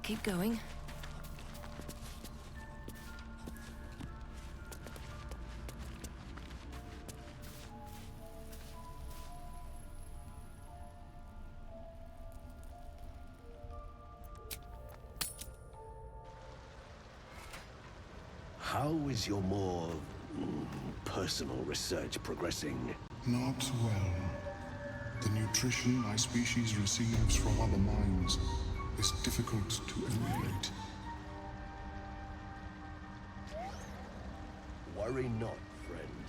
keep going. How is your more personal research progressing? Not well. The nutrition my species receives from other minds is difficult to emulate. Worry not, friend.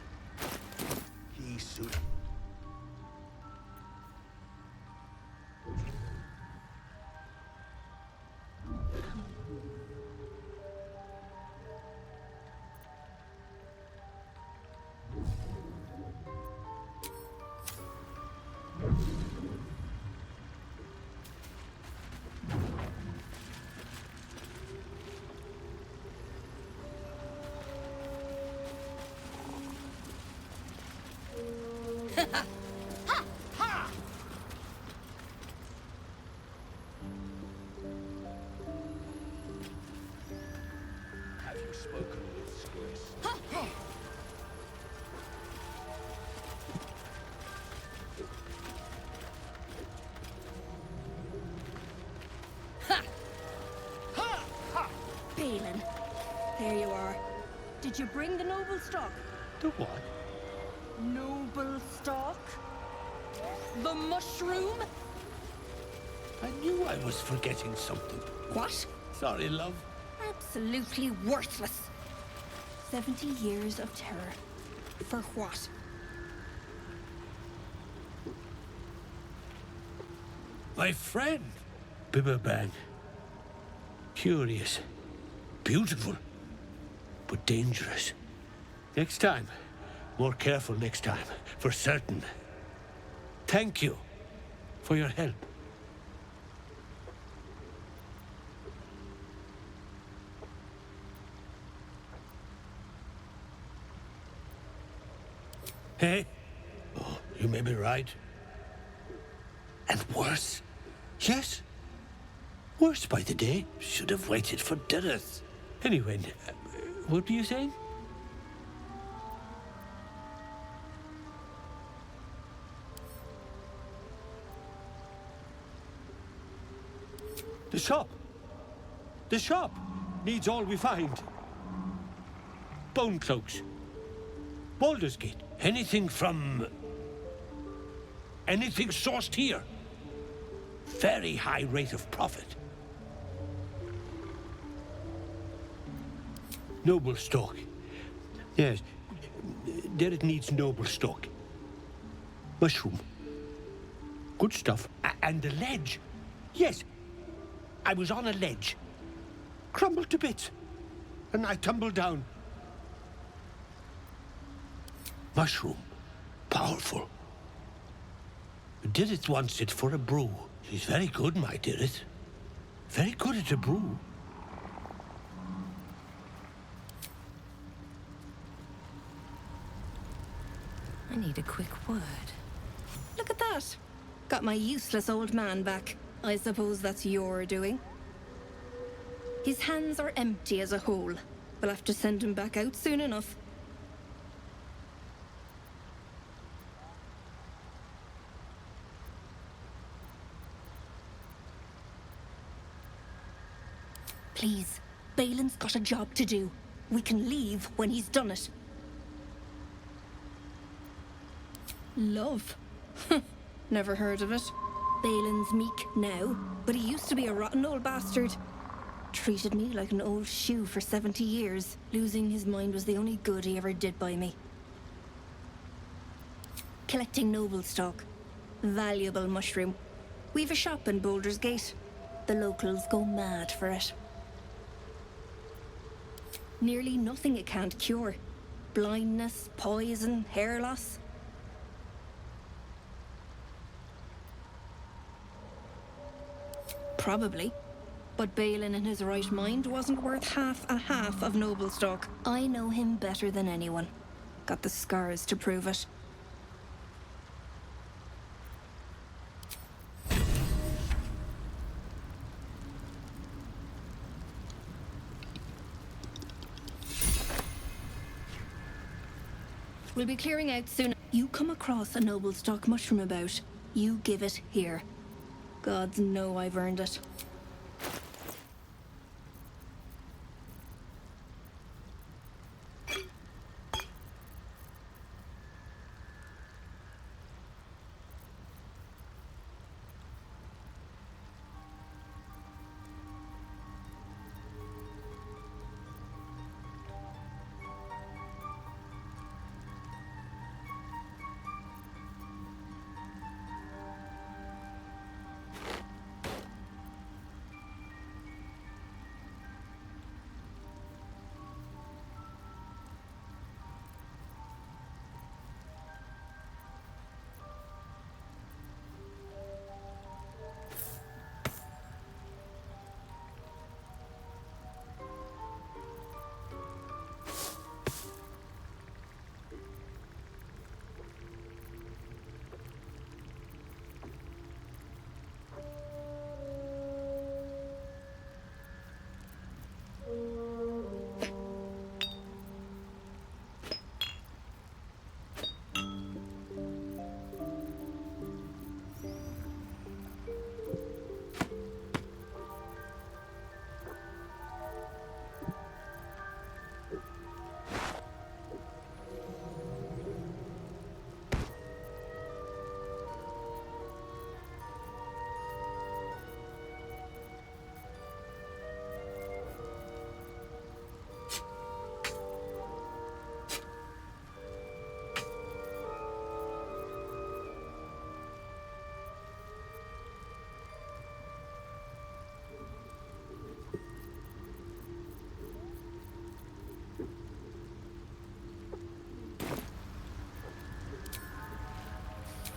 He soon... Have you spoken with Squeeze? Balin, there you are. Did you bring the noble stock? The what? Noble stock? The mushroom? I knew I was forgetting something. What? Sorry, love. Absolutely worthless. 70 years of terror. For what? My friend, Bibberbang. Curious. Beautiful. But dangerous. Next time. More careful next time. For certain. Thank you for your help. Hey? Oh, you may be right. And worse. Yes. Worse by the day. Should have waited for Dirith. Anyway, what were you saying? The shop. The shop needs all we find. Bone cloaks. Baldur's Gate. Anything from... anything sourced here. Very high rate of profit. Noble stock. Yes. There it needs noble stock. Mushroom. Good stuff. And the ledge. Yes. I was on a ledge. Crumbled to bits. And I tumbled down. Mushroom. Powerful. Dirith wants it for a brew. She's very good, my Dirith. Very good at a brew. I need a quick word. Look at that. Got my useless old man back. I suppose that's your doing. His hands are empty as a whole. We'll have to send him back out soon enough. Please, Balin's got a job to do. We can leave when he's done it. Love? Never heard of it. Balin's meek now, but he used to be a rotten old bastard. Treated me like an old shoe for 70 years. Losing his mind was the only good he ever did by me. Collecting noble stock. Valuable mushroom. We've a shop in Baldur's Gate. The locals go mad for it. Nearly nothing it can't cure. Blindness, poison, hair loss. Probably. But Balin in his right mind wasn't worth half a half of noble stock. I know him better than anyone. Got the scars to prove it. We'll be clearing out soon. You come across a noble stock mushroom about, you give it here. Gods know I've earned it.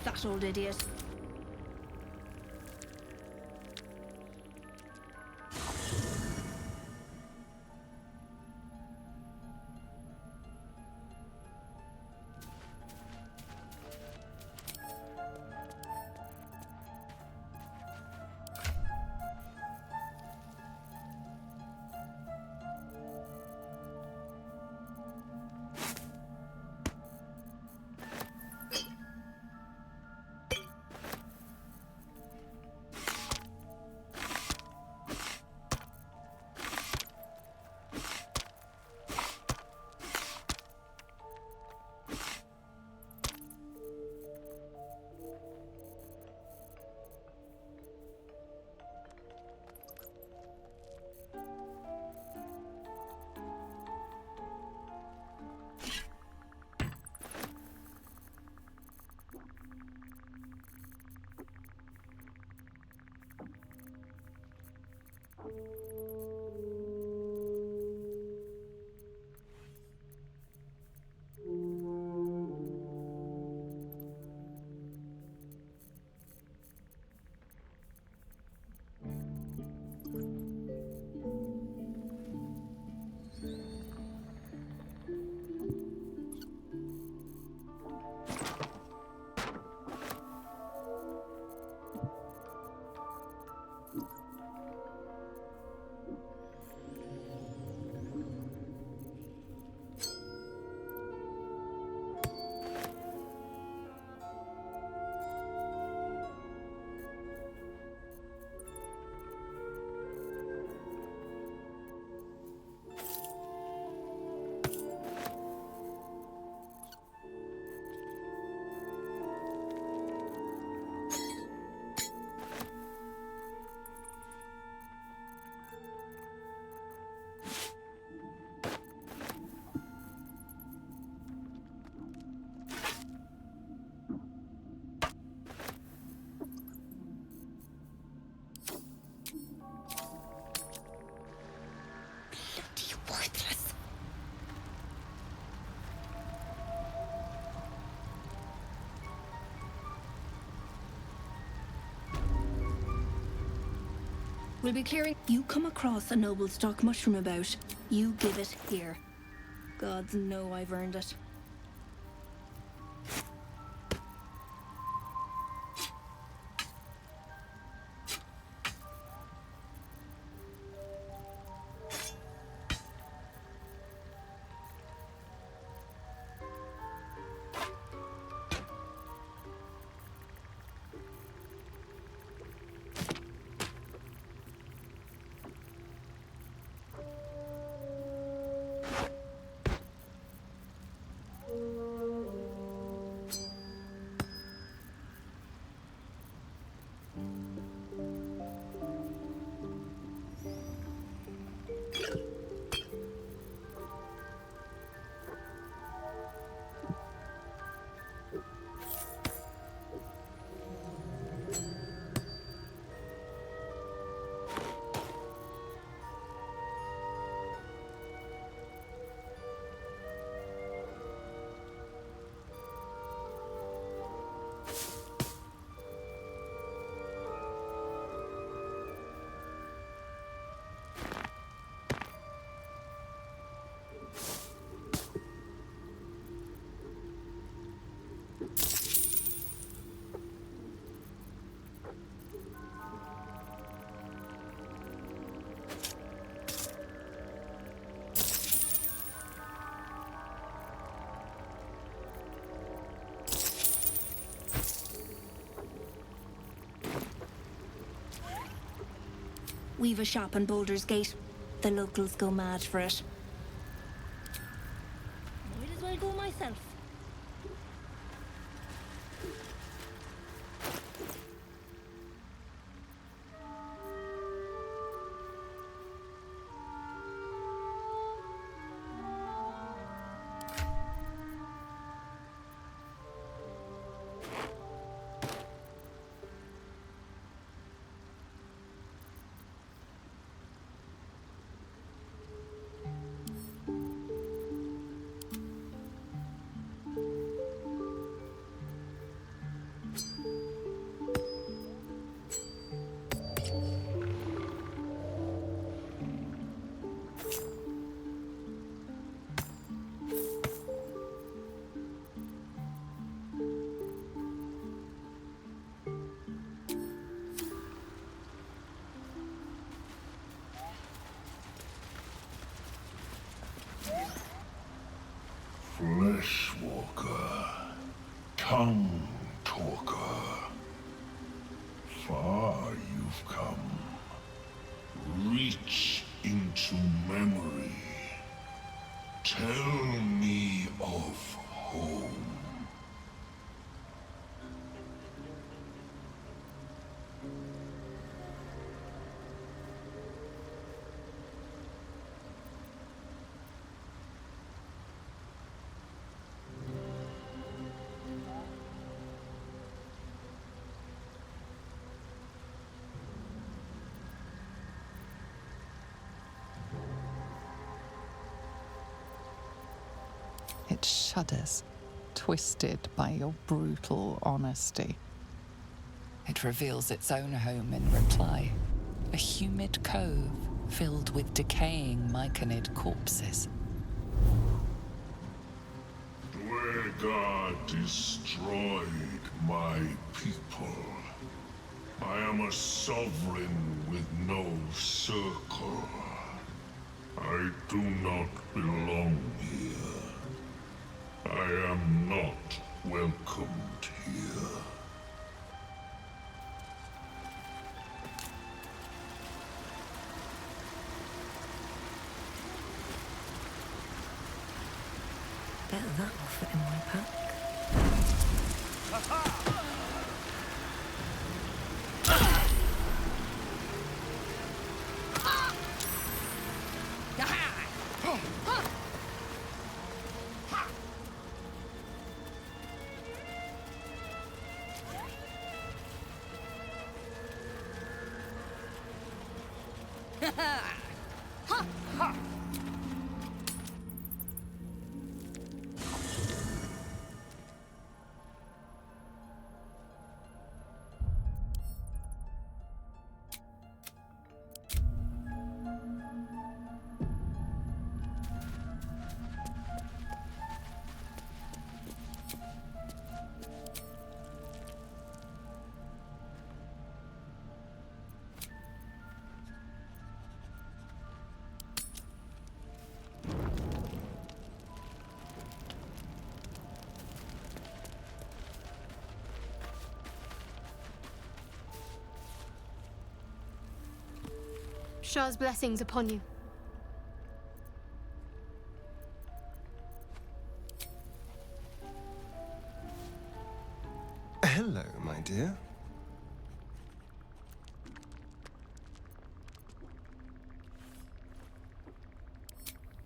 That old idiot. Worthless. We'll be clearing. You come across a noble stock mushroom about, you give it here. Gods know I've earned it. We've a shop on Baldur's Gate. The locals go mad for it. Might as well go myself. Fleshwalker, tongue talker, far you've come. Reach into memory. Tell me of home. It shudders, twisted by your brutal honesty. It reveals its own home in reply. A humid cove filled with decaying myconid corpses. Dwegar destroyed my people. I am a sovereign with no circle. I do not belong here. I am not welcomed here. Bet that will fit in my pack. Shah's blessings upon you. Hello, my dear.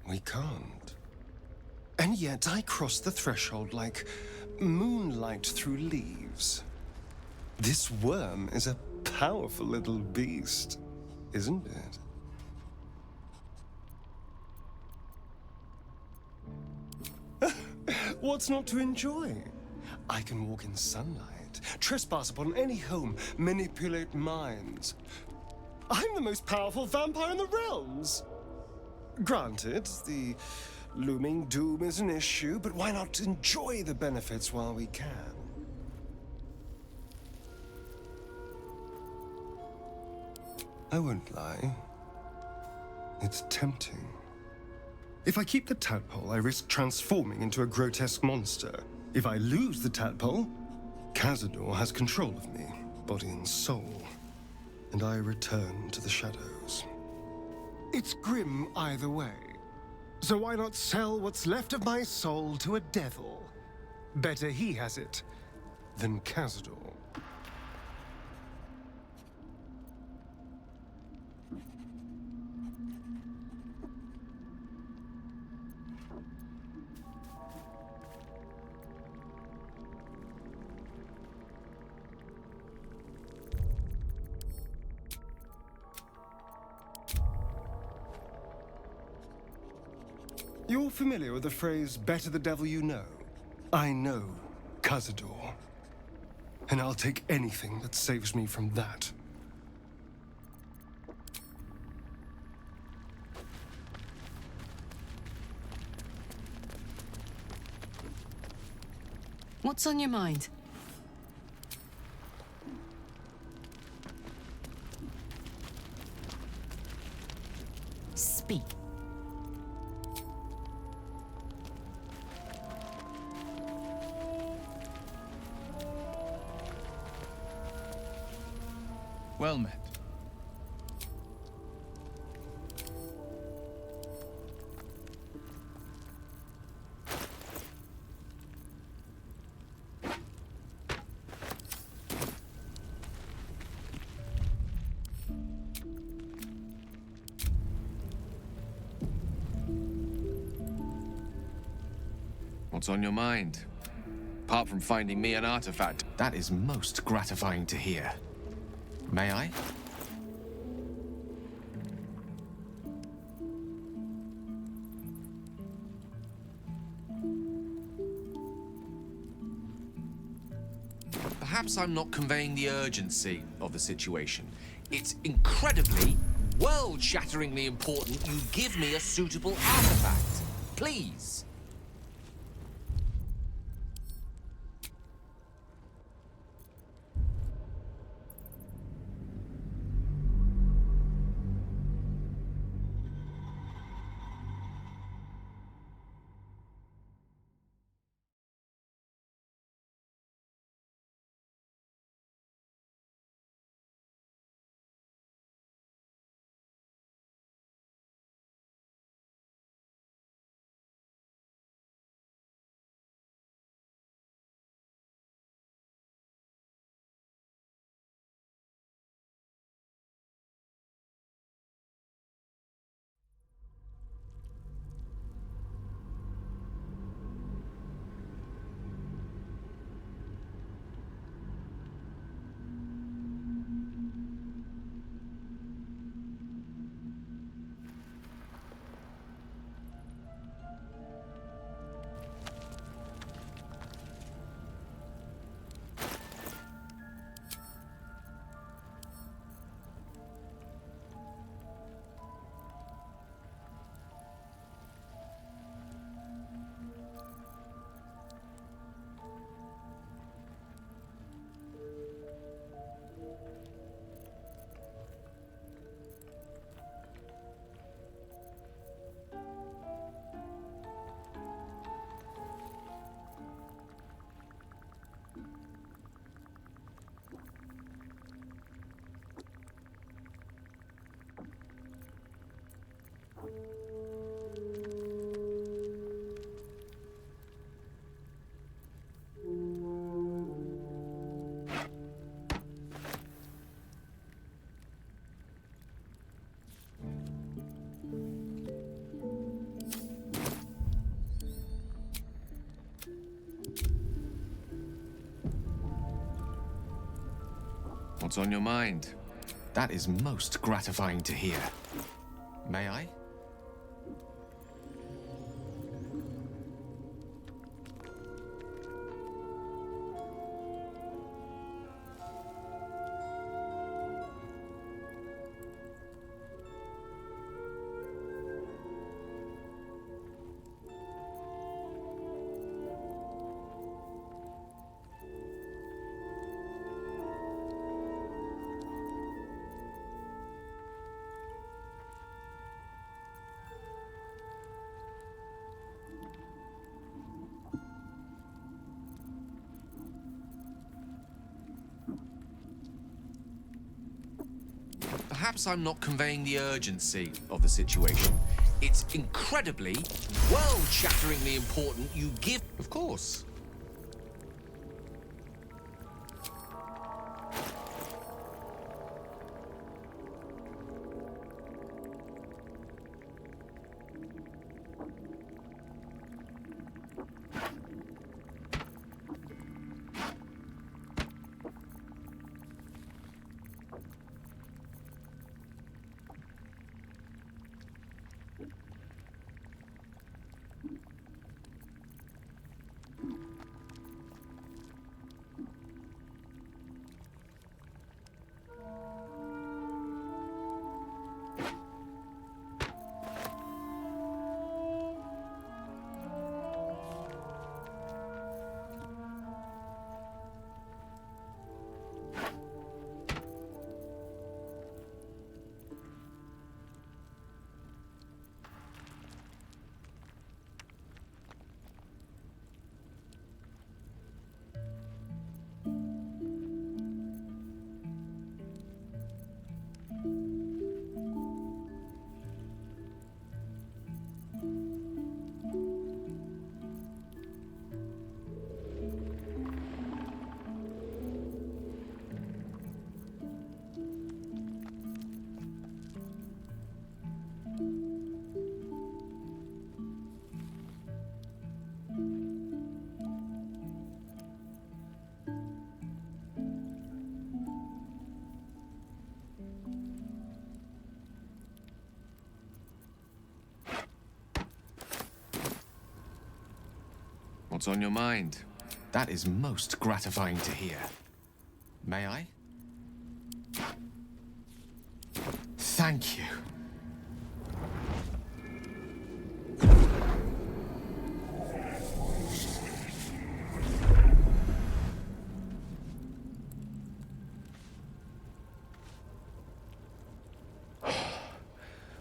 We can't. And yet I cross the threshold like moonlight through leaves. This worm is a powerful little beast, isn't it? What's not to enjoy? I can walk in sunlight, trespass upon any home, manipulate minds. I'm the most powerful vampire in the realms. Granted, the looming doom is an issue, but why not enjoy the benefits while we can? I won't lie. It's tempting. If I keep the tadpole, I risk transforming into a grotesque monster. If I lose the tadpole, Cazador has control of me, body and soul, and I return to the shadows. It's grim either way. So why not sell what's left of my soul to a devil? Better he has it than Cazador. You're familiar with the phrase, better the devil you know? I know Cazador. And I'll take anything that saves me from that. What's on your mind? Speak. Well met. What's on your mind? Apart from finding me an artifact. That is most gratifying to hear. May I? Perhaps I'm not conveying the urgency of the situation. It's incredibly, world-shatteringly important you give me a suitable artifact. Please. What's on your mind? That is most gratifying to hear. May I? Perhaps I'm not conveying the urgency of the situation. It's incredibly, world-shatteringly important you give... Of course. What's on your mind? That is most gratifying to hear. May I? Thank you.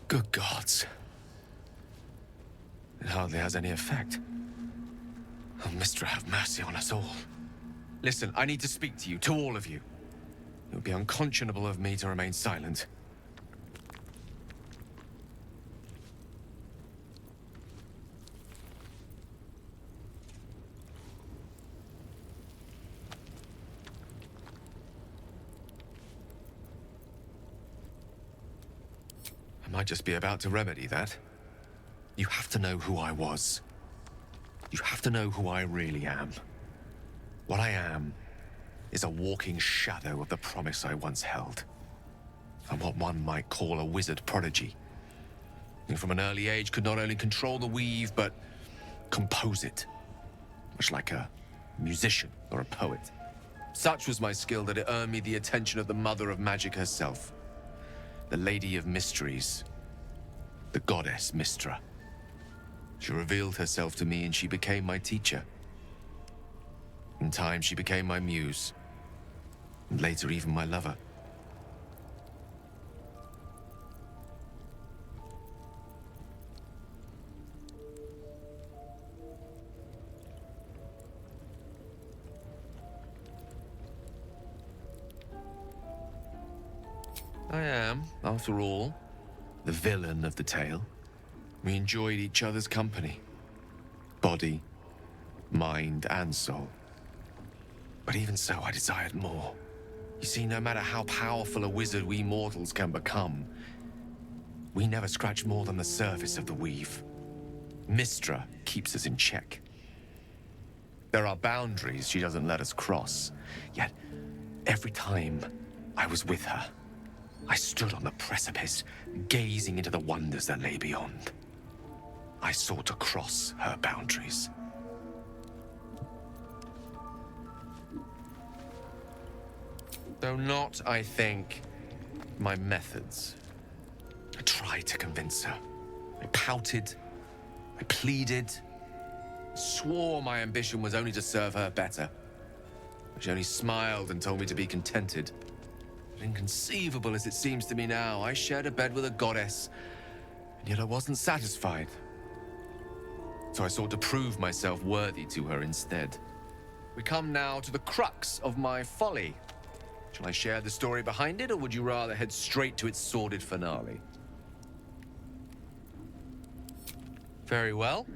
Good gods. It hardly has any effect. Oh, Mistra, have mercy on us all. Listen, I need to speak to you, to all of you. It would be unconscionable of me to remain silent. I might just be about to remedy that. You have to know who I was. You have to know who I really am. What I am is a walking shadow of the promise I once held. I'm what one might call a wizard prodigy. Who from an early age could not only control the weave, but compose it. Much like a musician or a poet. Such was my skill that it earned me the attention of the mother of magic herself. The Lady of Mysteries. The goddess Mistra. She revealed herself to me and she became my teacher. In time, she became my muse. And later, even my lover. I am, after all, the villain of the tale. We enjoyed each other's company. Body, mind, and soul. But even so, I desired more. You see, no matter how powerful a wizard we mortals can become, we never scratch more than the surface of the weave. Mistra keeps us in check. There are boundaries she doesn't let us cross. Yet, every time I was with her, I stood on the precipice, gazing into the wonders that lay beyond. I sought to cross her boundaries. Though not, I think, my methods. I tried to convince her. I pouted. I pleaded. Swore my ambition was only to serve her better. She only smiled and told me to be contented. But inconceivable as it seems to me now, I shared a bed with a goddess, and yet I wasn't satisfied. So I sought to prove myself worthy to her instead. We come now to the crux of my folly. Shall I share the story behind it, or would you rather head straight to its sordid finale? Very well.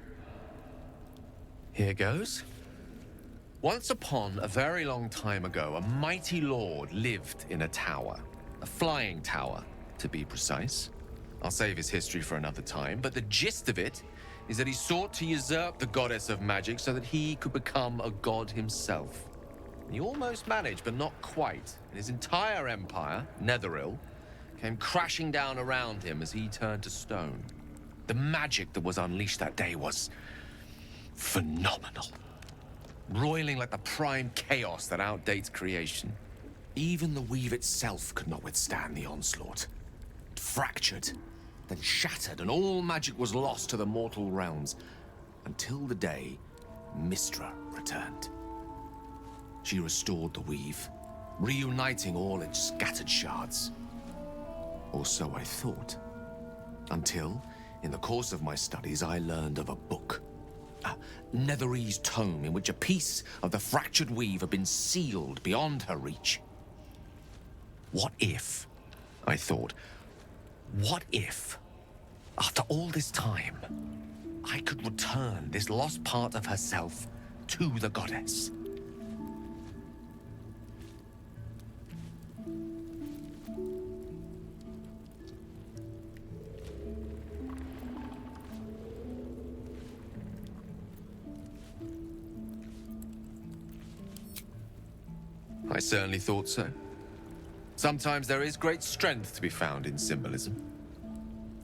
Here goes. Once upon a very long time ago, a mighty lord lived in a tower. A flying tower, to be precise. I'll save his history for another time, but the gist of it is that he sought to usurp the goddess of magic so that he could become a god himself. He almost managed, but not quite. And his entire empire, Netheril, came crashing down around him as he turned to stone. The magic that was unleashed that day was phenomenal. Roiling like the prime chaos that outdates creation. Even the weave itself could not withstand the onslaught. It fractured, then shattered, and all magic was lost to the mortal realms, until the day Mystra returned. She restored the weave, reuniting all its scattered shards. Or so I thought. Until, in the course of my studies, I learned of a book. A Netherese tome in which a piece of the fractured weave had been sealed beyond her reach. What if, I thought, what if, after all this time, I could return this lost part of herself to the goddess? I certainly thought so. Sometimes there is great strength to be found in symbolism.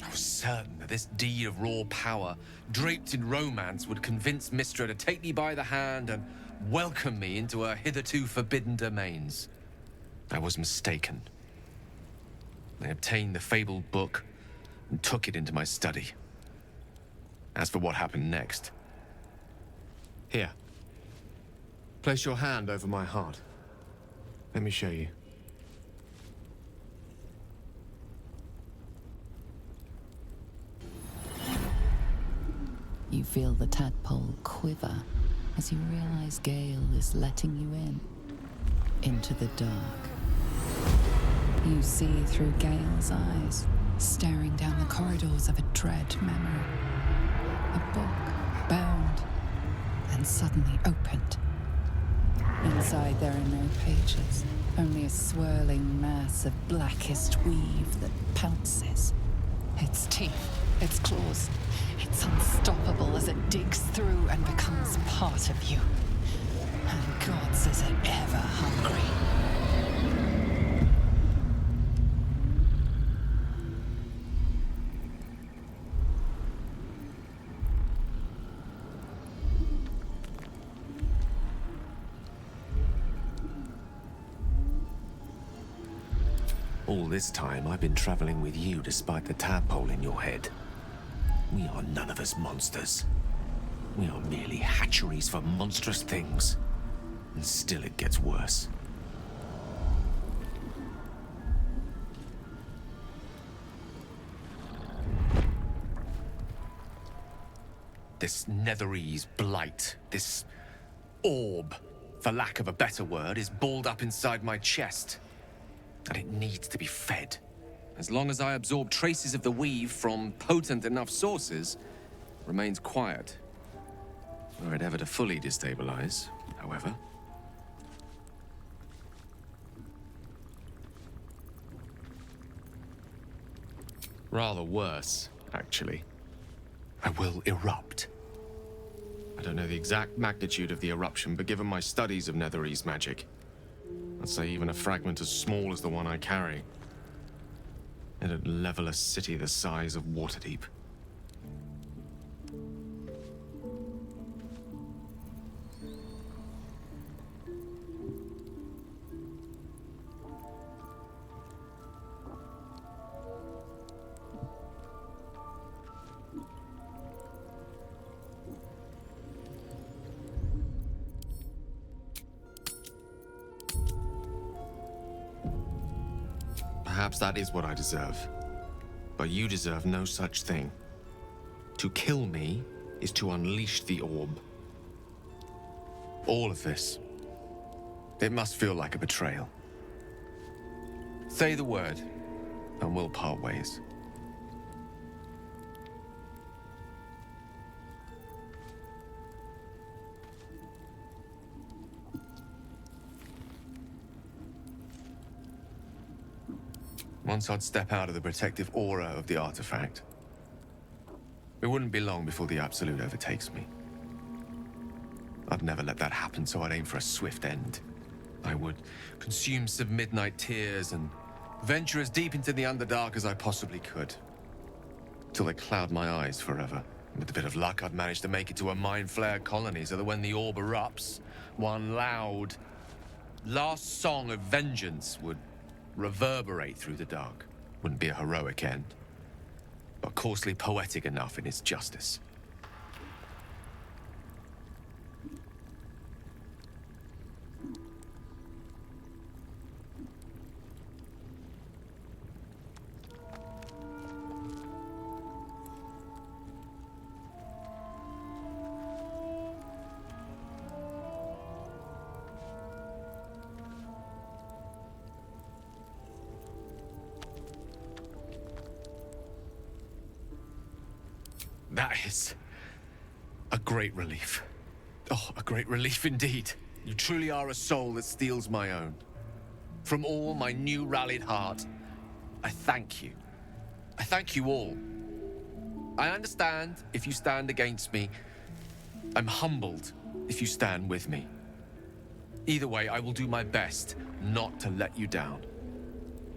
I was certain that this deed of raw power, draped in romance, would convince Mystra to take me by the hand and welcome me into her hitherto forbidden domains. I was mistaken. I obtained the fabled book and took it into my study. As for what happened next... Here. Place your hand over my heart. Let me show you. You feel the tadpole quiver as you realize Gale is letting you in, into the dark. You see through Gale's eyes, staring down the corridors of a dread memory. A book, bound, and suddenly opened. Inside there are no pages, only a swirling mass of blackest weave that pounces. Its teeth, its claws, it's unstoppable as it digs through and becomes part of you. And gods, is it ever hungry. All this time, I've been traveling with you despite the tadpole in your head. We are none of us monsters. We are merely hatcheries for monstrous things. And still it gets worse. This Netherese blight, this orb, for lack of a better word, is balled up inside my chest. And it needs to be fed. As long as I absorb traces of the weave from potent enough sources, it remains quiet. Were it ever to fully destabilize, however. Rather worse, actually. I will erupt. I don't know the exact magnitude of the eruption, but given my studies of Netherese magic, I'd say even a fragment as small as the one I carry, it'd level a city the size of Waterdeep. Perhaps that is what I deserve. But you deserve no such thing. To kill me is to unleash the orb. All of this. It must feel like a betrayal. Say the word, and we'll part ways. Once I'd step out of the protective aura of the artifact, it wouldn't be long before the Absolute overtakes me. I'd never let that happen, so I'd aim for a swift end. I would consume some midnight tears and venture as deep into the Underdark as I possibly could, till they cloud my eyes forever. With a bit of luck, I'd manage to make it to a mind flare colony, so that when the orb erupts, one loud, last song of vengeance would reverberate through the dark. Wouldn't be a heroic end, but coarsely poetic enough in its justice. That is a great relief. Oh, a great relief indeed. You truly are a soul that steals my own. From all my new rallied heart, I thank you. I thank you all. I understand if you stand against me. I'm humbled if you stand with me. Either way, I will do my best not to let you down.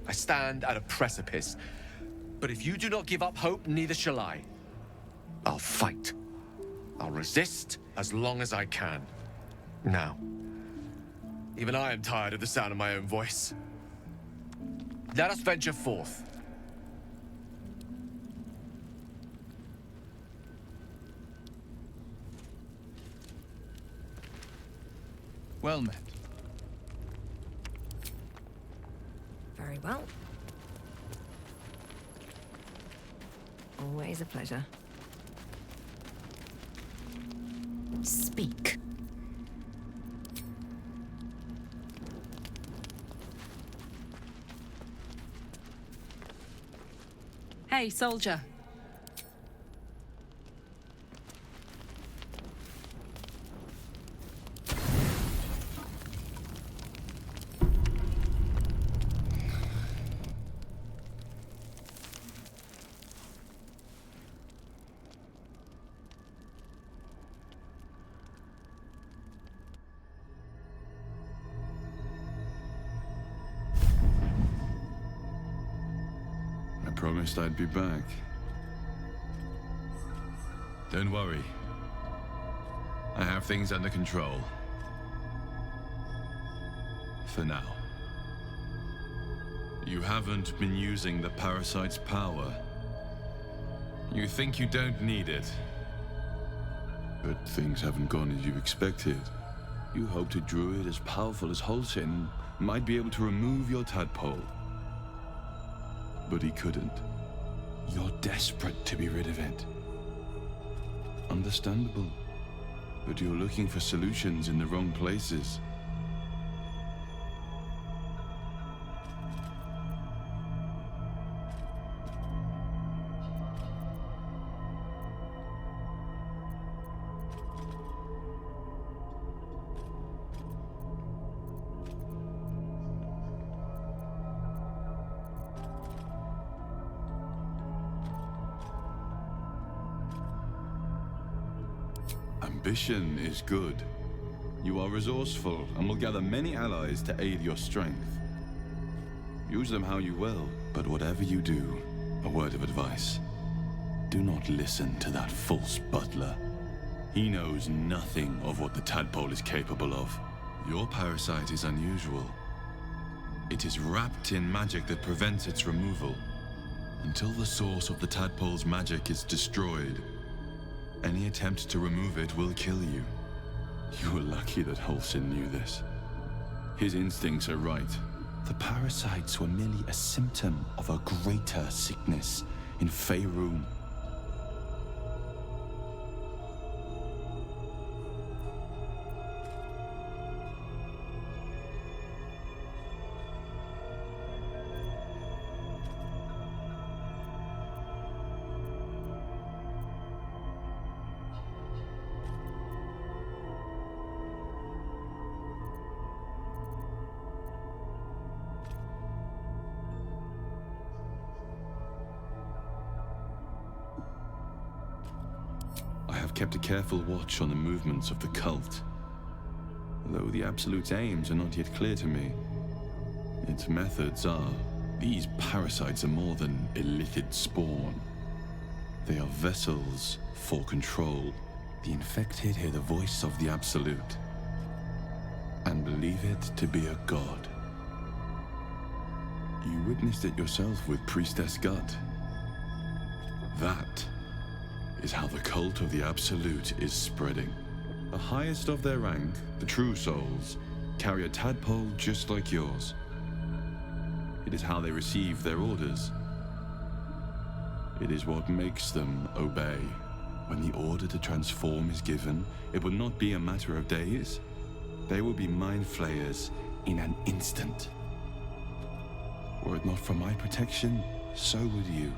I stand at a precipice, but if you do not give up hope, neither shall I. I'll fight. I'll resist as long as I can. Now, even I am tired of the sound of my own voice. Let us venture forth. Well met. Very well. Always a pleasure. Speak. Hey, soldier. I promised I'd be back. Don't worry. I have things under control. For now. You haven't been using the parasite's power. You think you don't need it. But things haven't gone as you expected. You hoped a druid as powerful as Holsin might be able to remove your tadpole. But he couldn't. You're desperate to be rid of it. Understandable. But you're looking for solutions in the wrong places. Ambition is good. You are resourceful and will gather many allies to aid your strength. Use them how you will, but whatever you do, a word of advice. Do not listen to that false butler. He knows nothing of what the tadpole is capable of. Your parasite is unusual. It is wrapped in magic that prevents its removal. Until the source of the tadpole's magic is destroyed, any attempt to remove it will kill you. You were lucky that Holsin knew this. His instincts are right. The parasites were merely a symptom of a greater sickness in Faerûn. I've kept a careful watch on the movements of the cult. Though the Absolute's aims are not yet clear to me, its methods are. These parasites are more than illithid spawn. They are vessels for control. The infected hear the voice of the Absolute and believe it to be a god. You witnessed it yourself with Priestess Gut. That is how the cult of the Absolute is spreading. The highest of their rank, the True Souls, carry a tadpole just like yours. It is how they receive their orders. It is what makes them obey. When the order to transform is given, it will not be a matter of days. They will be mind flayers in an instant. Were it not for my protection, so would you.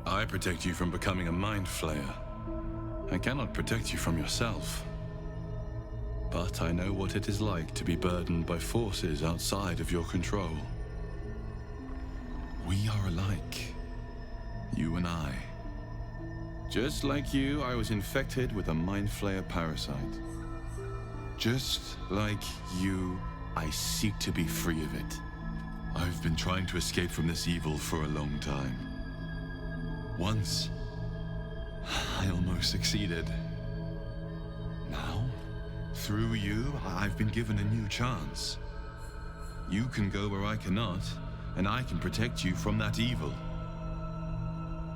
I protect you from becoming a mind flayer. I cannot protect you from yourself. But I know what it is like to be burdened by forces outside of your control. We are alike. You and I. Just like you, I was infected with a mind flayer parasite. Just like you, I seek to be free of it. I've been trying to escape from this evil for a long time. Once, I almost succeeded. Now, through you, I've been given a new chance. You can go where I cannot, and I can protect you from that evil.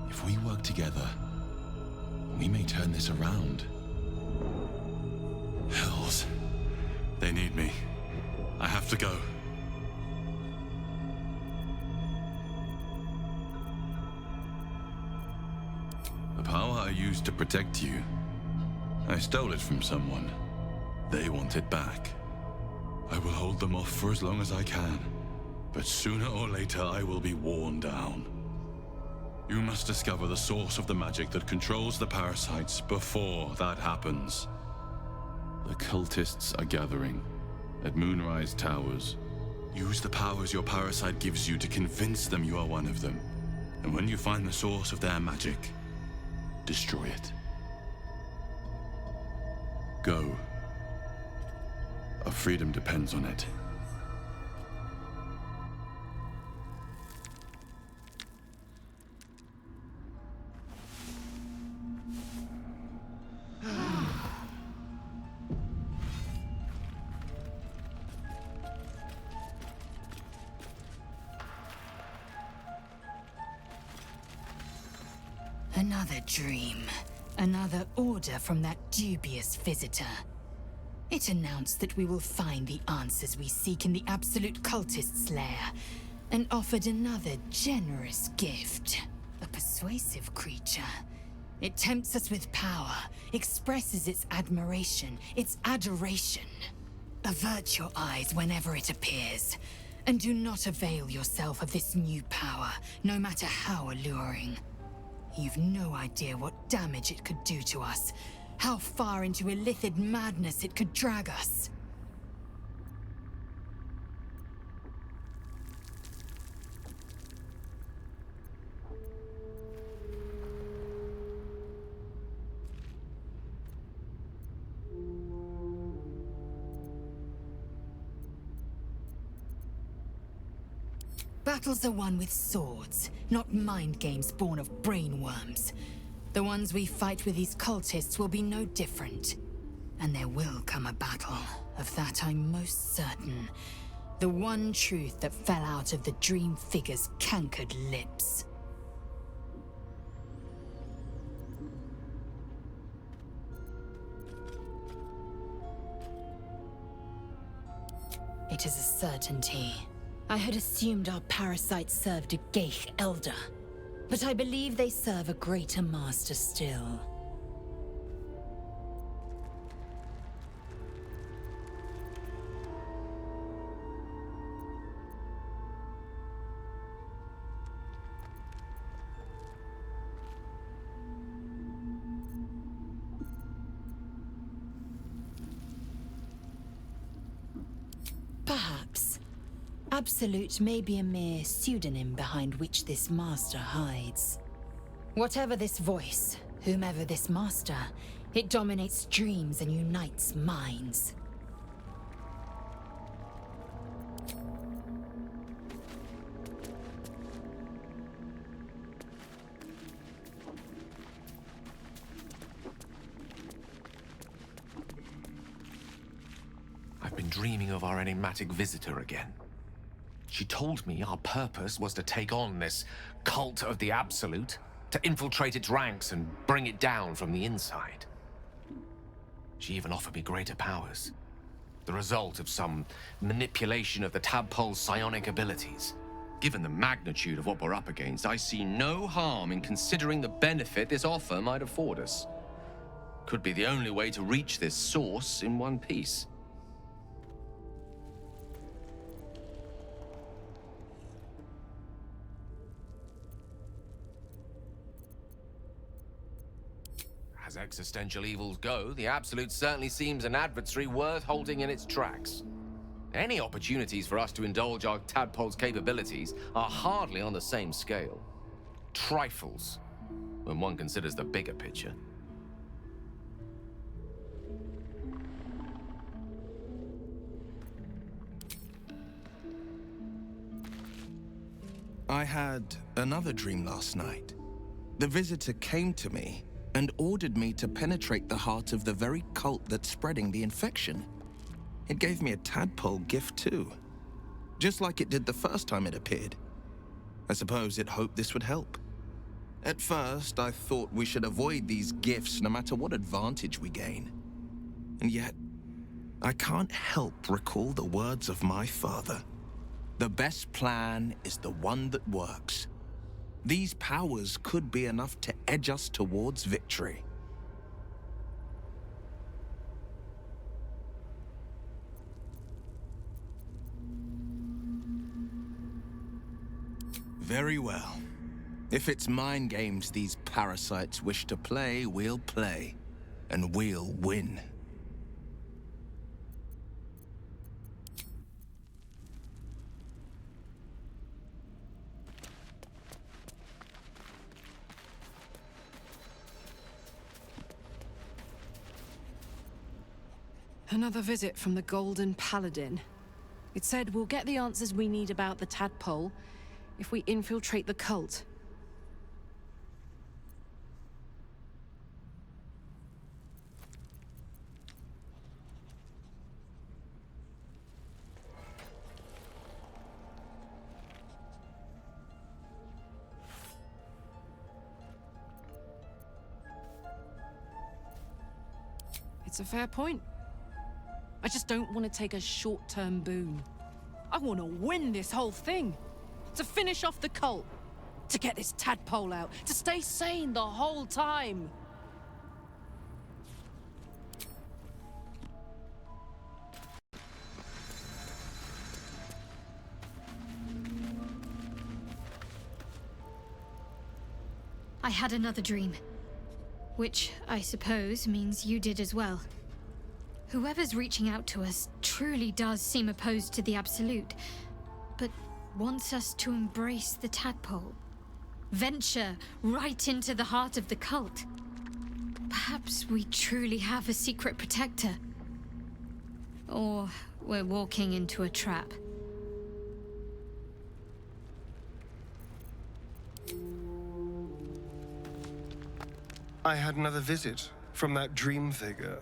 If we work together, we may turn this around. Hells, they need me. I have to go. The power I used to protect you, I stole it from someone. They want it back. I will hold them off for as long as I can, but sooner or later I will be worn down. You must discover the source of the magic that controls the parasites before that happens. The cultists are gathering at Moonrise Towers. Use the powers your parasite gives you to convince them you are one of them. And when you find the source of their magic, destroy it. Go. Our freedom depends on it. Another dream. Another order from that dubious visitor. It announced that we will find the answers we seek in the Absolute Cultist's lair, and offered another generous gift. A persuasive creature. It tempts us with power, expresses its admiration, its adoration. Avert your eyes whenever it appears, and do not avail yourself of this new power, no matter how alluring. You've no idea what damage it could do to us, how far into illithid madness it could drag us. Battles are won with swords, not mind games born of brainworms. The ones we fight with these cultists will be no different. And there will come a battle, of that I'm most certain. The one truth that fell out of the dream figure's cankered lips. It is a certainty. I had assumed our parasites served a Geich elder, but I believe they serve a greater master still. Absolute may be a mere pseudonym behind which this master hides. Whatever this voice, whomever this master, it dominates dreams and unites minds. I've been dreaming of our enigmatic visitor again. She told me our purpose was to take on this cult of the Absolute, to infiltrate its ranks and bring it down from the inside. She even offered me greater powers, the result of some manipulation of the tadpole's psionic abilities. Given the magnitude of what we're up against, I see no harm in considering the benefit this offer might afford us. Could be the only way to reach this source in one piece. As existential evils go, the Absolute certainly seems an adversary worth holding in its tracks. Any opportunities for us to indulge our tadpole's capabilities are hardly on the same scale. Trifles, when one considers the bigger picture. I had another dream last night. The visitor came to me and ordered me to penetrate the heart of the very cult that's spreading the infection. It gave me a tadpole gift too, just like it did the first time it appeared. I suppose it hoped this would help. At first, I thought we should avoid these gifts no matter what advantage we gain. And yet, I can't help recall the words of my father. The best plan is the one that works. These powers could be enough to edge us towards victory. Very well. If it's mind games these parasites wish to play, we'll play. And we'll win. Another visit from the Golden Paladin. It said we'll get the answers we need about the tadpole if we infiltrate the cult. It's a fair point. I just don't want to take a short-term boon. I want to win this whole thing. To finish off the cult. To get this tadpole out. To stay sane the whole time. I had another dream. Which, I suppose, means you did as well. Whoever's reaching out to us truly does seem opposed to the Absolute, but wants us to embrace the tadpole. Venture right into the heart of the cult. Perhaps we truly have a secret protector. Or we're walking into a trap. I had another visit from that dream figure.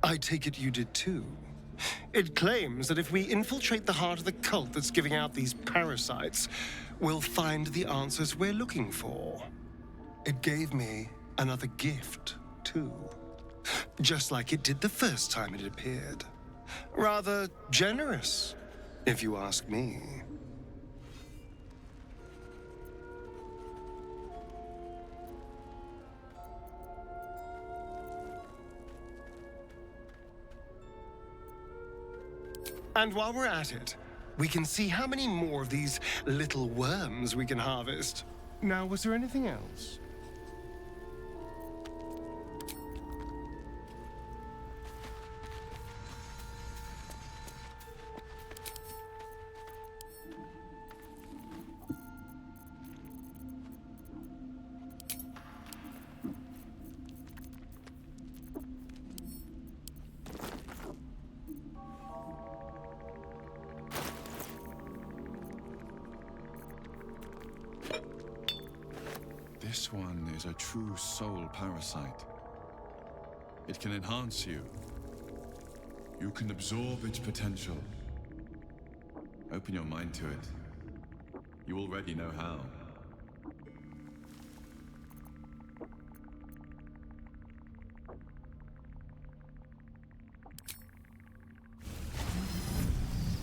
I take it you did too. It claims that if we infiltrate the heart of the cult that's giving out these parasites, we'll find the answers we're looking for. It gave me another gift too. Just like it did the first time it appeared. Rather generous, if you ask me. And while we're at it, we can see how many more of these little worms we can harvest. Now, was there anything else? This one is a true soul parasite. It can enhance you. You can absorb its potential. Open your mind to it. You already know how.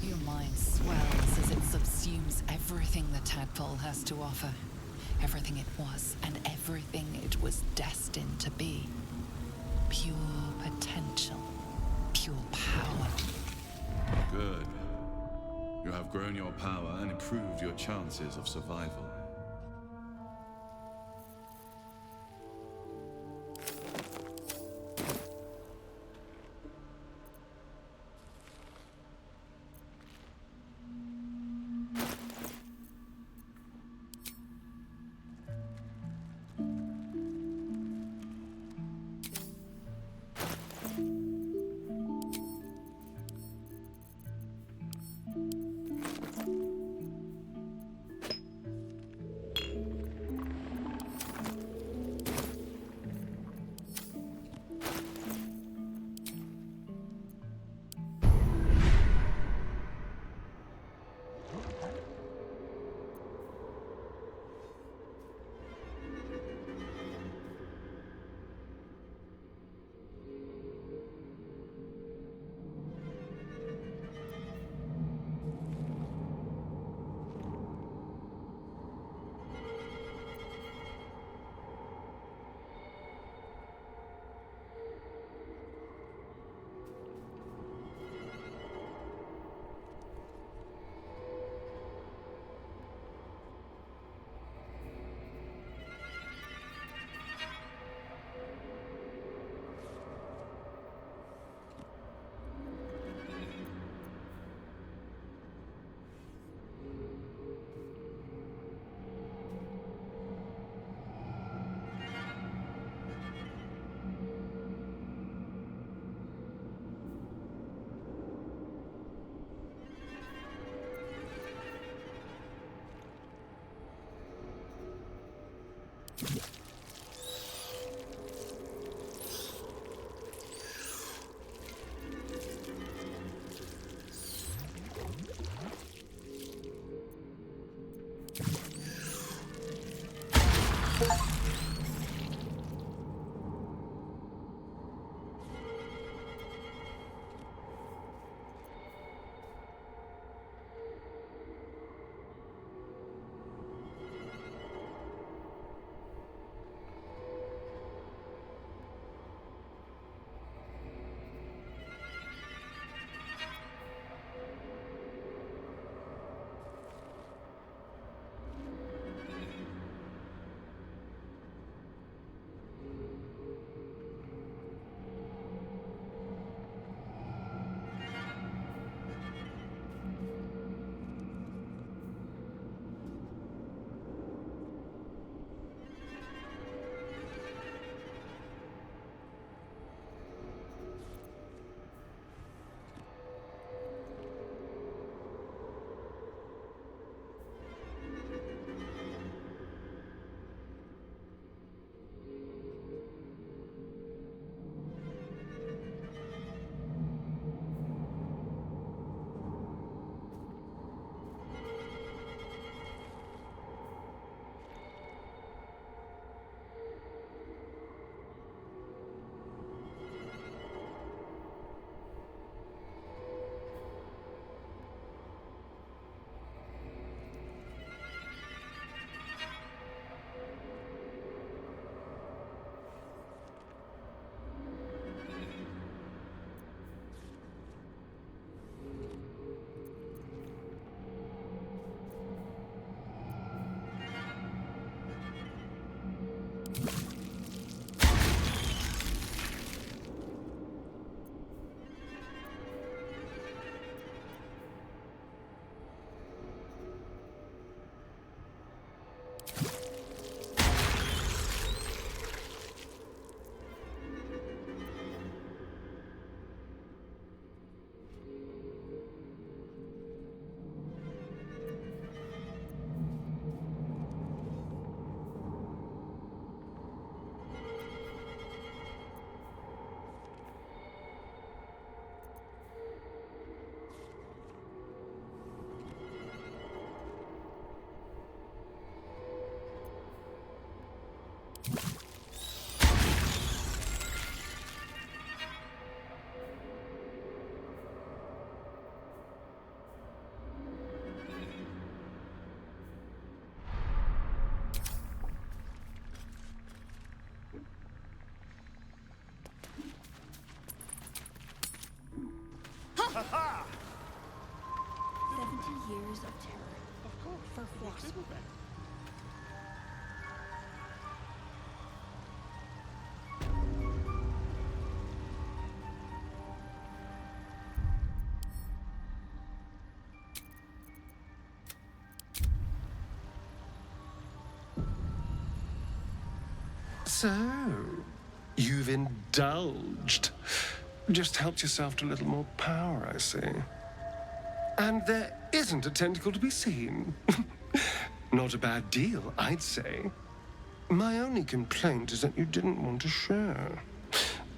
Your mind swells as it subsumes everything the tadpole has to offer. Everything it was and everything it was destined to be. Pure potential. Pure power. Good. You have grown your power and improved your chances of survival. boss. So, you've indulged. Just helped yourself to a little more power, I see. And there isn't a tentacle to be seen. Not a bad deal, I'd say. My only complaint is that you didn't want to share.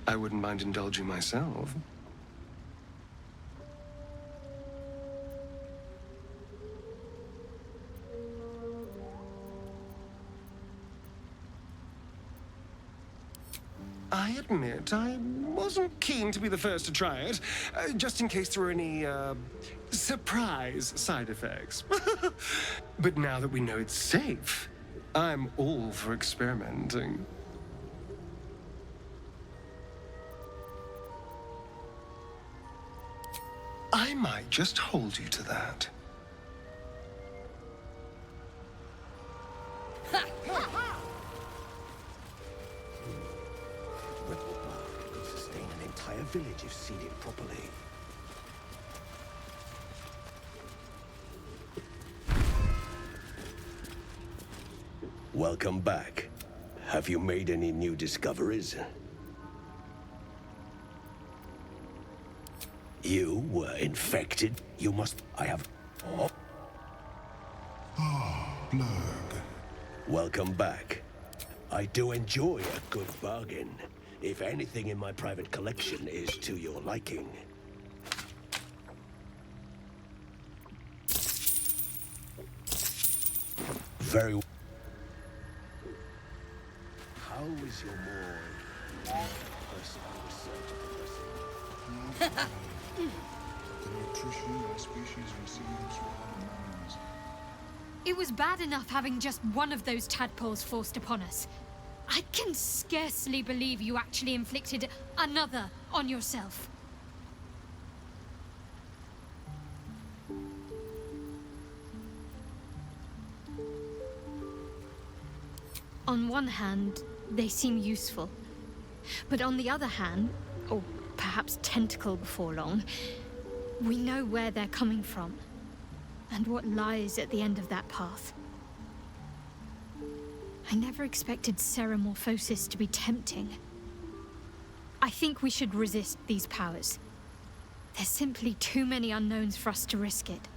I wouldn't mind indulging myself. I admit, I wasn't keen to be the first to try it, just in case there were any, surprise side effects. But now that we know it's safe, I'm all for experimenting. I might just hold you to that. Ripple bark could sustain an entire village if seeded properly. Welcome back. Have you made any new discoveries? You were infected? You must... I have... Oh. Ah, Blurg. Welcome back. I do enjoy a good bargain, if anything in my private collection is to your liking. Very well. How is your more personal research progressing? The nutrition my species receives from other minds. It was bad enough having just one of those tadpoles forced upon us. I can scarcely believe you actually inflicted another on yourself. On one hand, they seem useful. But on the other hand, or perhaps tentacle before long, we know where they're coming from, and what lies at the end of that path. I never expected ceremorphosis to be tempting. I think we should resist these powers. There's simply too many unknowns for us to risk it.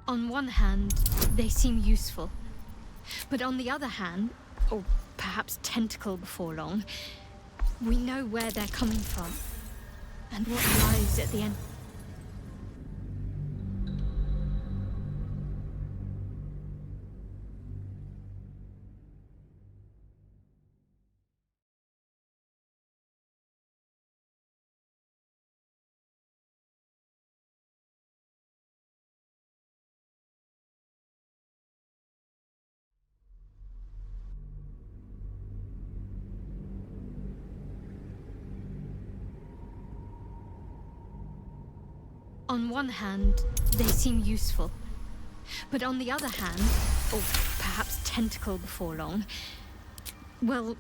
On one hand, they seem useful. But on the other hand, or perhaps tentacle before long, we know where they're coming from, and what lies at the end. On one hand, they seem useful. But on the other hand, or perhaps tentacle before long, well,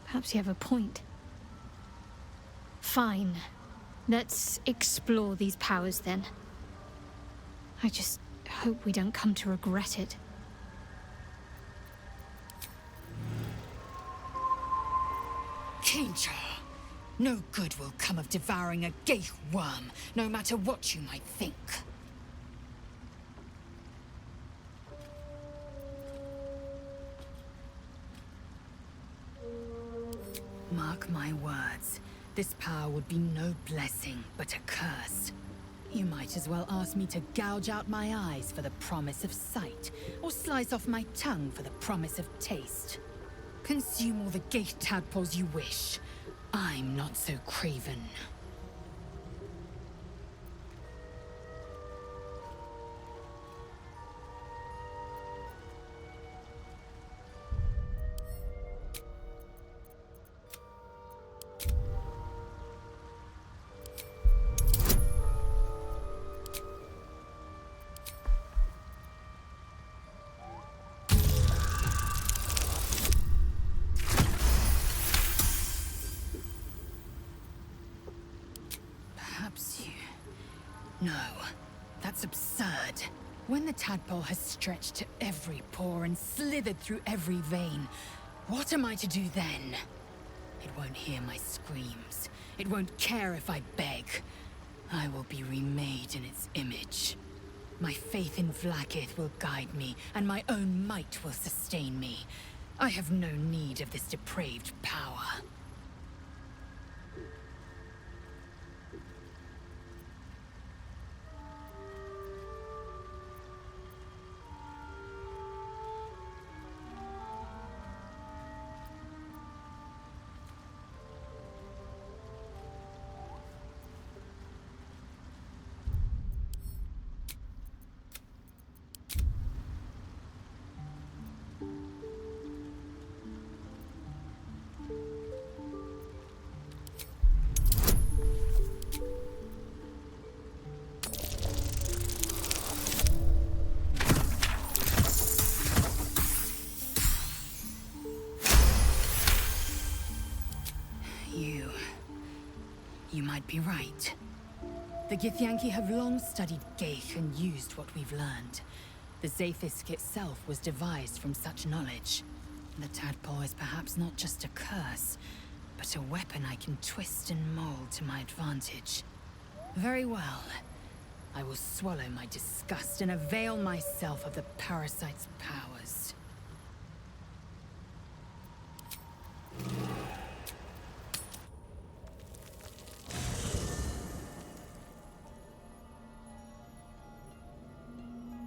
perhaps you have a point. Fine. Let's explore these powers then. I just hope we don't come to regret it. Kinja! No good will come of devouring a geich worm, no matter what you might think. Mark my words, this power would be no blessing, but a curse. You might as well ask me to gouge out my eyes for the promise of sight, or slice off my tongue for the promise of taste. Consume all the geich tadpoles you wish. I'm not so craven. No, that's absurd. When the tadpole has stretched to every pore and slithered through every vein, what am I to do then? It won't hear my screams. It won't care if I beg. I will be remade in its image. My faith in Vlaakith will guide me, and my own might will sustain me. I have no need of this depraved power. You might be right. The Githyanki have long studied geich and used what we've learned. The Zaithisk itself was devised from such knowledge. The tadpole is perhaps not just a curse, but a weapon I can twist and mold to my advantage. Very well. I will swallow my disgust and avail myself of the parasite's powers.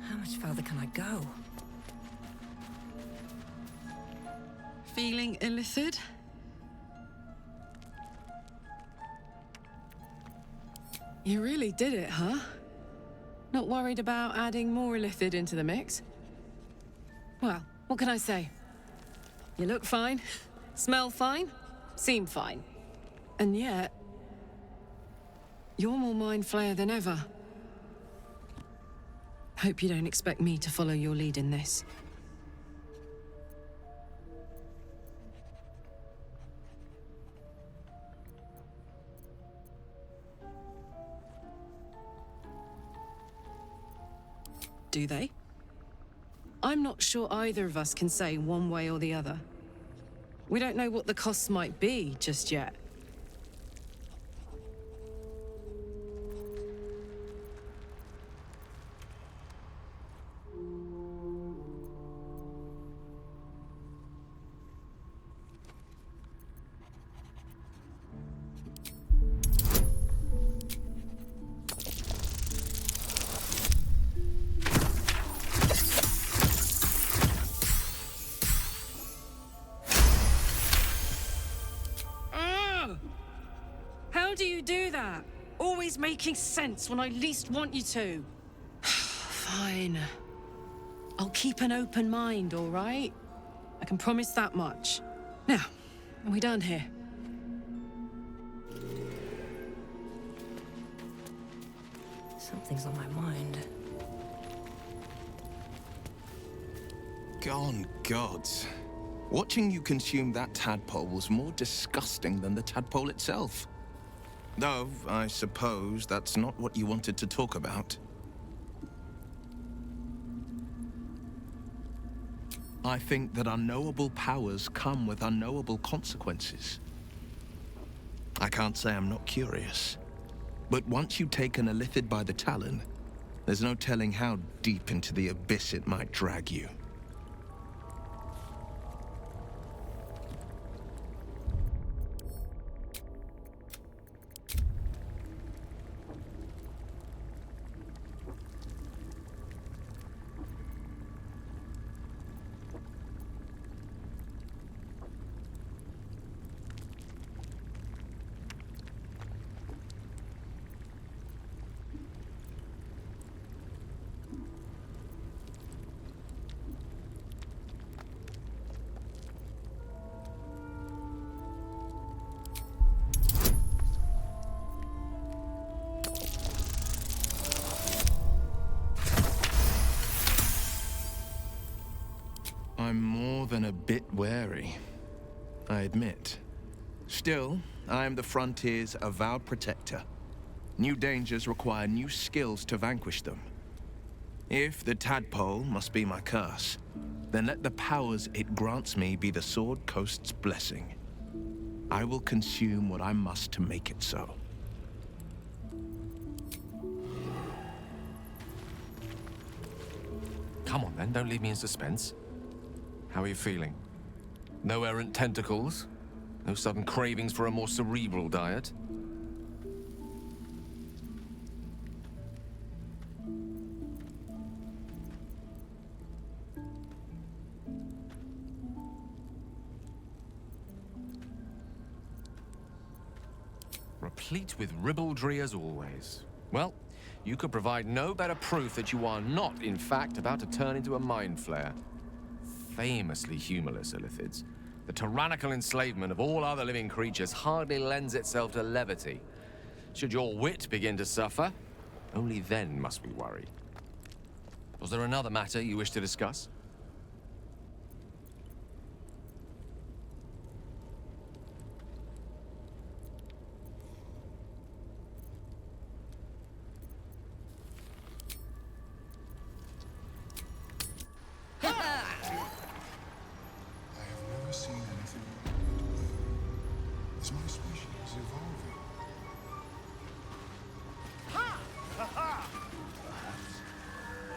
How much further can I go? Feeling illithid? You really did it, huh? Not worried about adding more illithid into the mix? Well, what can I say? You look fine, smell fine, seem fine. And yet, you're more mind flayer than ever. Hope you don't expect me to follow your lead in this. Do they? I'm not sure either of us can say one way or the other. We don't know what the costs might be just yet. How do you do that? Always making sense when I least want you to. Fine. I'll keep an open mind, all right? I can promise that much. Now, are we done here? Something's on my mind. Gone gods. Watching you consume that tadpole was more disgusting than the tadpole itself. Though, I suppose that's not what you wanted to talk about. I think that unknowable powers come with unknowable consequences. I can't say I'm not curious, but once you've taken a Lithid by the talon, there's no telling how deep into the abyss it might drag you. I'm more than a bit wary, I admit. Still, I am the Frontier's avowed protector. New dangers require new skills to vanquish them. If the tadpole must be my curse, then let the powers it grants me be the Sword Coast's blessing. I will consume what I must to make it so. Come on then, don't leave me in suspense. How are you feeling? No errant tentacles? No sudden cravings for a more cerebral diet? Replete with ribaldry as always. Well, you could provide no better proof that you are not, in fact, about to turn into a mind flare. Famously humorless, Illithids. The tyrannical enslavement of all other living creatures hardly lends itself to levity. Should your wit begin to suffer, only then must we worry. Was there another matter you wish to discuss? Is my species evolving?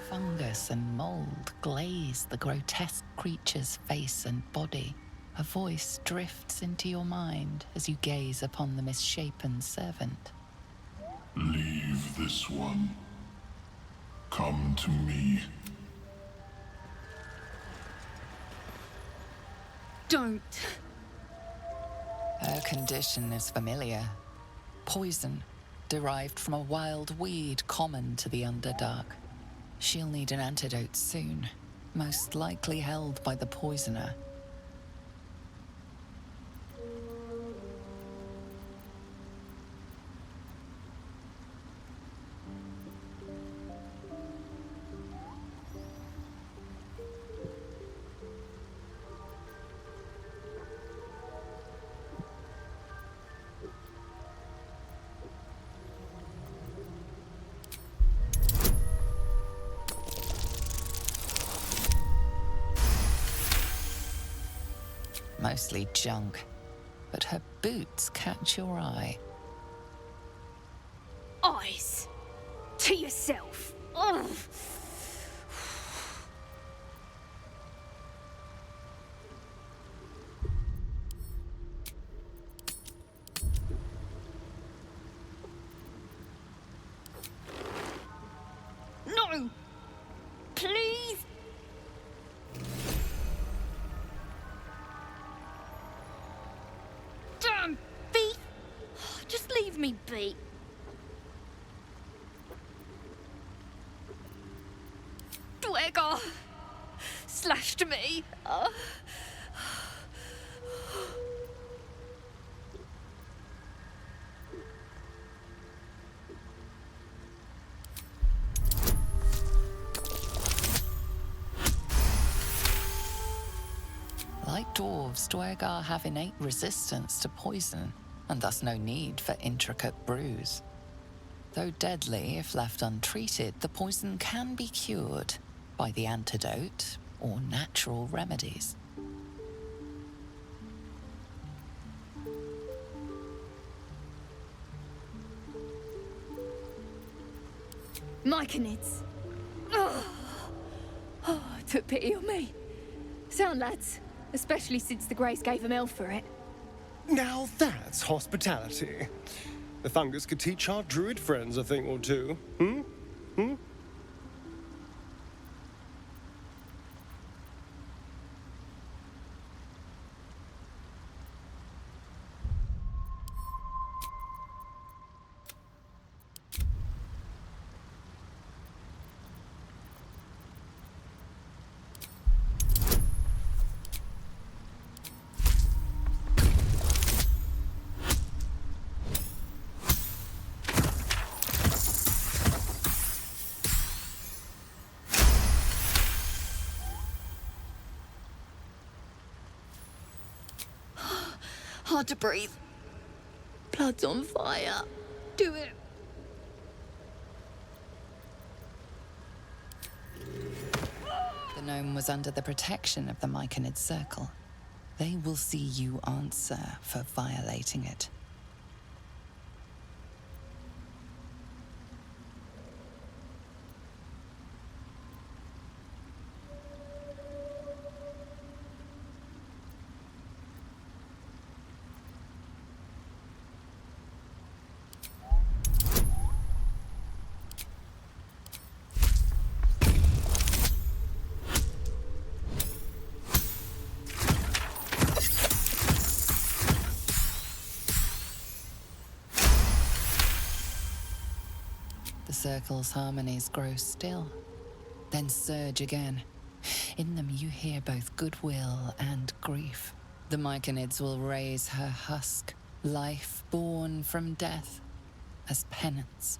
Fungus and mold glaze the grotesque creature's face and body. A voice drifts into your mind as you gaze upon the misshapen servant. Leave this one. Come to me. Don't. Her condition is familiar. Poison, derived from a wild weed common to the Underdark. She'll need an antidote soon, most likely held by the poisoner. Mostly junk, but her boots catch your eye. Eyes. To yourself. Ugh. No! Please! Damn thief! Just leave me be. Dweger slashed me. Like dwarves, Dwergar have innate resistance to poison, and thus no need for intricate brews. Though deadly if left untreated, the poison can be cured by the antidote or natural remedies. Myconids. Oh, took pity on me. Sound lads, especially since the Greys gave them hell for it. Now that's hospitality. The fungus could teach our druid friends a thing or two. Hmm? Hard to breathe. Blood's on fire. Do it. The gnome was under the protection of the Myconid Circle. They will see you answer for violating it. The circle's harmonies grow still, then surge again. In them you hear both goodwill and grief. The Myconids will raise her husk, life born from death, as penance.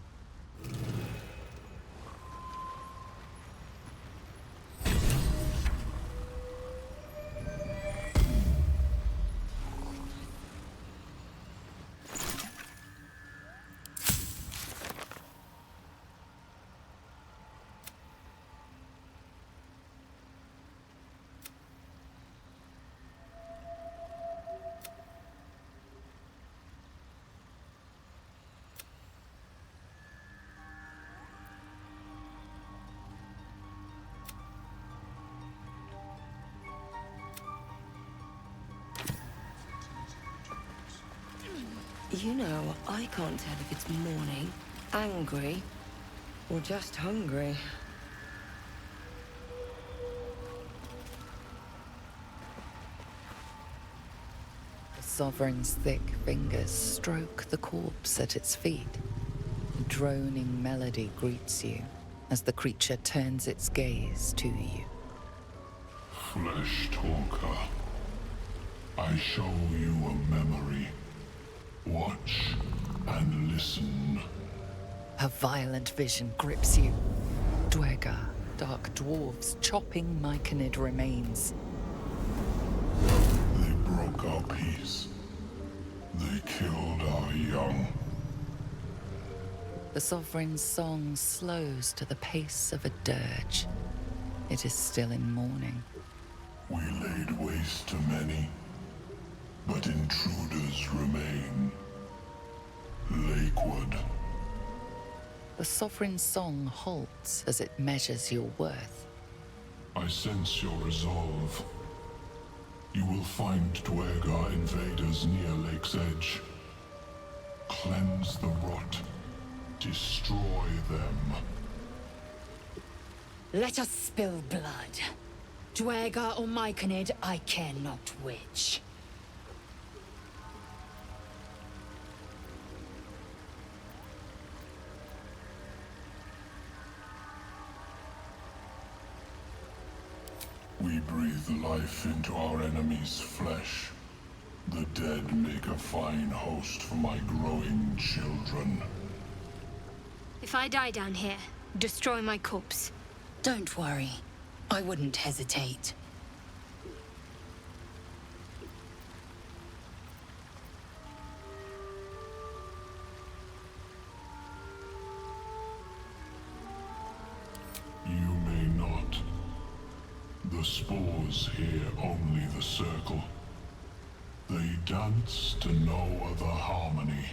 You know, I can't tell if it's mourning, angry, or just hungry. The Sovereign's thick fingers stroke the corpse at its feet. A droning melody greets you as the creature turns its gaze to you. Flesh talker, I show you a memory. Watch and listen. A violent vision grips you. Dwergar, dark dwarves chopping Myconid remains. They broke our peace. They killed our young. The Sovereign's song slows to the pace of a dirge. It is still in mourning. We laid waste to many, but intruders remain. Lakewood. The Sovereign's song halts as it measures your worth. I sense your resolve. You will find Dwergar invaders near Lake's Edge. Cleanse the rot. Destroy them. Let us spill blood. Dwergar or Myconid, I care not which. We breathe life into our enemy's flesh. The dead make a fine host for my growing children. If I die down here, destroy my corpse. Don't worry. I wouldn't hesitate. spores hear only the circle. They dance to no other harmony.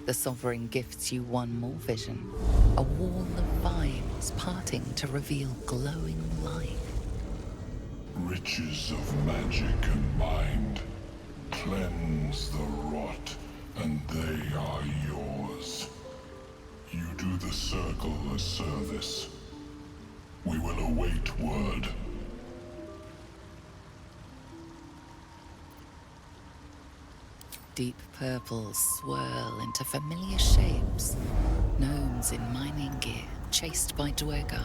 The Sovereign gifts you one more vision. A wall of vines parting to reveal glowing light. Riches of magic and mind. Cleanse the rot, and they are yours. You do the circle a service. We will await word. Deep purples swirl into familiar shapes. Gnomes in mining gear, chased by Dwergar.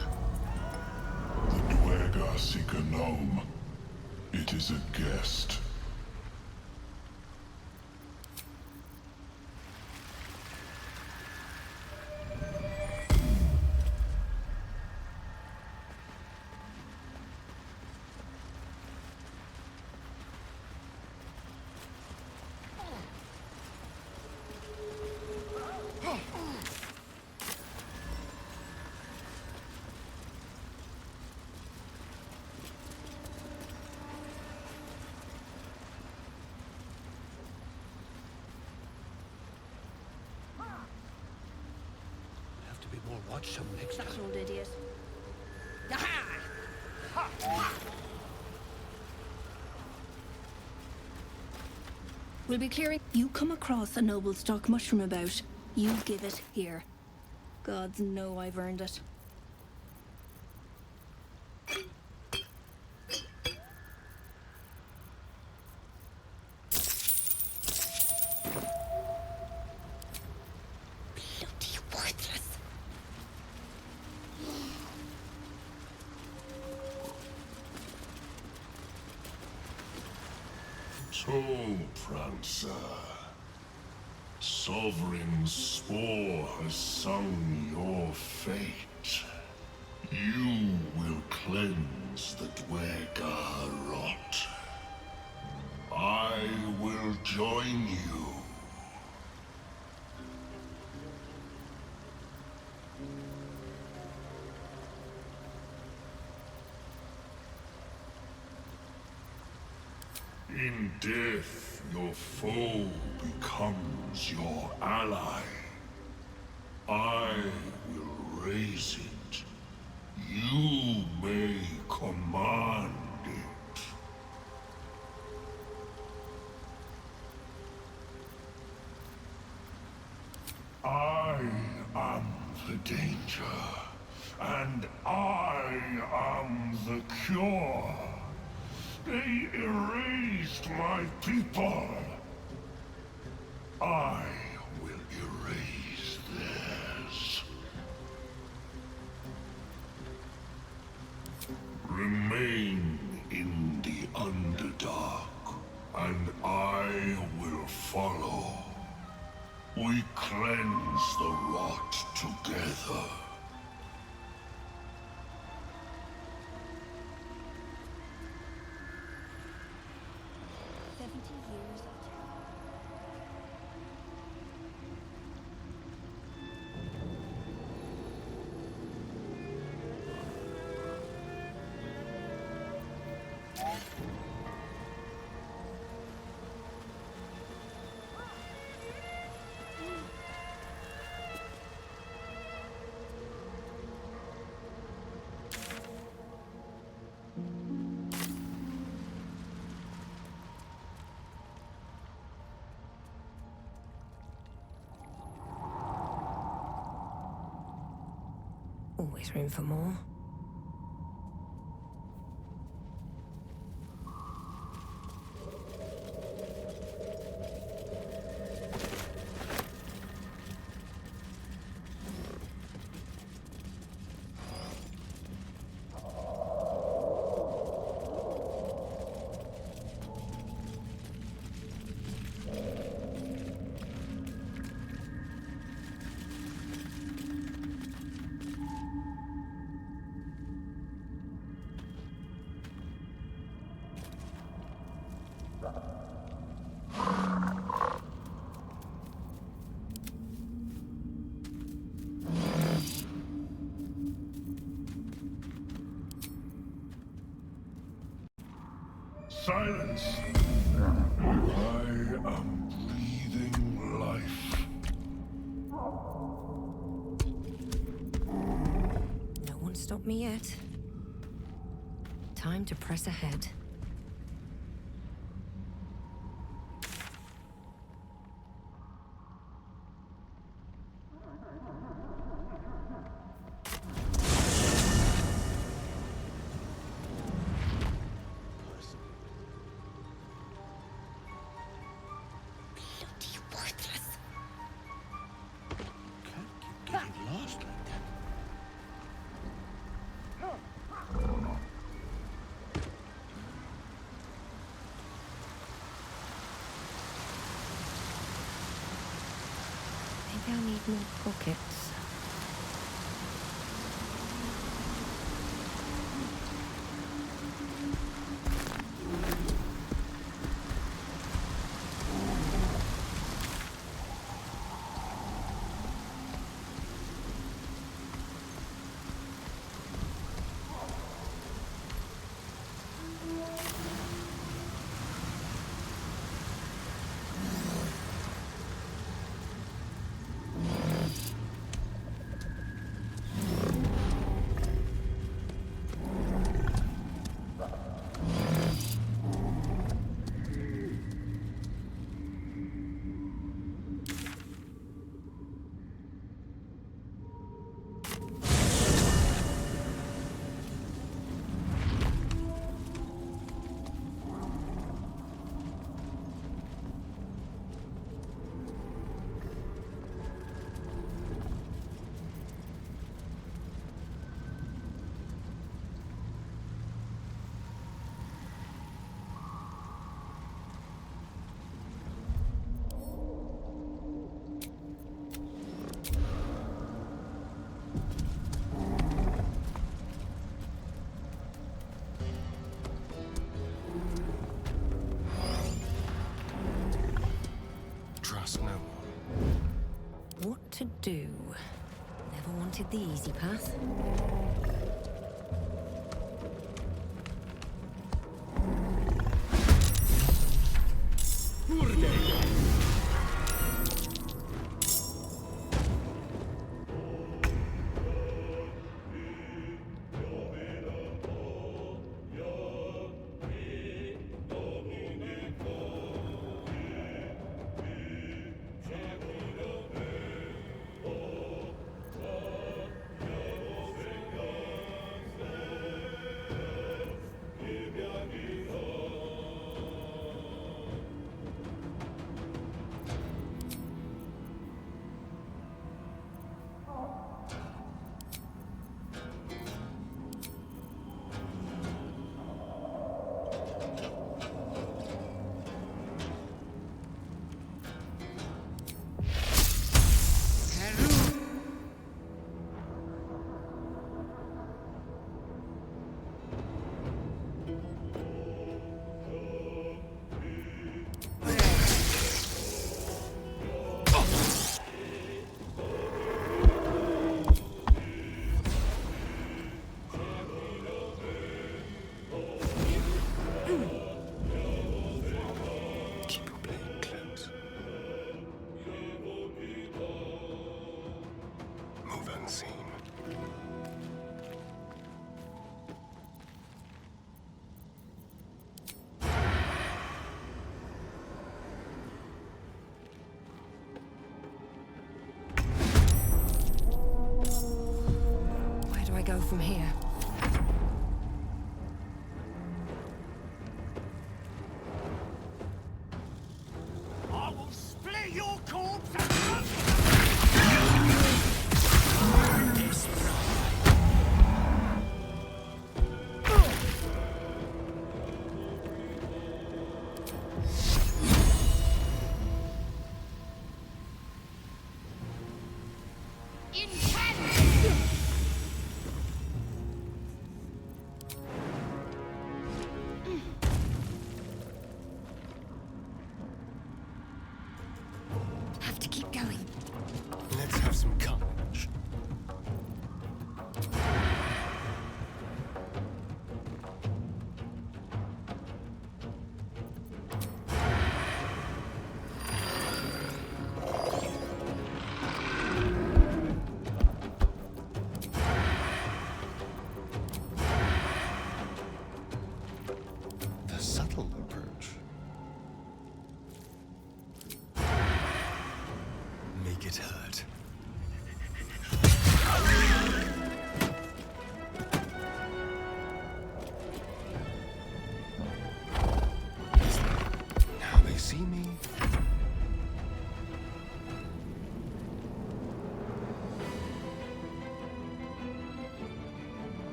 The Dwergar seek a gnome. It is a guest. Watch some next time. That old idiot. We'll be clearing. You come across a noble stock mushroom about, you give it here. Gods know I've earned it. Bloody worthless. So, Prancer, Sovereign Spore has sung your fate. You will cleanse the Dwergar rot. I will join you. In death, your foe becomes your ally. I will raise it. You may command it. I am the danger, and I am the cure. They erased my people. I will erase theirs. Remain in the Underdark, and I will follow. We cleanse the rot together. Always room for more. Silence! I am breathing life. No one stopped me yet. Time to press ahead. Lost like that. Maybe I need more pockets. Trust no one. What to do? Never wanted the easy path.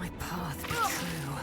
my path be true.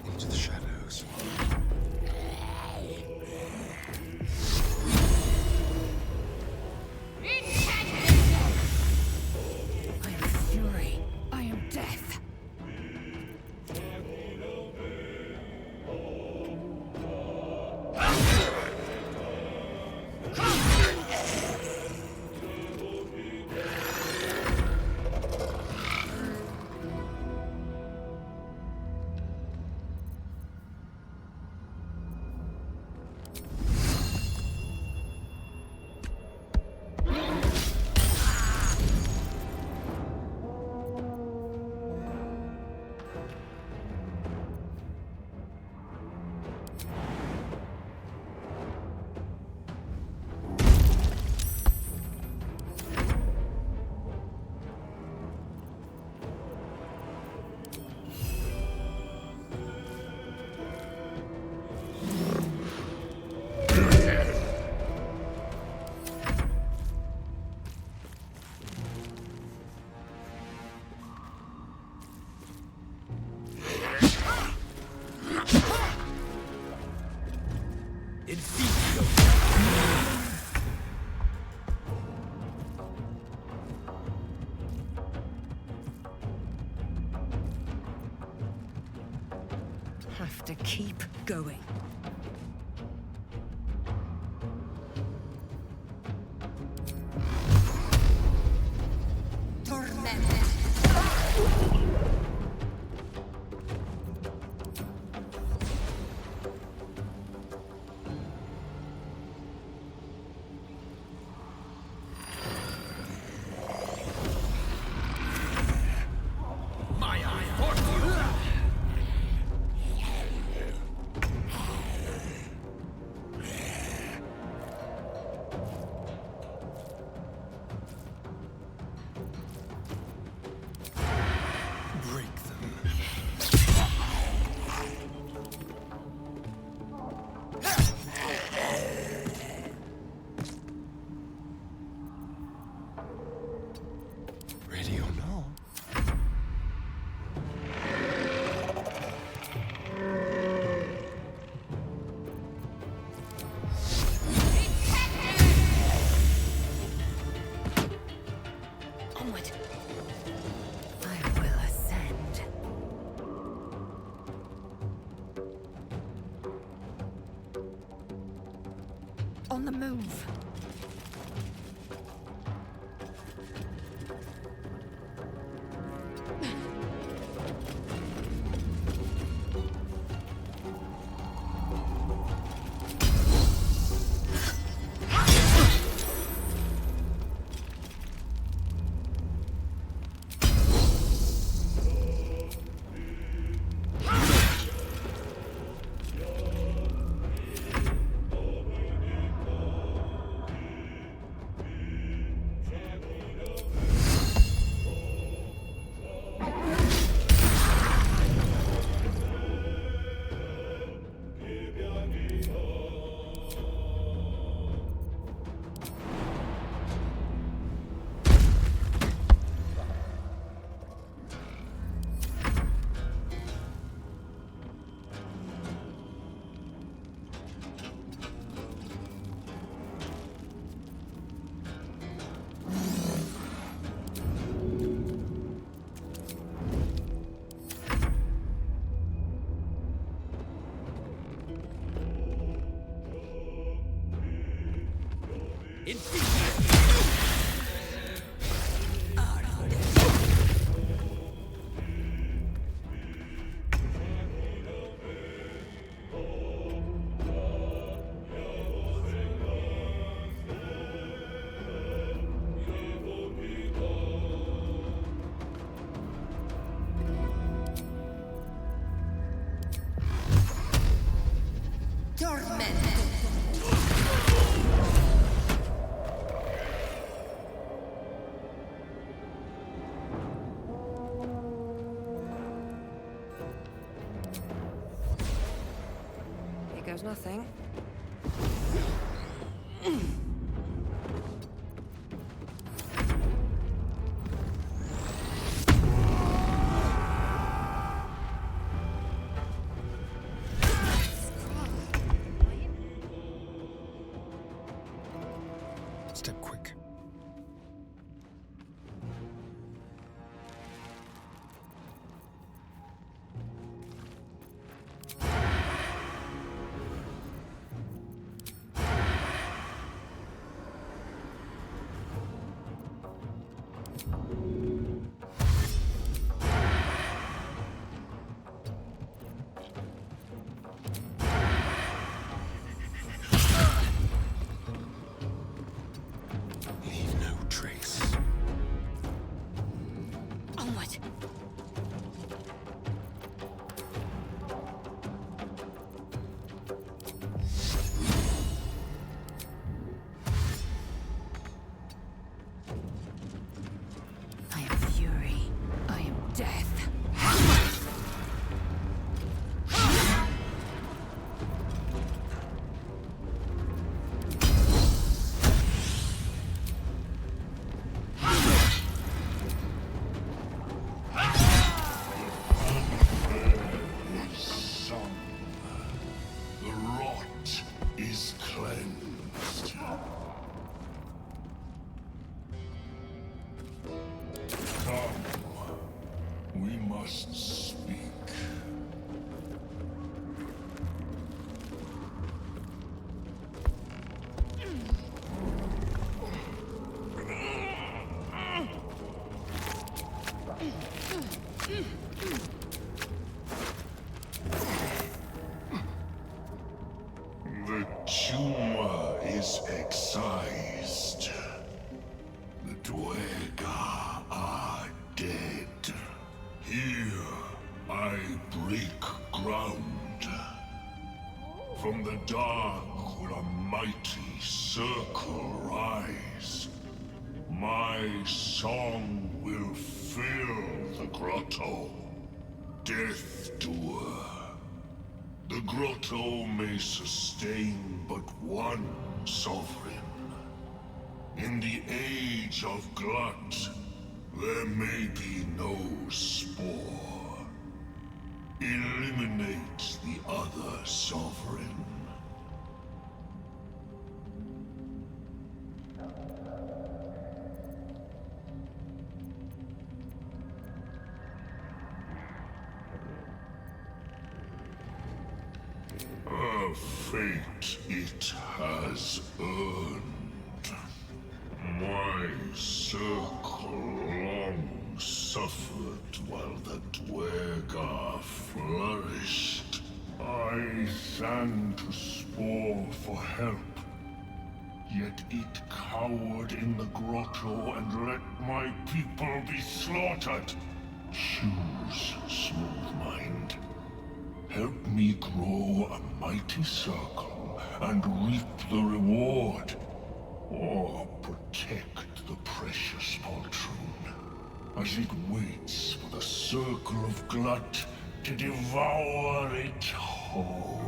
Into the shadows. I am fury. I am death. Have to keep going. on the move. Here goes nothing. Step quick. Leave no trace. Onward. I am fury. I am death. Some. The rot is cleansed. Come. We must speak. The tumor is excised. The Dwega are dead. Here I break ground. From the dark will a mighty circle rise. My song will fill the grotto. Death Doer. The grotto may sustain but one sovereign. In the age of glut, there may be no spore. Eliminate the other sovereign. A fate it has earned. My circle long suffered while the Dwergar flourished. I sang to Spore for help, yet it cowered in the grotto and let my people be slaughtered. Choose, Smooth Mind. Help me grow a mighty circle and reap the reward. Or protect the precious poltroon as it waits for the circle of Glut to devour it whole.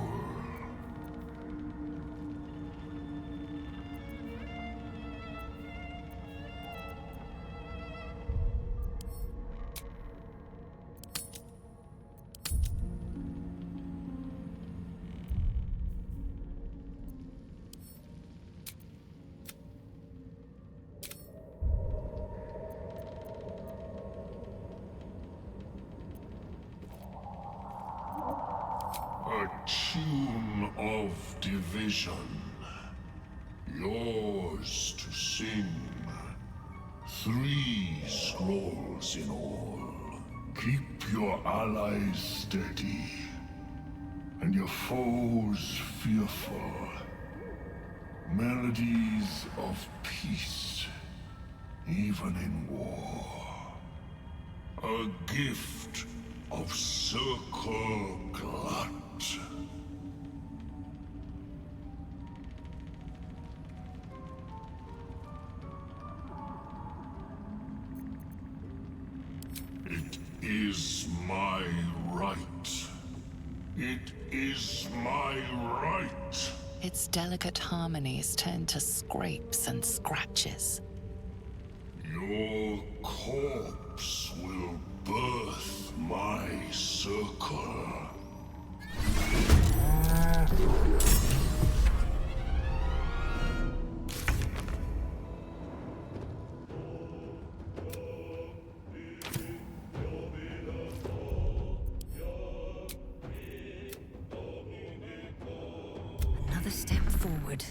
A tune of division, yours to sing. 3 scrolls in all. Keep your allies steady, and your foes fearful. Melodies of peace, even in war. A gift of Circle Glut. It is my right. It is my right. Its delicate harmonies turn to scrapes and scratches. Your corpse will birth my circle. Another step forward.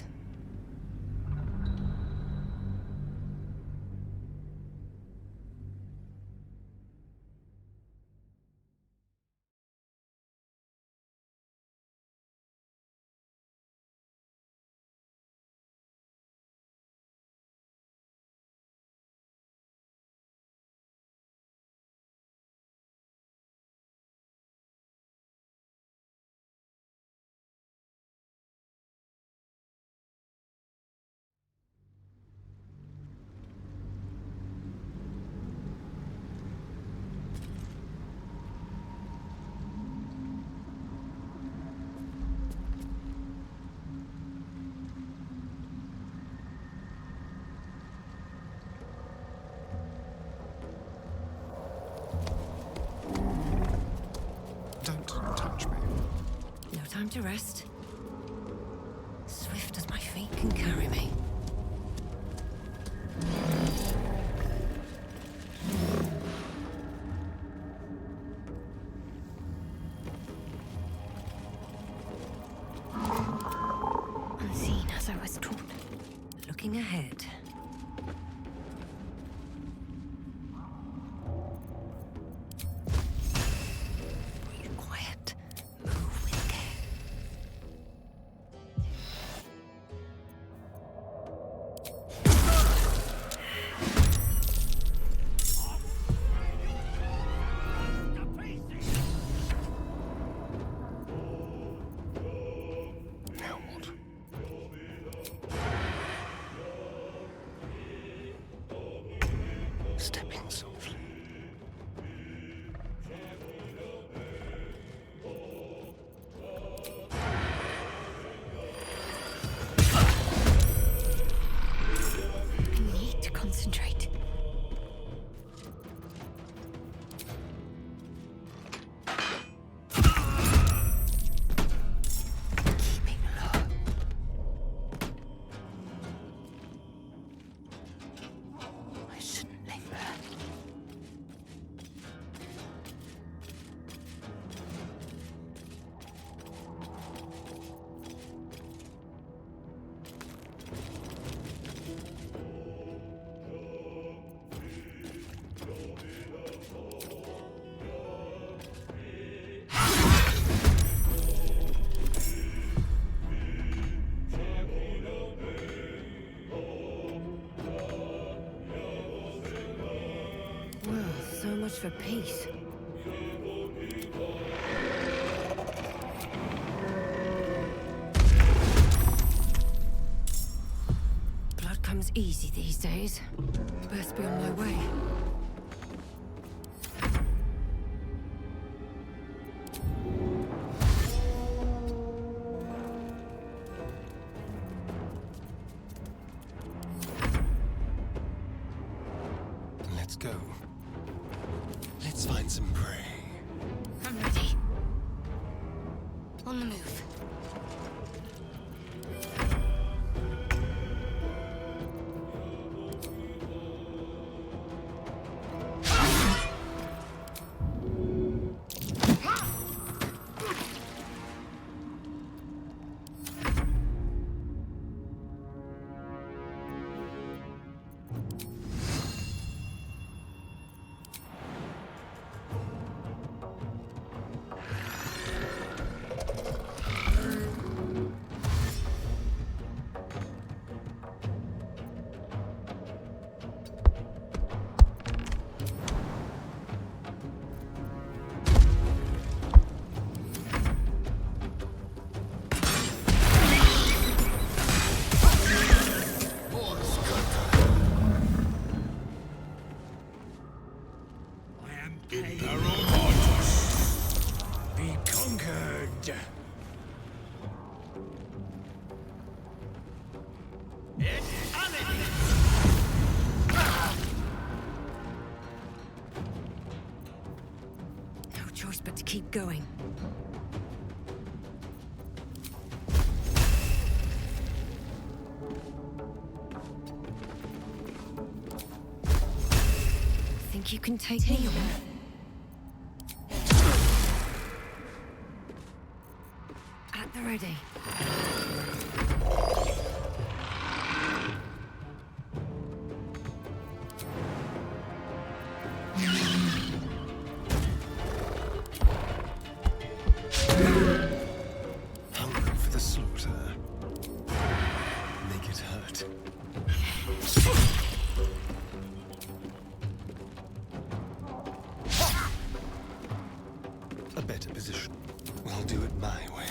Don't touch me. No time to rest. Swift as my feet can carry me. Unseen as I was taught. Looking ahead. Breathe quiet. Move with care. for peace. Blood comes easy these days. Best be on my way. Let's go. Let's find some prey. I'm ready. On the move. Be conquered. No choice but to keep going. Think you can take me on? At the ready. Hungry for the slaughter. Make it hurt. A better position. We'll do it my way.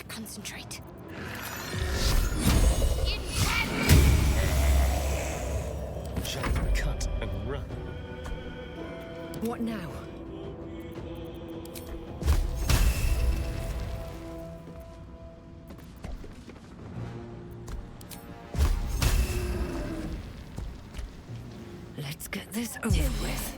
Concentrate. Shall we cut and run? What now? Let's get this over with.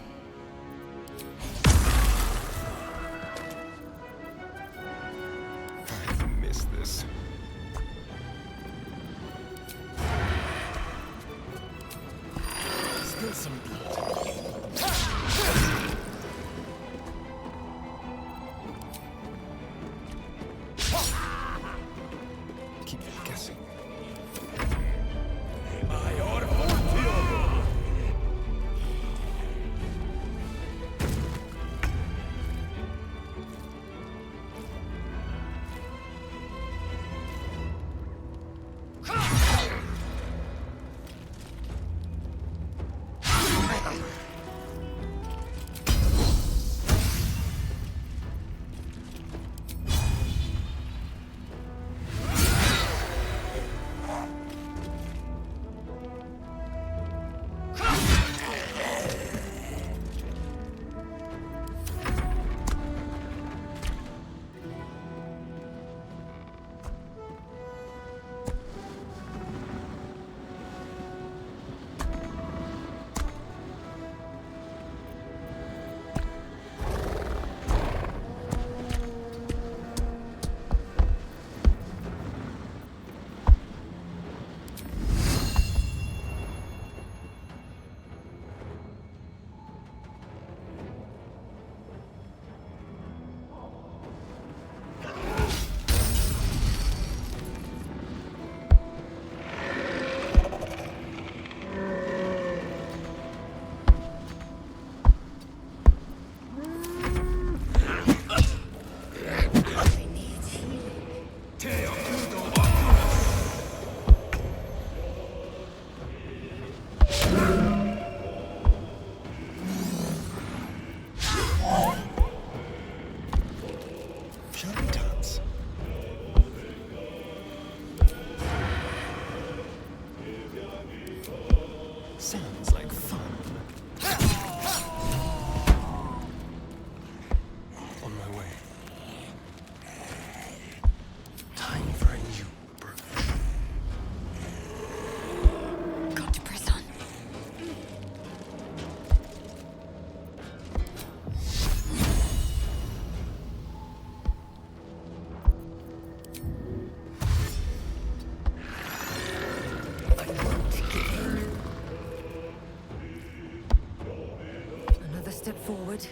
would.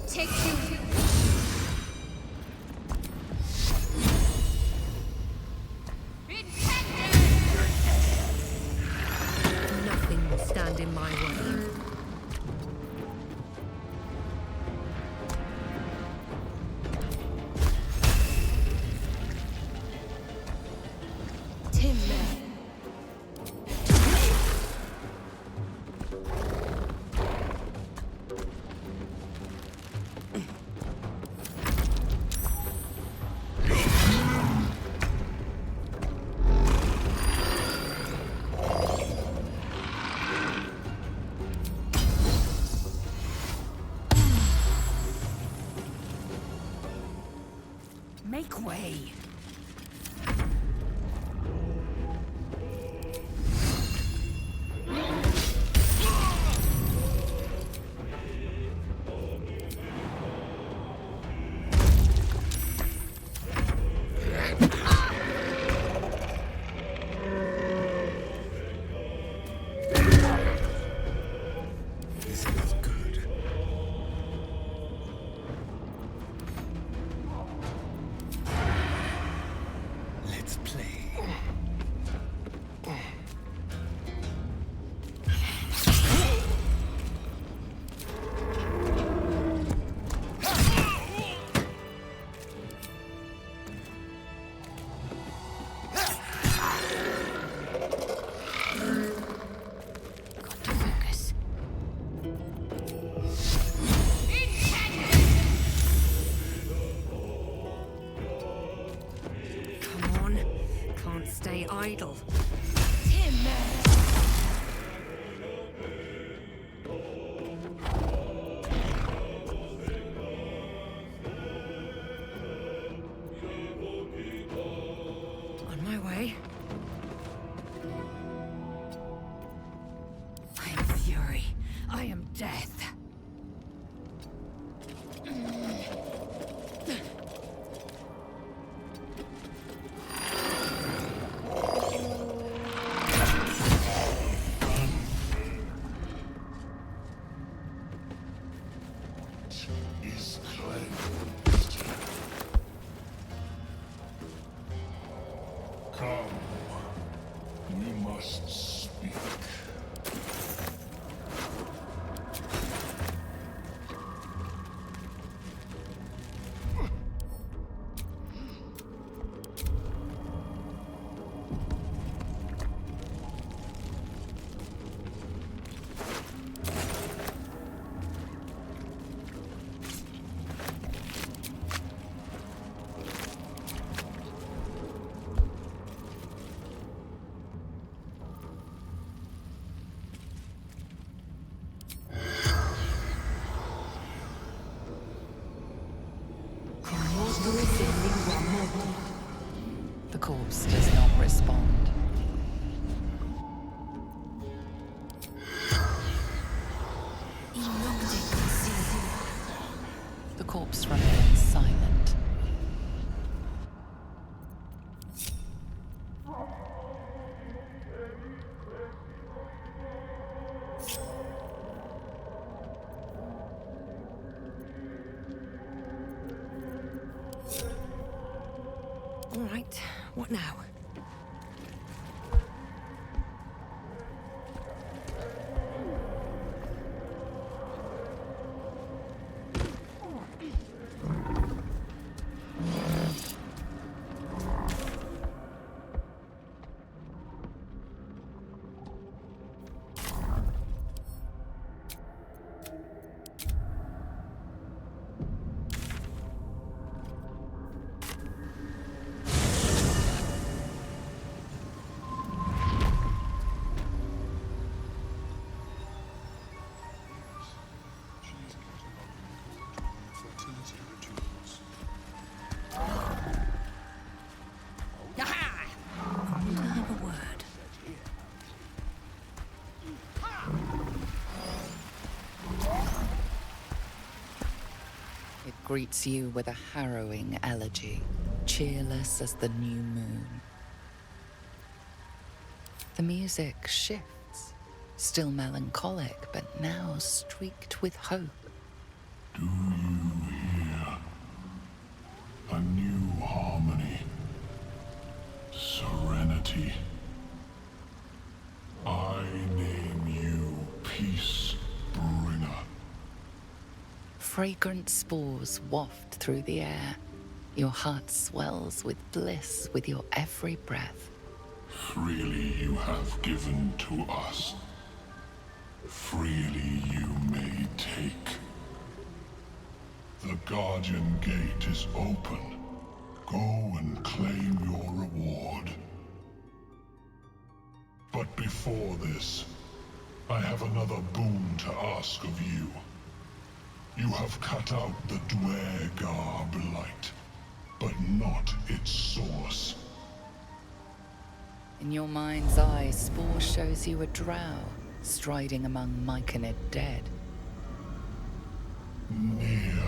Take two. Nothing will stand in my way. Make way. This feels good. Let's play. Stay idle. On my way. I am fury. I am death. Come. We must speak. The corpse does not respond. The corpse remains silent. All right, what now? It greets you with a harrowing elegy, cheerless as the new moon. The music shifts, still melancholic, but now streaked with hope. Do you hear? A new harmony. Serenity. I name you Peace Bringer. Fragrant spores waft through the air. Your heart swells with bliss with your every breath. Freely you have given to us. Freely you may take. The Guardian Gate is open. Go and claim your reward. But before this, I have another boon to ask of you. You have cut out the Dwergar blight, but not its source. In your mind's eye, Spore shows you a drow, striding among Myconid dead. Near.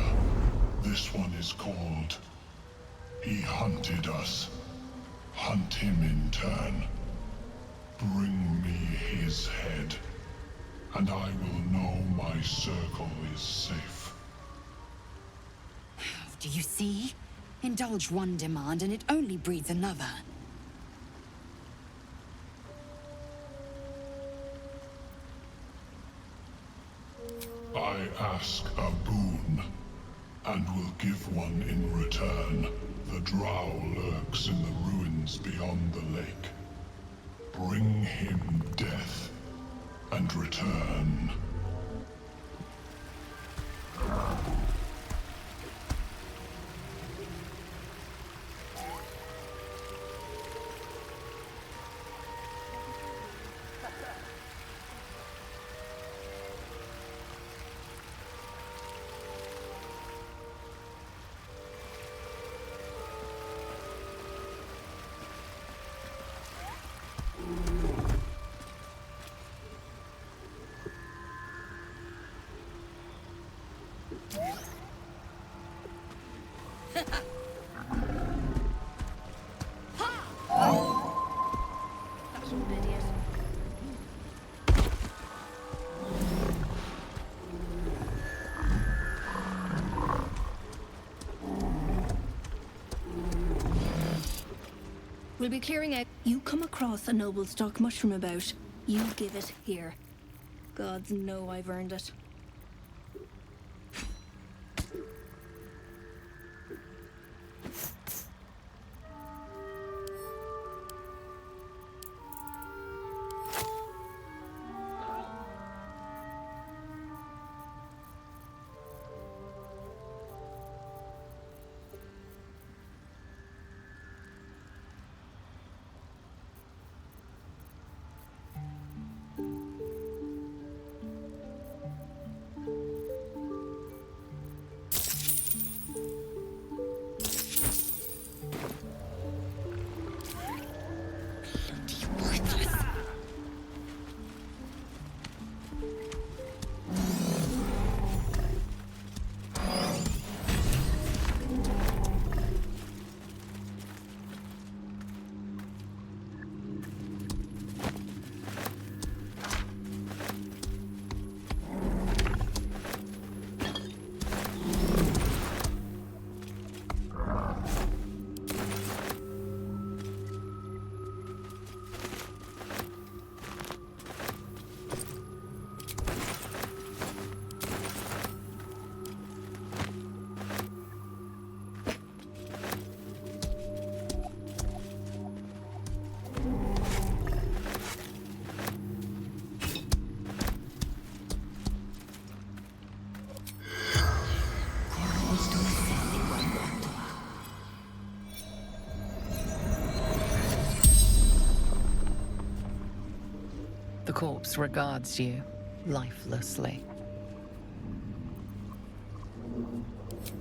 This one is called. He hunted us. Hunt him in turn. Bring me his head, and I will know my circle is safe. Do you see? Indulge one demand and it only breeds another. I ask a boon, and will give one in return. The drow lurks in the ruins beyond the lake. Bring him death, and return. We'll be clearing out. You come across a noble stock mushroom about, you give it here. Gods know I've earned it. corpse regards you lifelessly.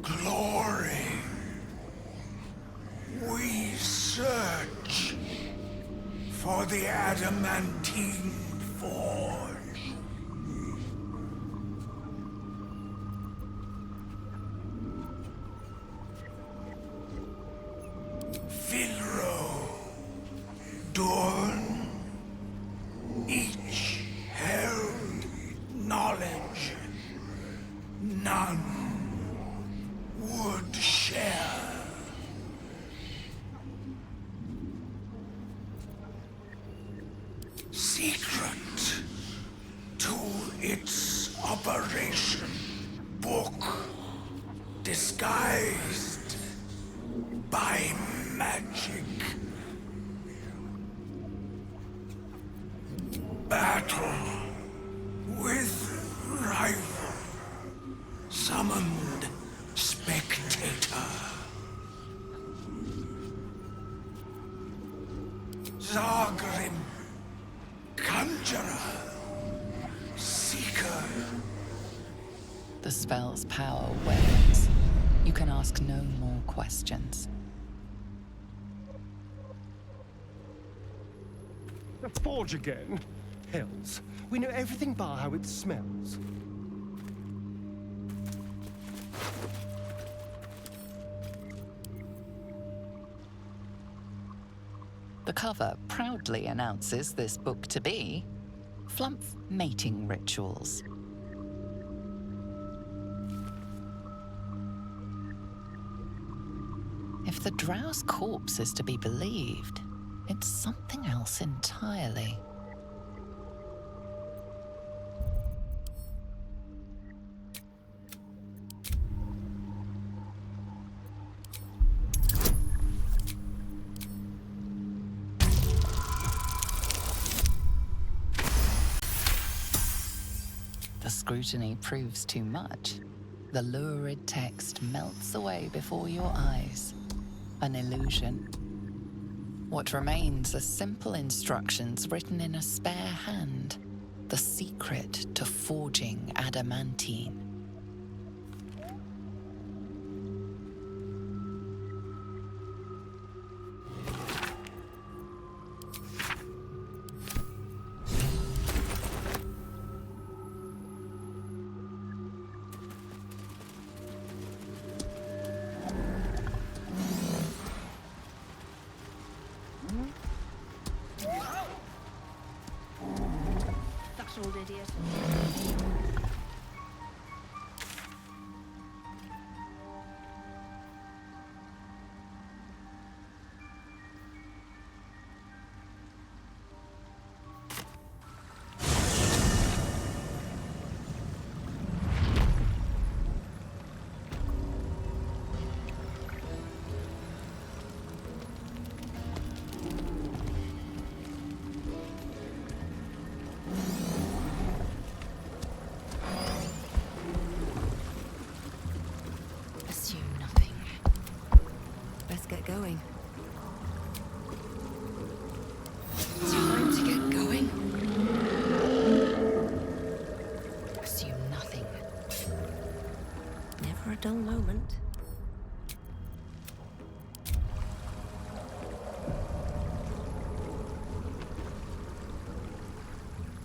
Glory. We search for the adamantine forge. Finro, Dorn, each held knowledge none would share. Secret to its operation book, disguised by magic. Battle with rival, summoned spectator. Zargrim, conjurer, seeker. The spell's power wanes. You can ask no more questions. The forge again? Hells. We know everything bar how it smells. The cover proudly announces this book to be Flumph Mating Rituals. If the drow's corpse is to be believed, it's something else entirely. The scrutiny proves too much. The lurid text melts away before your eyes. An illusion. What remains are simple instructions written in a spare hand. The secret to forging adamantine. That old idiot. Get going. Time to get going. Assume nothing. Never a dull moment.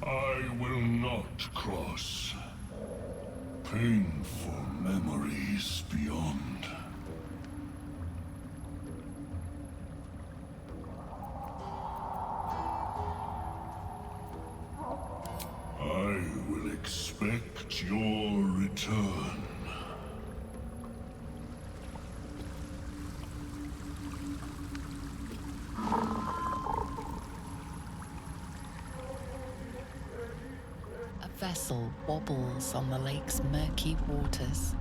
I will not cross. Painful memories beyond. I will expect your return. A vessel wobbles on the lake's murky waters.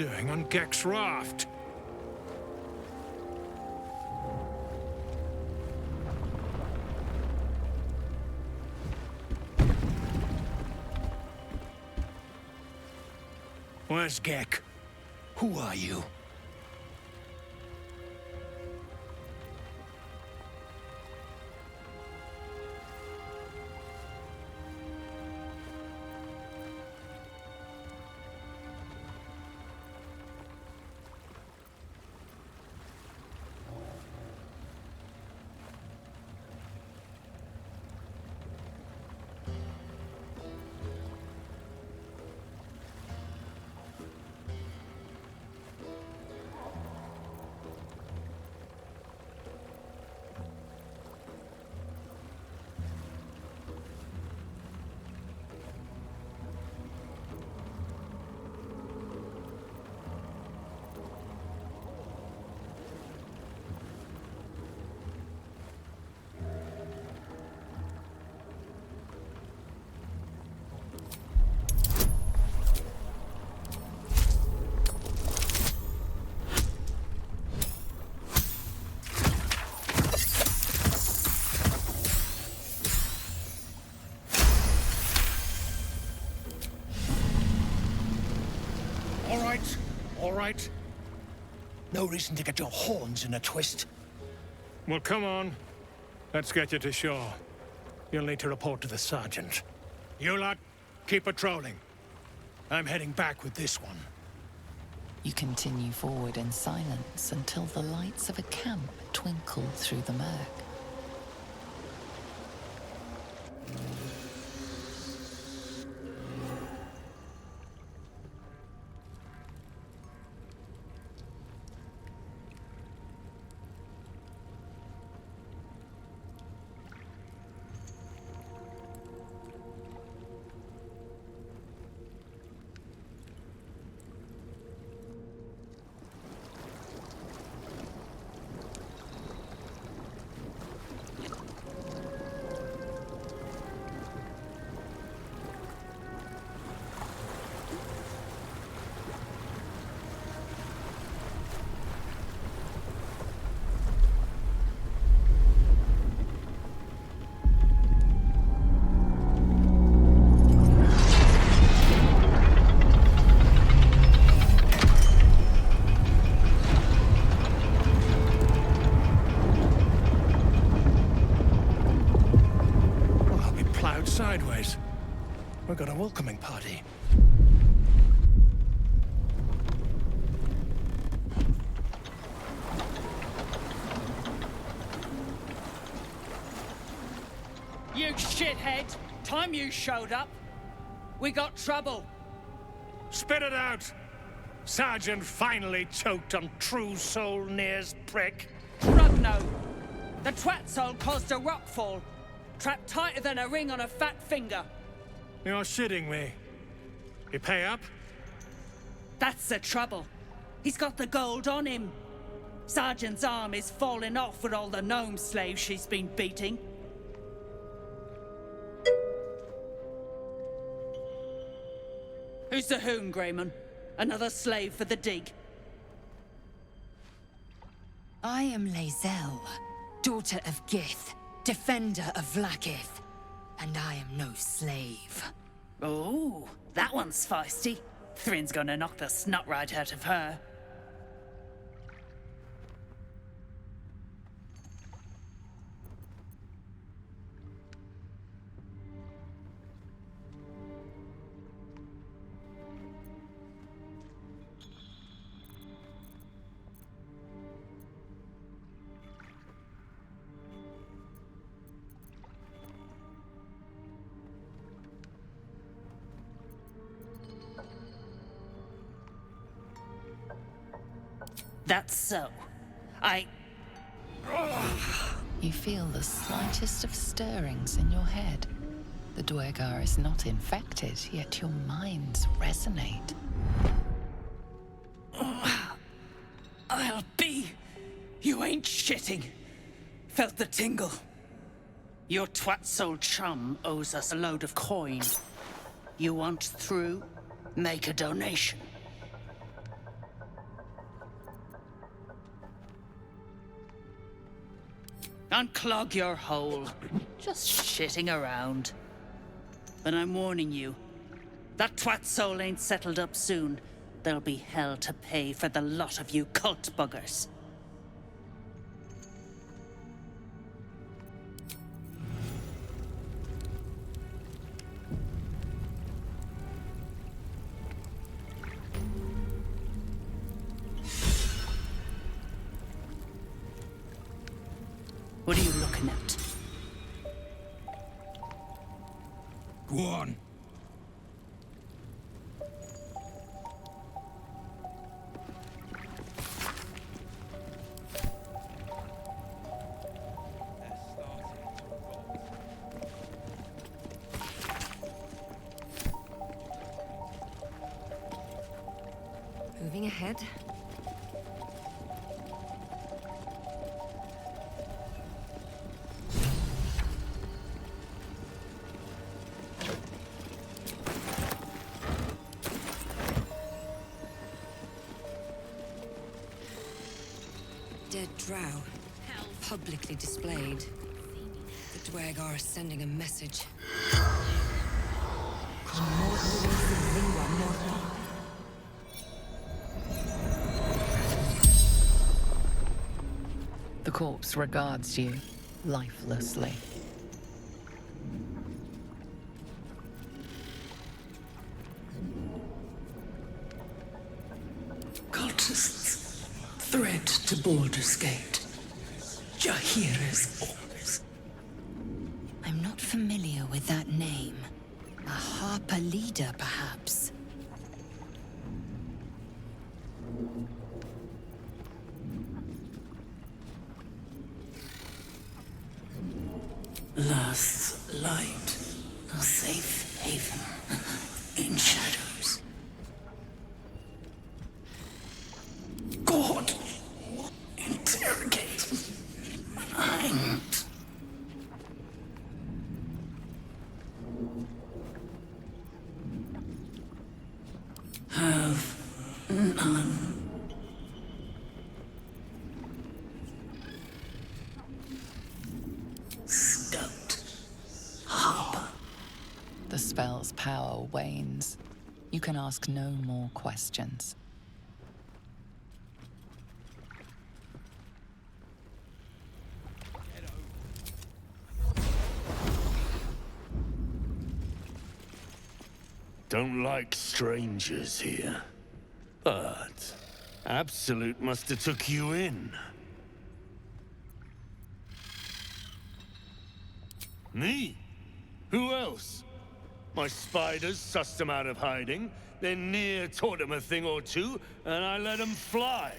doing on Gek's raft? Where's Gek? Who are you? All right. No reason to get your horns in a twist. Well, come on. Let's get you to shore. You'll need to report to the sergeant. You lot, keep patrolling. I'm heading back with this one. You continue forward in silence until the lights of a camp twinkle through the murk. Sideways. We've got a welcoming party. You shithead! Time you showed up, we got trouble. Spit it out! Sergeant finally choked on True Soul Near's prick. Rugno! The twat soul caused a rockfall. Trapped tighter than a ring on a fat finger. You're shitting me. You pay up? That's the trouble. He's got the gold on him. Sergeant's arm is falling off with all the gnome slaves she's been beating. Who's the hoon, Greyman? Another slave for the dig? I am Lae'zel, daughter of Gith, defender of Vlaakith, and I am no slave. Oh, that one's feisty. Thrin's gonna knock the snot right out of her. That's so. You feel the slightest of stirrings in your head. The Dwergar is not infected, yet your minds resonate. I'll be. You ain't shitting. Felt the tingle. Your twat-soul chum owes us a load of coin. You want through? Make a donation. Unclog your hole. Just shitting around. But I'm warning you, that twat soul ain't settled up soon. There'll be hell to pay for the lot of you cult buggers. What are you looking at? Go on. Moving ahead. Dead drow. Publicly displayed. The Dwergar are sending a message. The corpse regards you lifelessly. Cultists, threat to Baldur's Gate. Jahira's orders. I'm not familiar with that name. A Harper leader, perhaps? Last light, a safe haven in shadows. God, interrogate. Mind. Have none. The spell's power wanes. You can ask no more questions. Don't like strangers here. But Absolute must have took you in. Me? Who else? My spiders sussed them out of hiding, then Near taught them a thing or two, and I let them fly.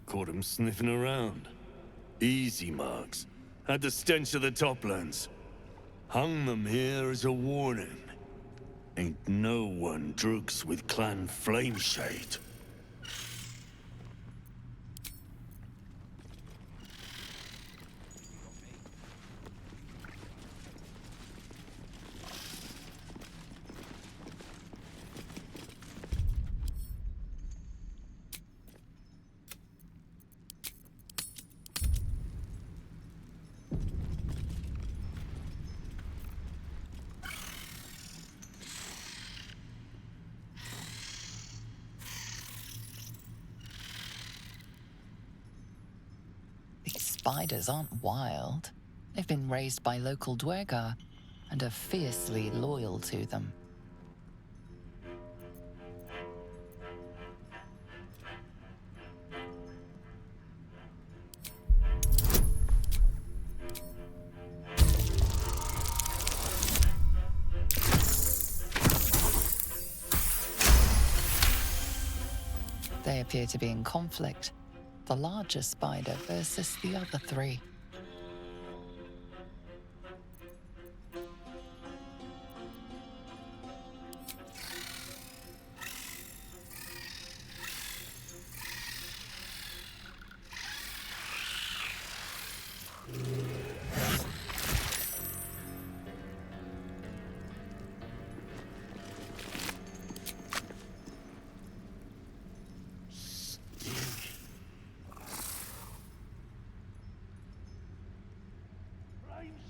Caught them sniffing around. Easy marks. Had the stench of the Toplands. Hung them here as a warning. Ain't no one droogs with Clan Flameshade. Spiders aren't wild. They've been raised by local Dwergar and are fiercely loyal to them. They appear to be in conflict. The larger spider versus the other three.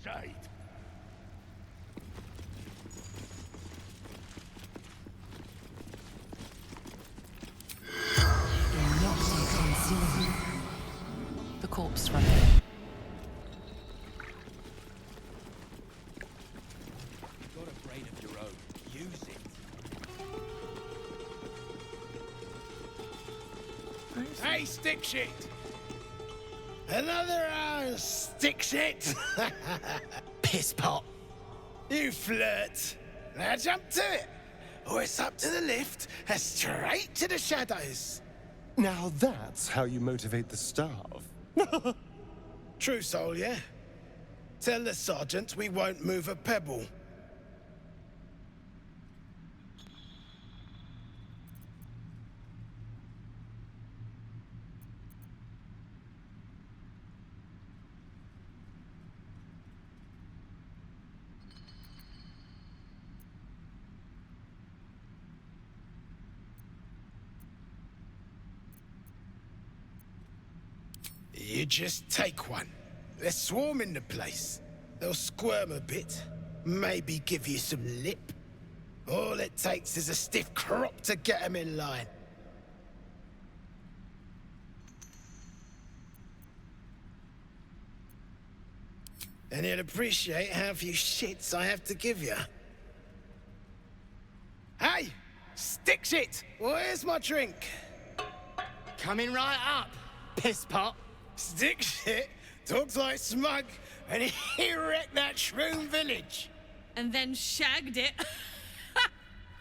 sight. The corpse runner. You've got a brain of your own. Use it. Hey, stick shit! Another stick shit! Piss pot. You flirt. Now jump to it. Or it's up to the lift and straight to the shadows. Now that's how you motivate the staff. True soul, yeah? Tell the sergeant we won't move a pebble. You just take one. They're swarming the place. They'll squirm a bit, maybe give you some lip. All it takes is a stiff crop to get them in line. And you'll appreciate how few shits I have to give you. Hey! Stick shit! Where's my drink? Coming right up, piss pot. Stick shit talks like smug, and he wrecked that shroom village. And then shagged it.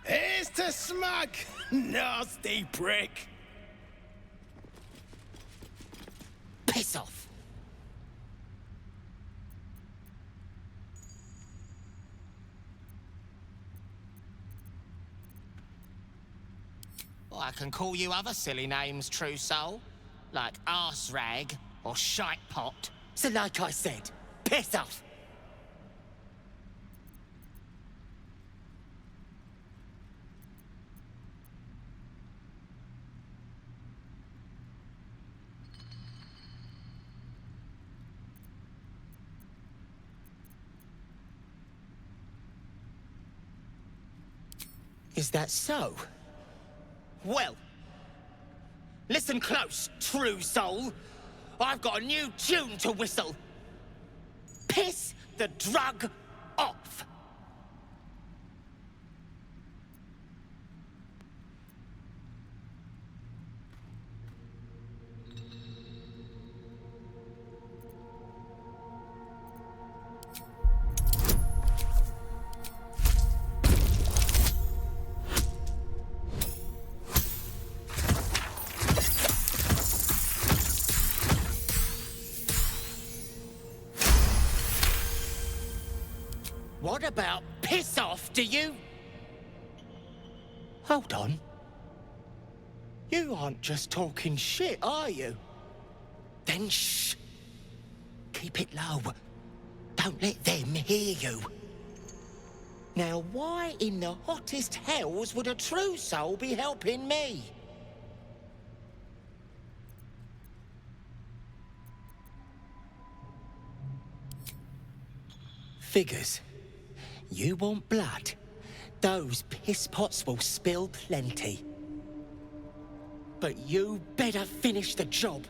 Here's to smug, nasty prick. Piss off. Well, I can call you other silly names, true soul. Like arse rag or shite pot. So like I said, piss off. Is that so? Well, listen close, true soul. I've got a new tune to whistle. Piss the drug off. What about piss off, do you? Hold on. You aren't just talking shit, are you? Then shh. Keep it low. Don't let them hear you. Now, why in the hottest hells would a true soul be helping me? Figures. You want blood? Those piss pots will spill plenty. But you better finish the job,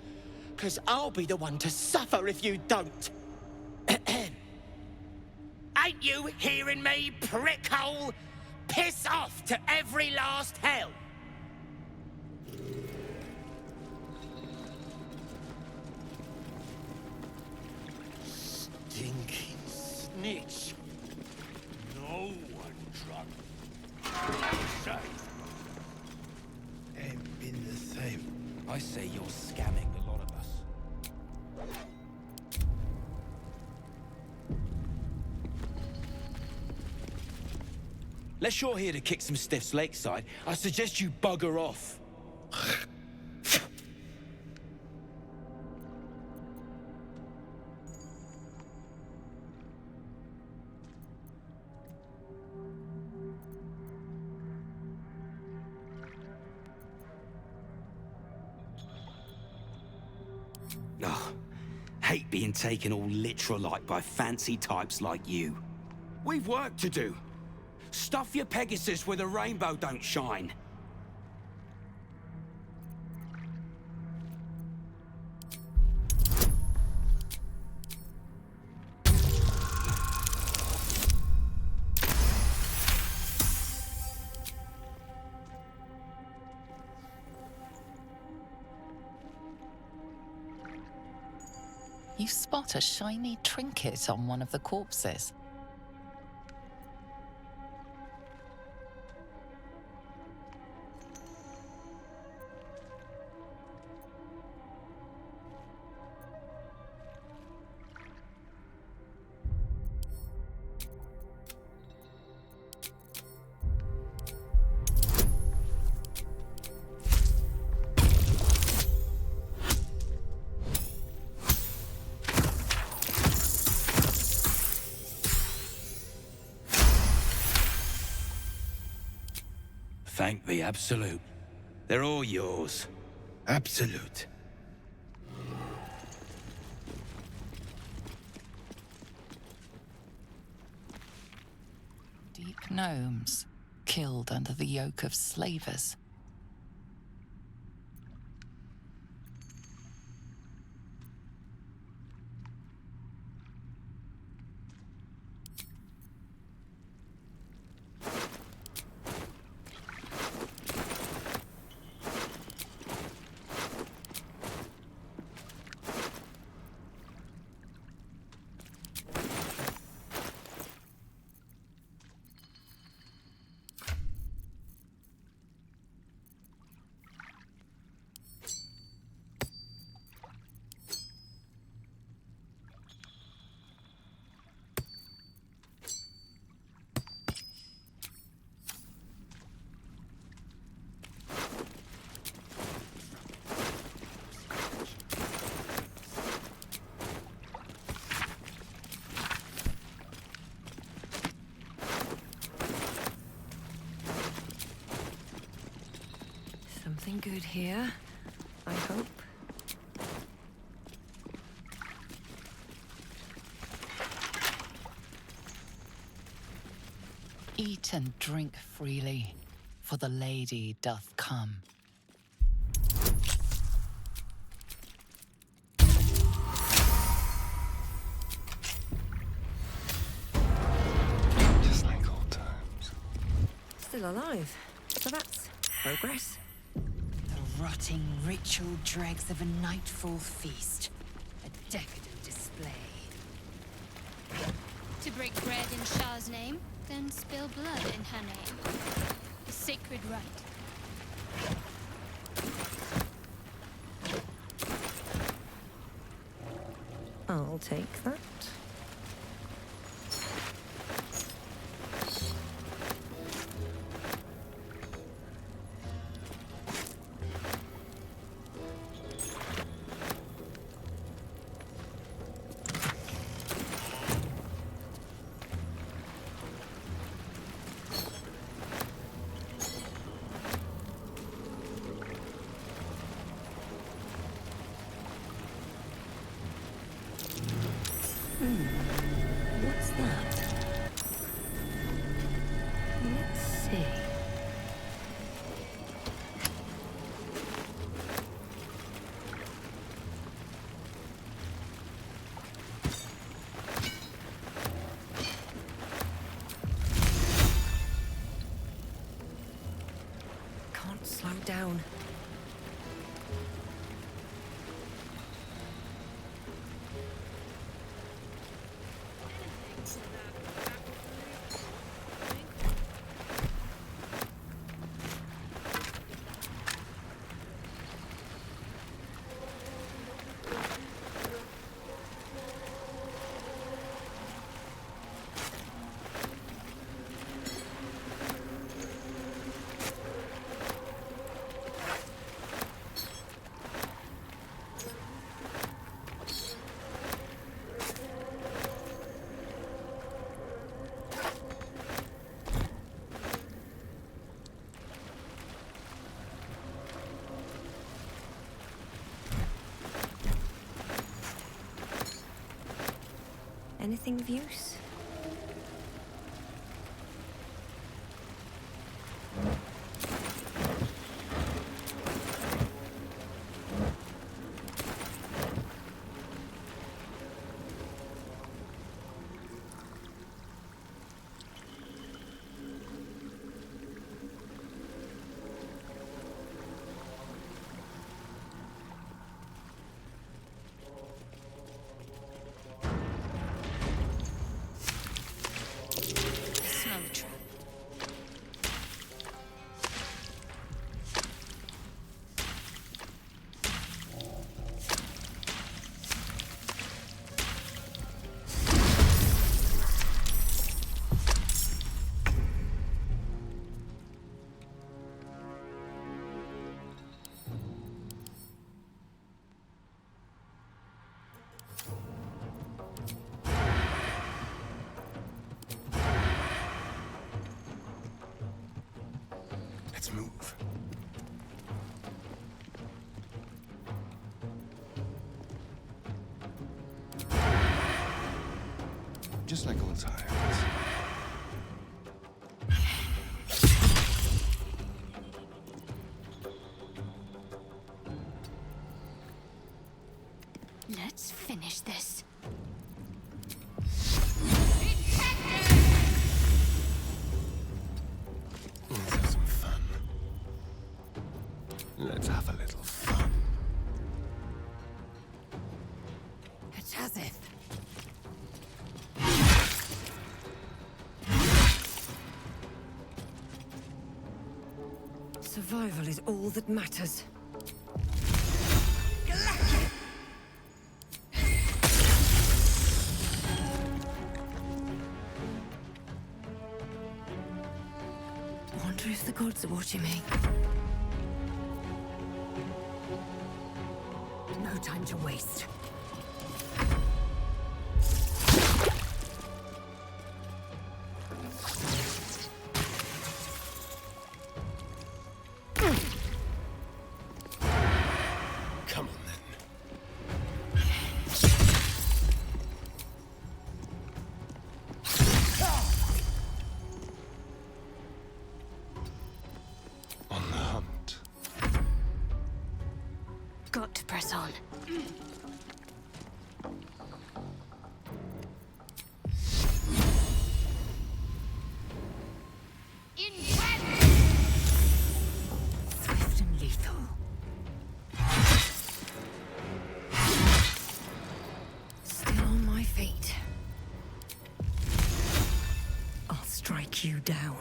'cause I'll be the one to suffer if you don't. Ain't you hearing me, prickhole? Piss off to every last hell. Stinking snitch. No one drugged. Sight. Ain't been the same. I say you're scamming the lot of us. Unless you're here to kick some stiffs lakeside, I suggest you bugger off. hate being taken all literal-like by fancy types like you. We've work to do. Stuff your Pegasus where the rainbow don't shine. You spot a shiny trinket on one of the corpses. Thank the Absolute. They're all yours. Absolute. Deep gnomes, killed under the yoke of slavers. Something good here, I hope. Eat and drink freely, for the lady doth come. Just like old times. Still alive, so that's progress. The rotting ritual dregs of a nightfall feast. A decadent display. To break bread in Shah's name, then spill blood in her name. A sacred rite. I'll take that. What's that? Let's see. Can't slow down. Anything of use? Smell the trap. Let's move. Just like old times. Let's finish this. Let's have some fun. Let's have a little fun. It's as if. Survival is all that matters. Wonder if the gods are watching me. No time to waste. Come on then. On the hunt. Got to press on. Swift and lethal. Still on my feet. I'll strike you down.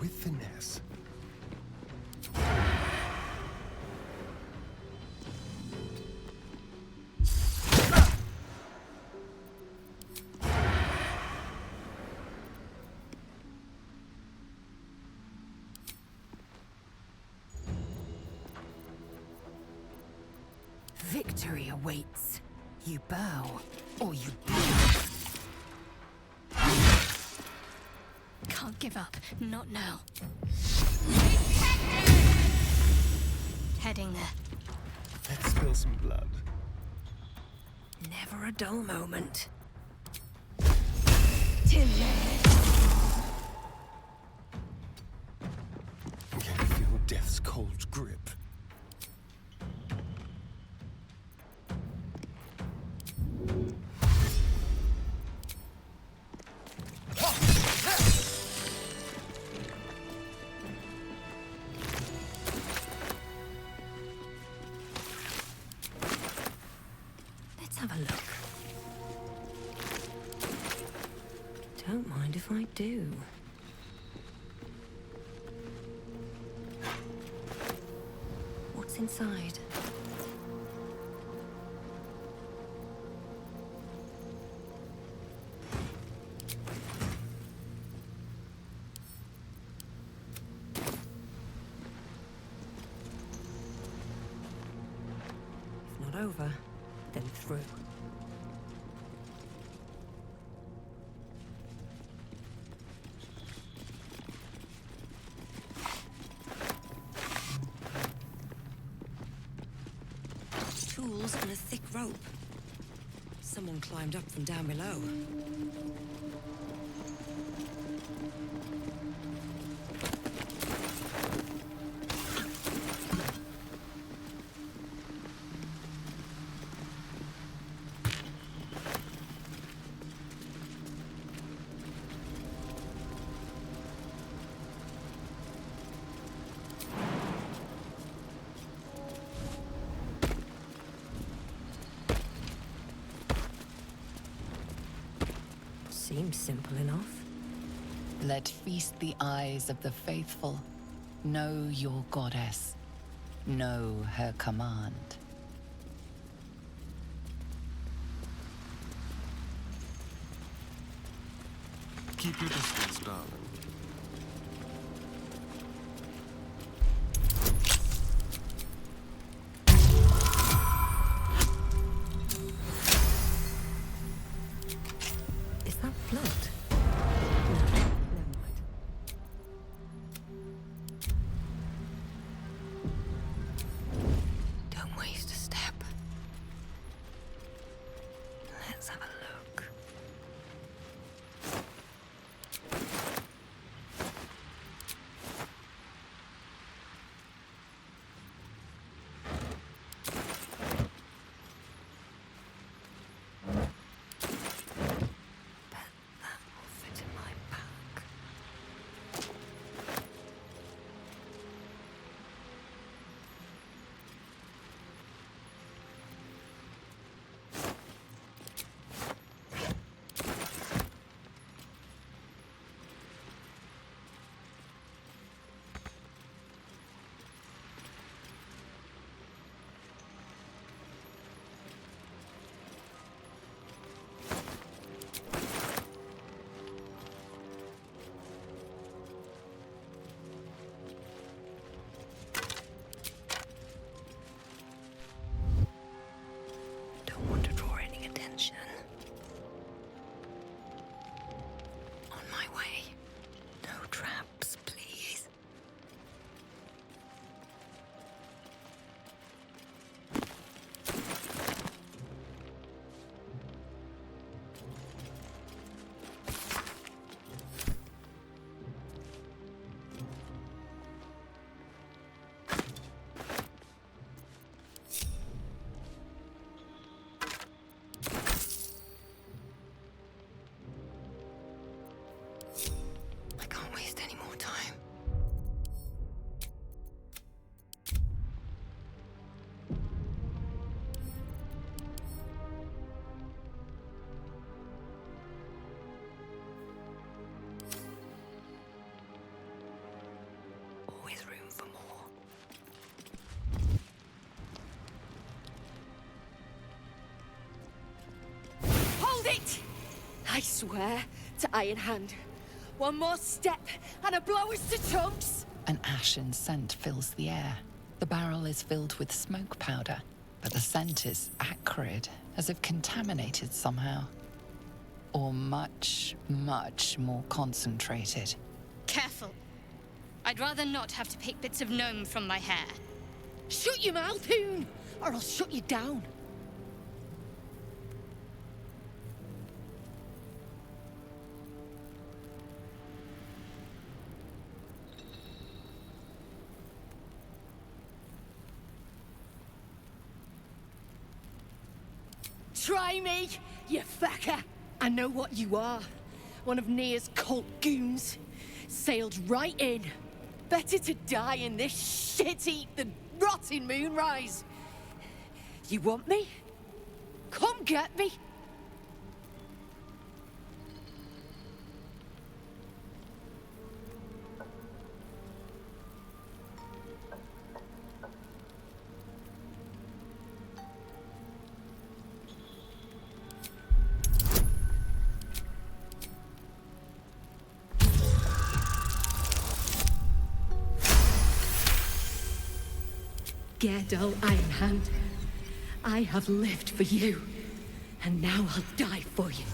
With finesse. Victory awaits. You bow, or you bleed. Can't give up. Not now. Heading there. Let's spill some blood. Never a dull moment. Can you feel death's cold grip? Let's have a look. Don't mind if I do. What's inside? over, then through. Tools and a thick rope. Someone climbed up from down below. Seems simple enough. Let feast the eyes of the faithful. Know your goddess. Know her command. Keep your distance, darling. Is that blood? No, never mind. Don't waste a step. Let's have a look. Don't want to draw any attention. On my way. No traps, please. I can't waste any more time. Always room for more. Hold it! I swear to Iron Hand. One more step, and a blow us to chunks! An ashen scent fills the air. The barrel is filled with smoke powder, but the scent is acrid, as if contaminated somehow. Or much, much more concentrated. Careful. I'd rather not have to pick bits of gnome from my hair. Shut your mouth, Hoon, or I'll shut you down. Try me, you fucker! I know what you are. One of Nia's cult goons. Sailed right in. Better to die in this shit heap than rot in Moonrise. You want me? Come get me! Get old Iron Hand. I have lived for you, and now I'll die for you.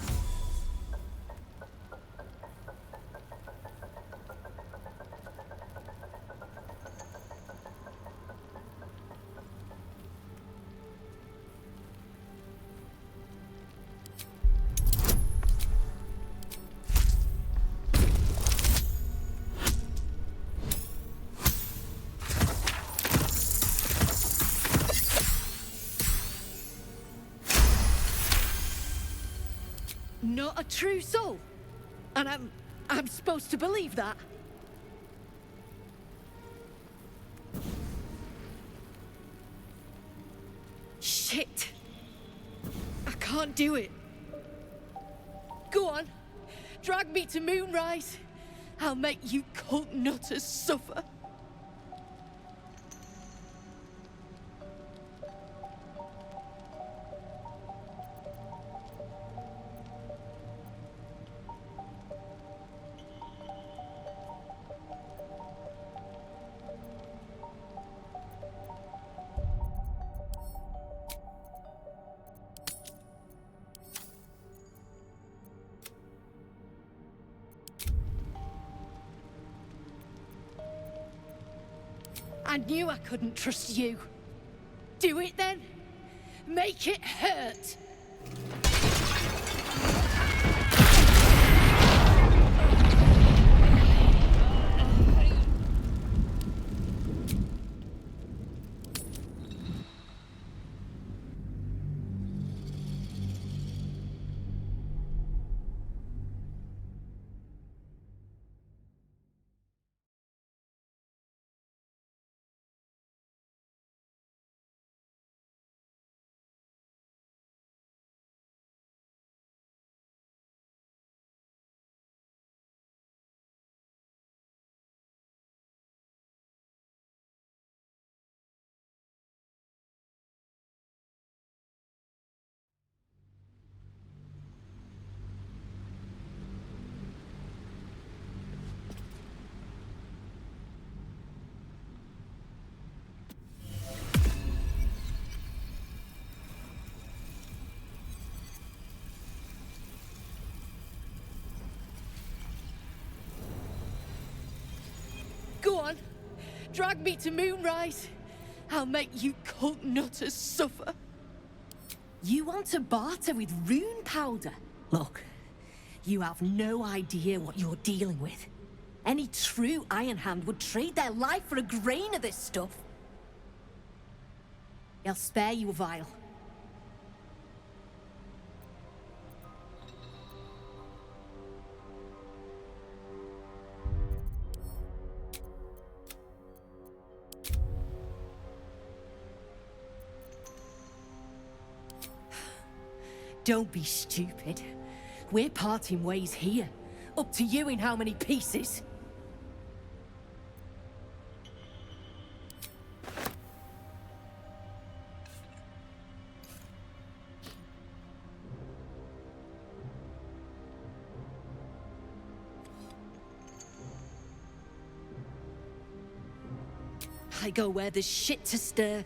Not a true soul. And I'm supposed to believe that. Shit. I can't do it. Go on. Drag me to Moonrise. I'll make you cult nutters suffer. I knew I couldn't trust you. Do it then. Make it hurt. Go on. Drag me to Moonrise. I'll make you cult nutters suffer. You want to barter with rune powder? Look, you have no idea what you're dealing with. Any true Iron Hand would trade their life for a grain of this stuff. I'll spare you a vial. Don't be stupid. We're parting ways here. Up to you in how many pieces. I go where there's shit to stir,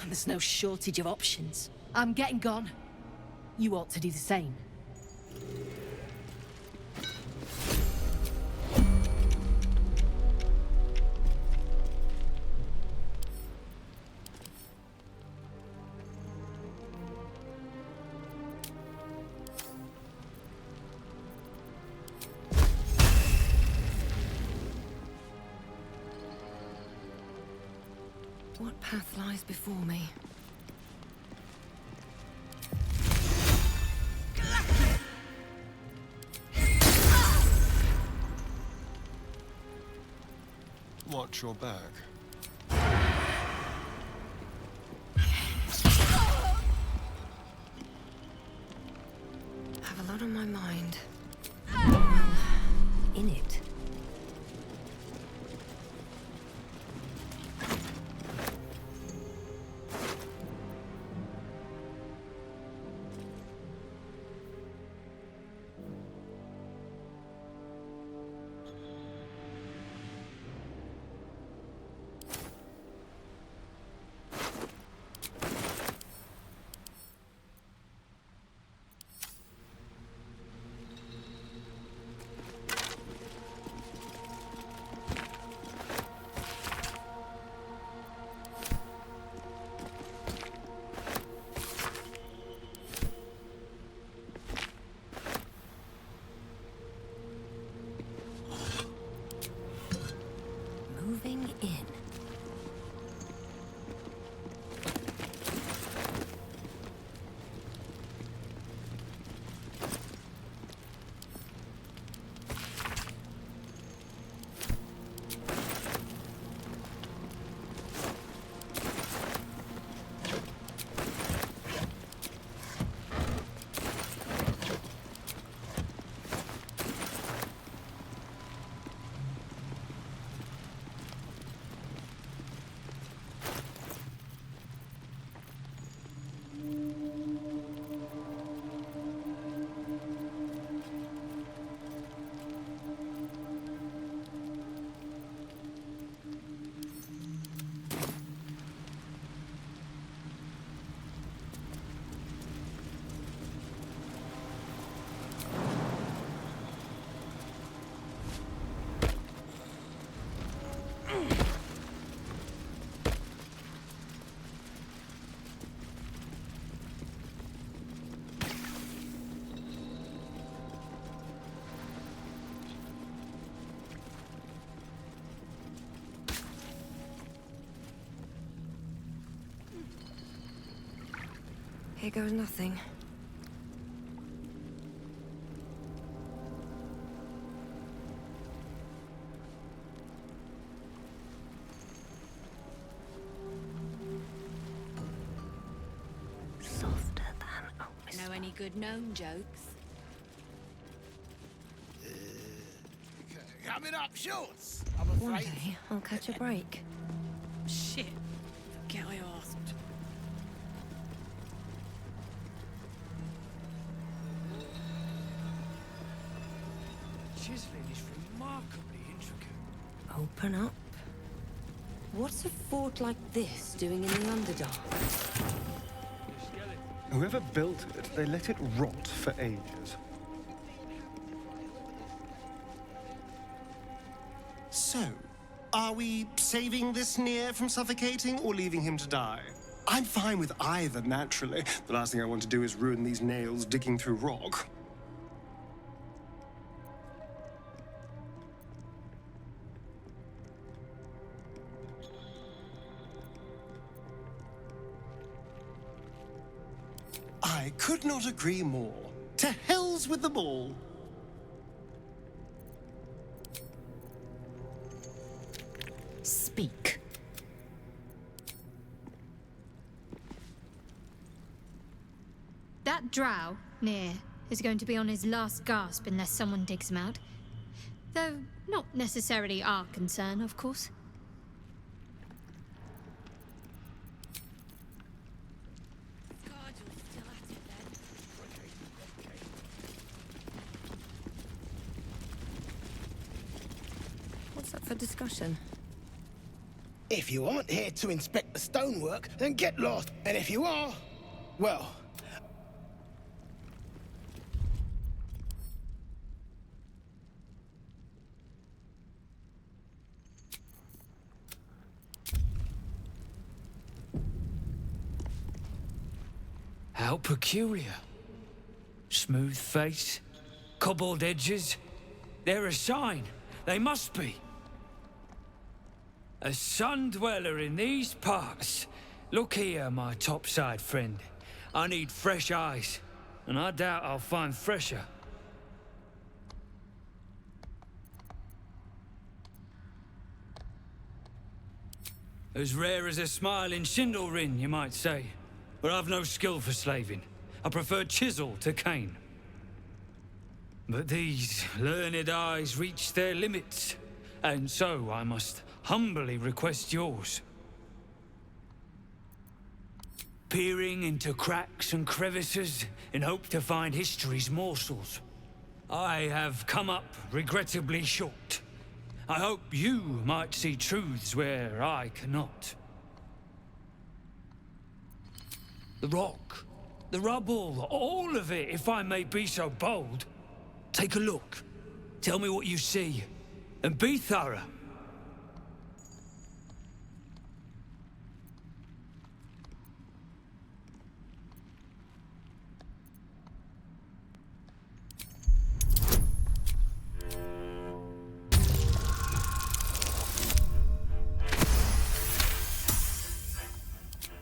and there's no shortage of options. I'm getting gone. You ought to do the same. What path lies before me? Watch your back. Have a lot on my mind. Well, in it. Here goes nothing. Softer than a whisper. Know any good gnome jokes? Coming up shorts, I'm afraid. One day, I'll catch a break. Shit. Forget I asked. Chiseling is remarkably intricate. Open up. What's a fort like this doing in the Underdark? Whoever built it, they let it rot for ages. So, are we saving this Nier from suffocating or leaving him to die? I'm fine with either, naturally. The last thing I want to do is ruin these nails digging through rock. I could not agree more. To hells with them all. Speak. That drow, Nier, is going to be on his last gasp unless someone digs him out. Though not necessarily our concern, of course. What's up for discussion? If you aren't here to inspect the stonework, then get lost. And if you are, well... How peculiar. Smooth face, cobbled edges. They're a sign. They must be. A sun dweller in these parts. Look here, my topside friend. I need fresh eyes, and I doubt I'll find fresher. As rare as a smile in Sindlerin, you might say. But I've no skill for slaving. I prefer chisel to cane. But these learned eyes reach their limits, and so I must humbly request yours. Peering into cracks and crevices in hope to find history's morsels. I have come up regrettably short. I hope you might see truths where I cannot. The rock, the rubble, all of it, if I may be so bold. Take a look. Tell me what you see. And be thorough.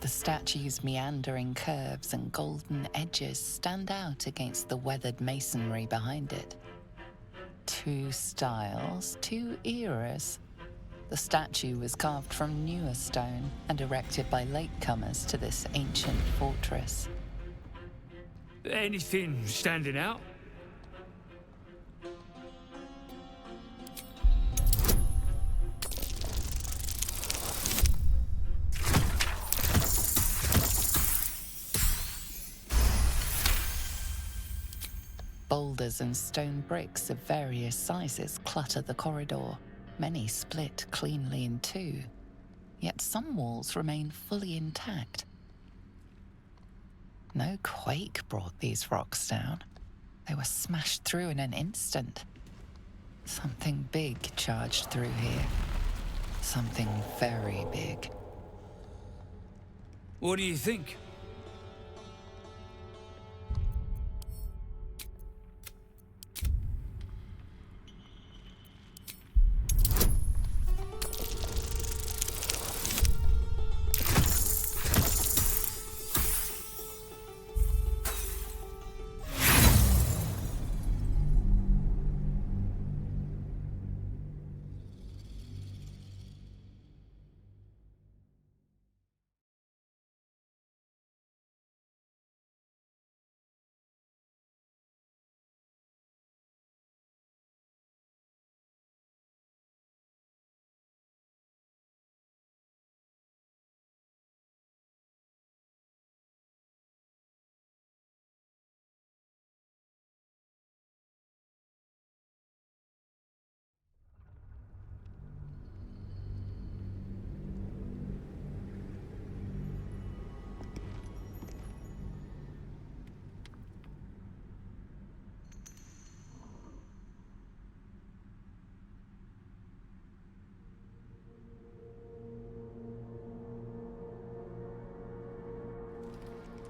The statue's meandering curves and golden edges stand out against the weathered masonry behind it. Two styles, two eras. The statue was carved from newer stone and erected by latecomers to this ancient fortress. Anything standing out? Boulders and stone bricks of various sizes clutter the corridor, many split cleanly in two. Yet some walls remain fully intact. No quake brought these rocks down. They were smashed through in an instant. Something big charged through here. Something very big. What do you think?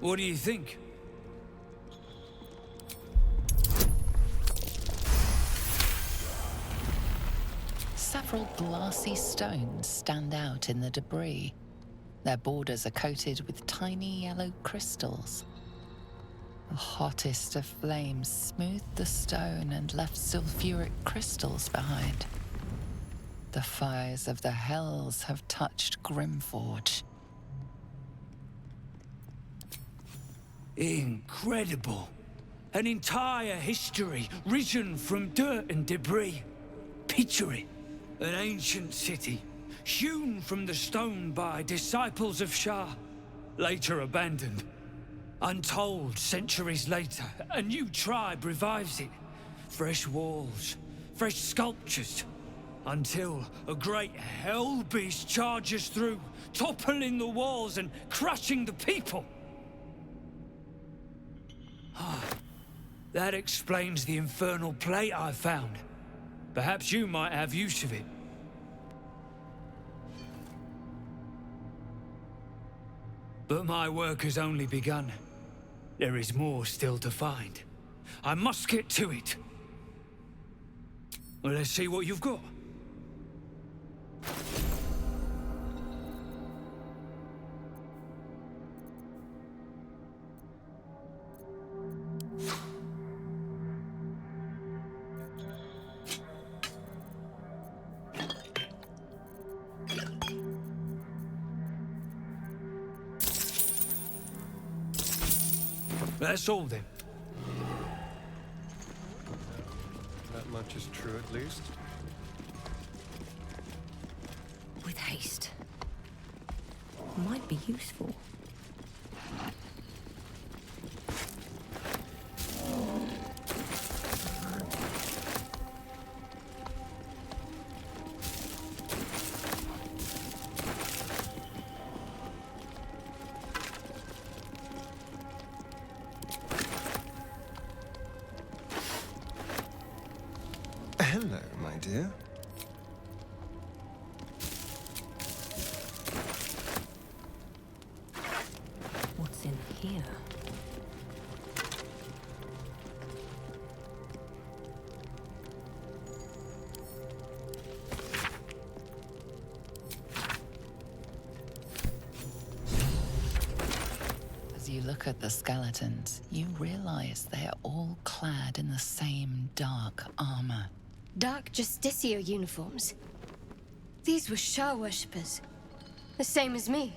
What do you think? Several glassy stones stand out in the debris. Their borders are coated with tiny yellow crystals. The hottest of flames smoothed the stone and left sulfuric crystals behind. The fires of the hells have touched Grimforge. Incredible. An entire history risen from dirt and debris. Picture it. An ancient city, hewn from the stone by disciples of Shah, later abandoned. Untold centuries later, a new tribe revives it. Fresh walls, fresh sculptures, until a great hell beast charges through, toppling the walls and crushing the people. That explains the infernal plate I found. Perhaps you might have use of it. But my work has only begun. There is more still to find. I must get to it. Well, let's see what you've got. That's all then. That much is true, at least. With haste. Might be useful. Hello, my dear. What's in here? As you look at the skeletons, you realize they are all clad in the same dark armor. Dark Justicia uniforms. These were Shah worshippers. The same as me.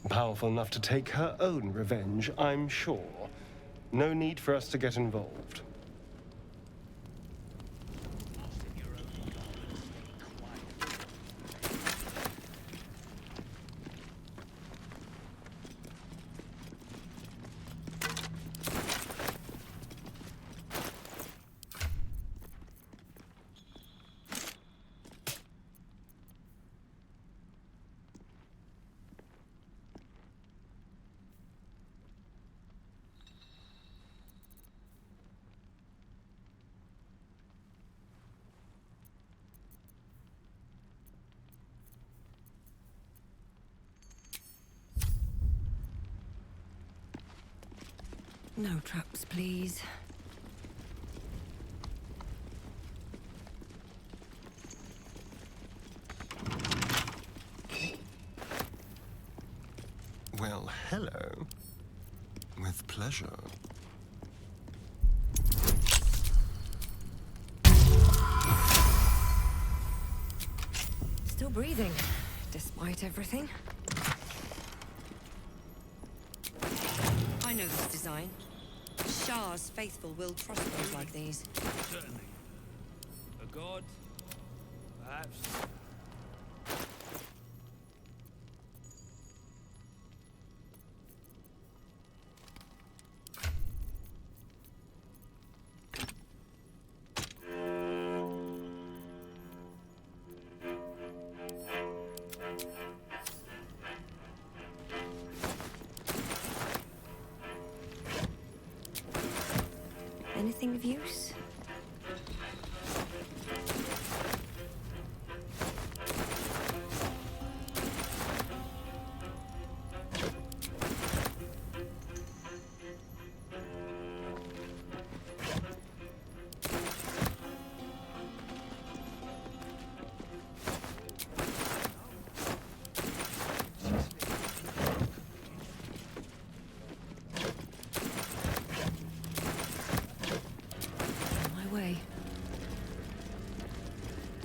Powerful enough to take her own revenge, I'm sure. No need for us to get involved. No traps, please. Well, hello. With pleasure. Still breathing, despite everything. I know this design. Shah's faithful will trust those like these. Certainly. A god? Perhaps. Anything of use?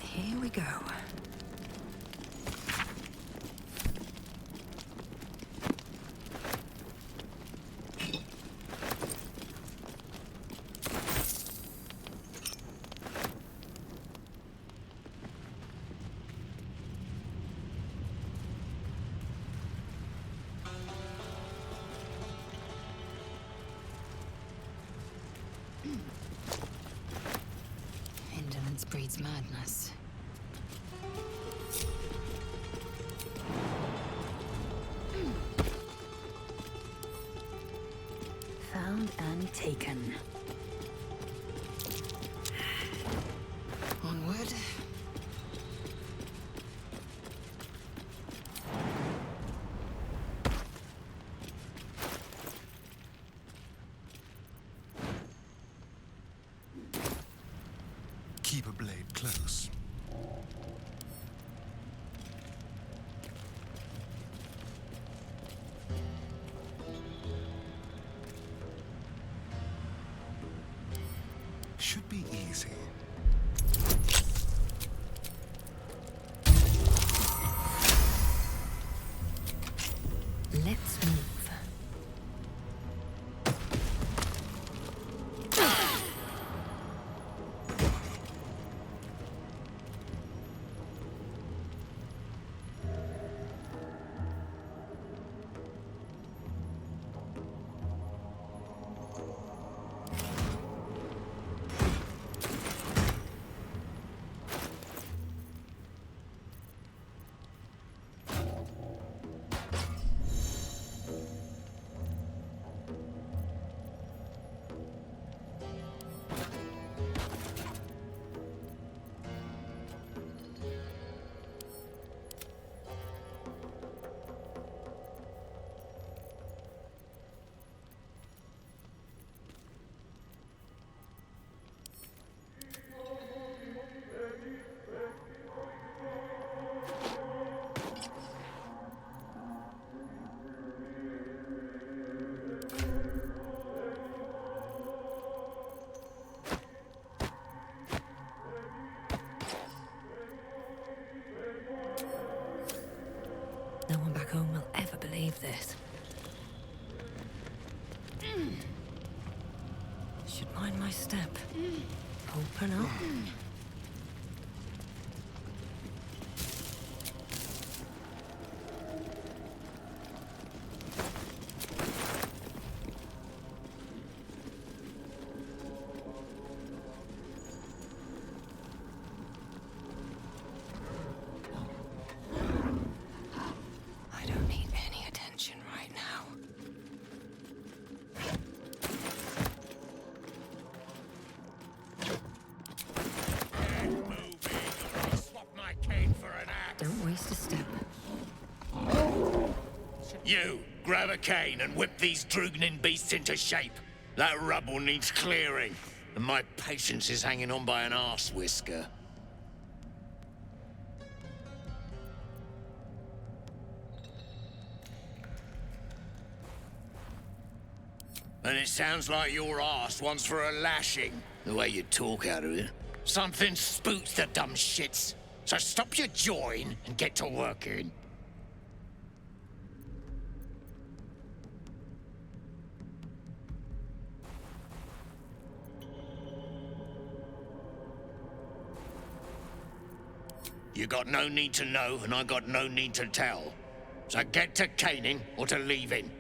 Here we go. Indolence breeds madness. Found and taken. Onward. Keep a blade close. Should be easy. Let's move. No one back home will ever believe this. Should mind my step. Open up. I don't need any attention right now. Don't waste a step. You, grab a cane and whip these droognin beasts into shape. That rubble needs clearing, and my patience is hanging on by an arse whisker. And it sounds like your arse wants for a lashing, the way you talk out of it. Something spooks the dumb shits. So stop your jawing and get to working. You got no need to know, and I got no need to tell. So get to caning or to leaving.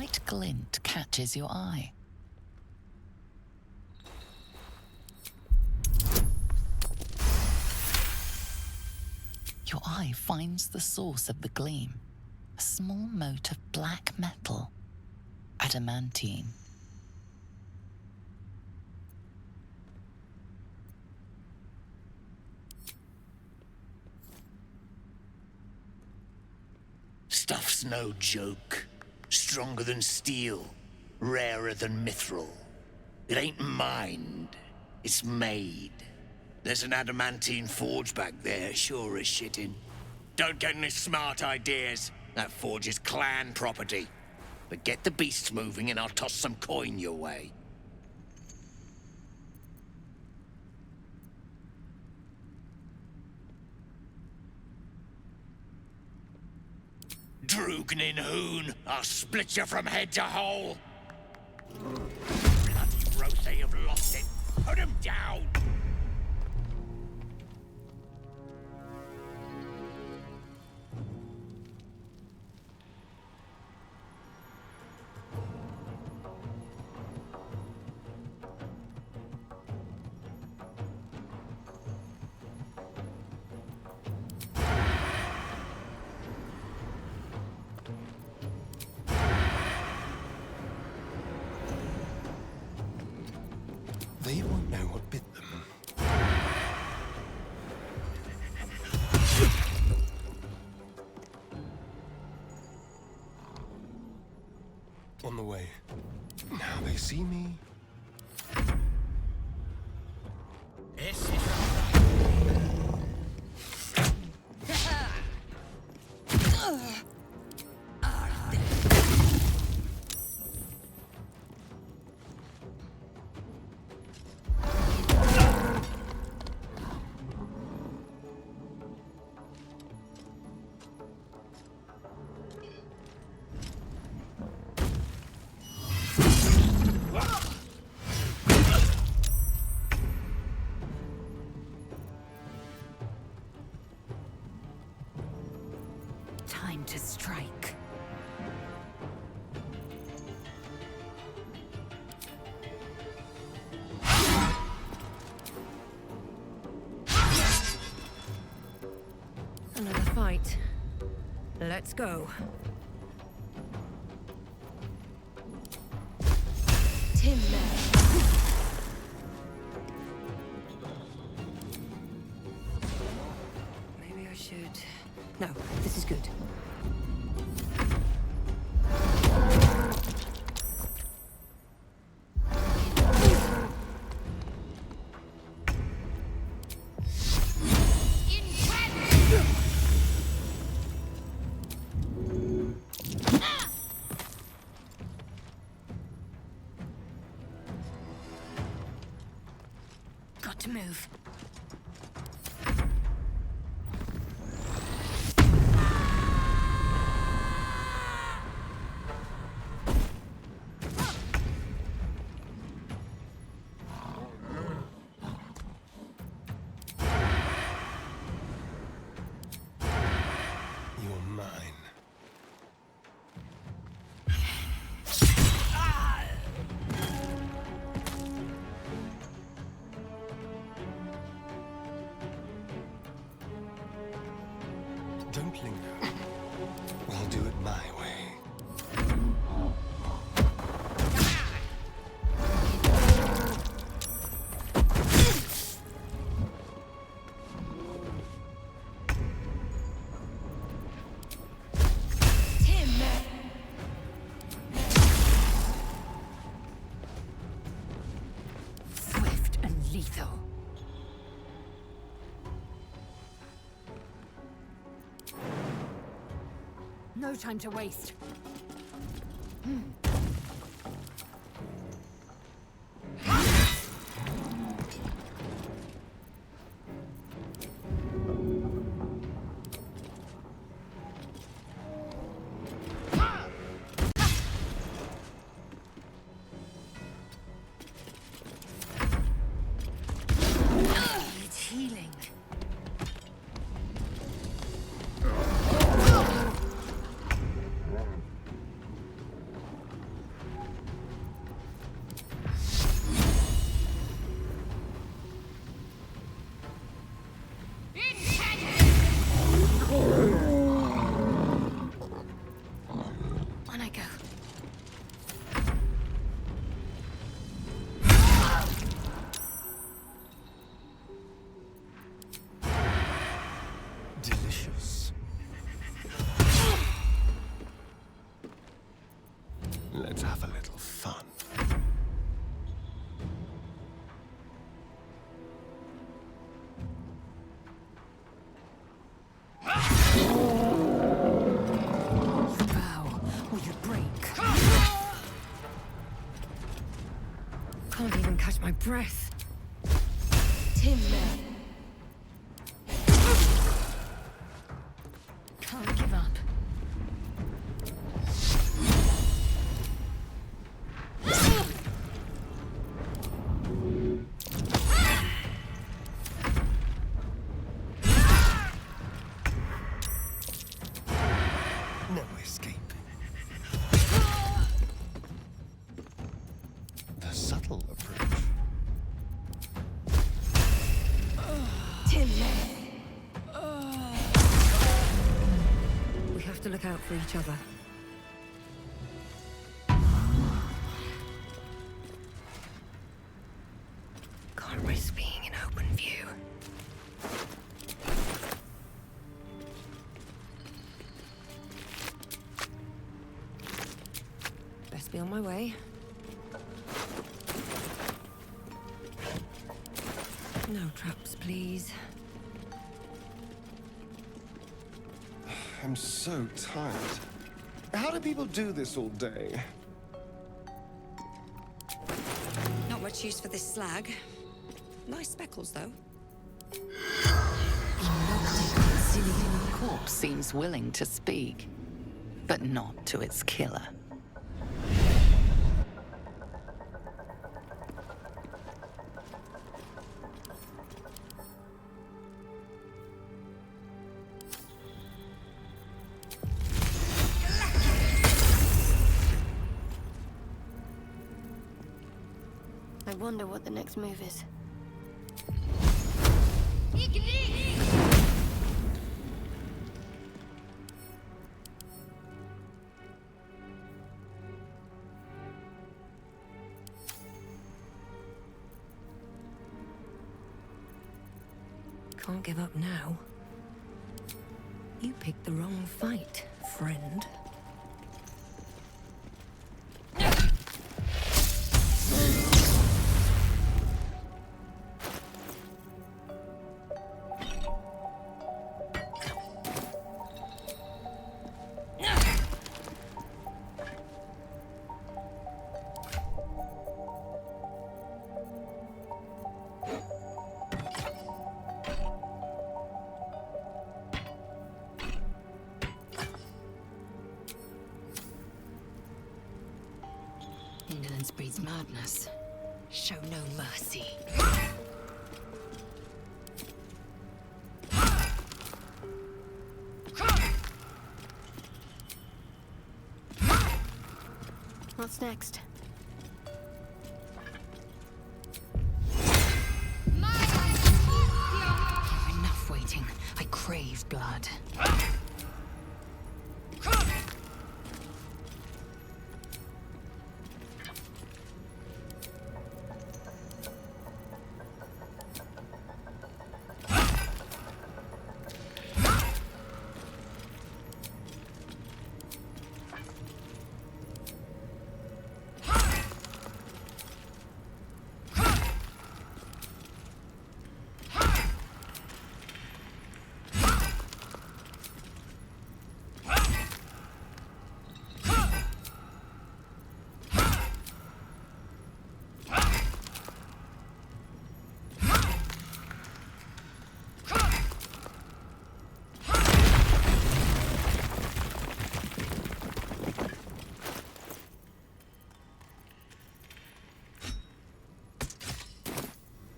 slight glint catches your eye. Your eye finds the source of the gleam, a small mote of black metal, adamantine. Stuff's no joke. Stronger than steel, rarer than mithril. It ain't mined, it's made. There's an adamantine forge back there, sure as shitting. Don't get any smart ideas. That forge is clan property. But get the beasts moving and I'll toss some coin your way. Drugnin Hoon, I'll split you from head to hole. Bloody Rose have lost it. Put him down! They won't know what bit them. On the way. Now they see me. Time to strike. Another fight. Let's go. Tim there. Maybe I should... No, this is good. Got to move. You're mine. Don't linger. We'll do it my way. Tim! Swift and lethal. No time to waste. It's healing. breath. Timber. Can't give up. No escape. The subtle approach. Timber. We have to look out for each other. Can't risk being in open view. Best be on my way. No traps, please. I'm so tired. How do people do this all day? Not much use for this slag. Nice speckles, though. The corpse seems willing to speak, but not to its killer. I wonder what the next move is. Can't give up now. You picked the wrong fight, friend. Indolence breeds madness. Show no mercy. What's next? Enough waiting. I crave blood.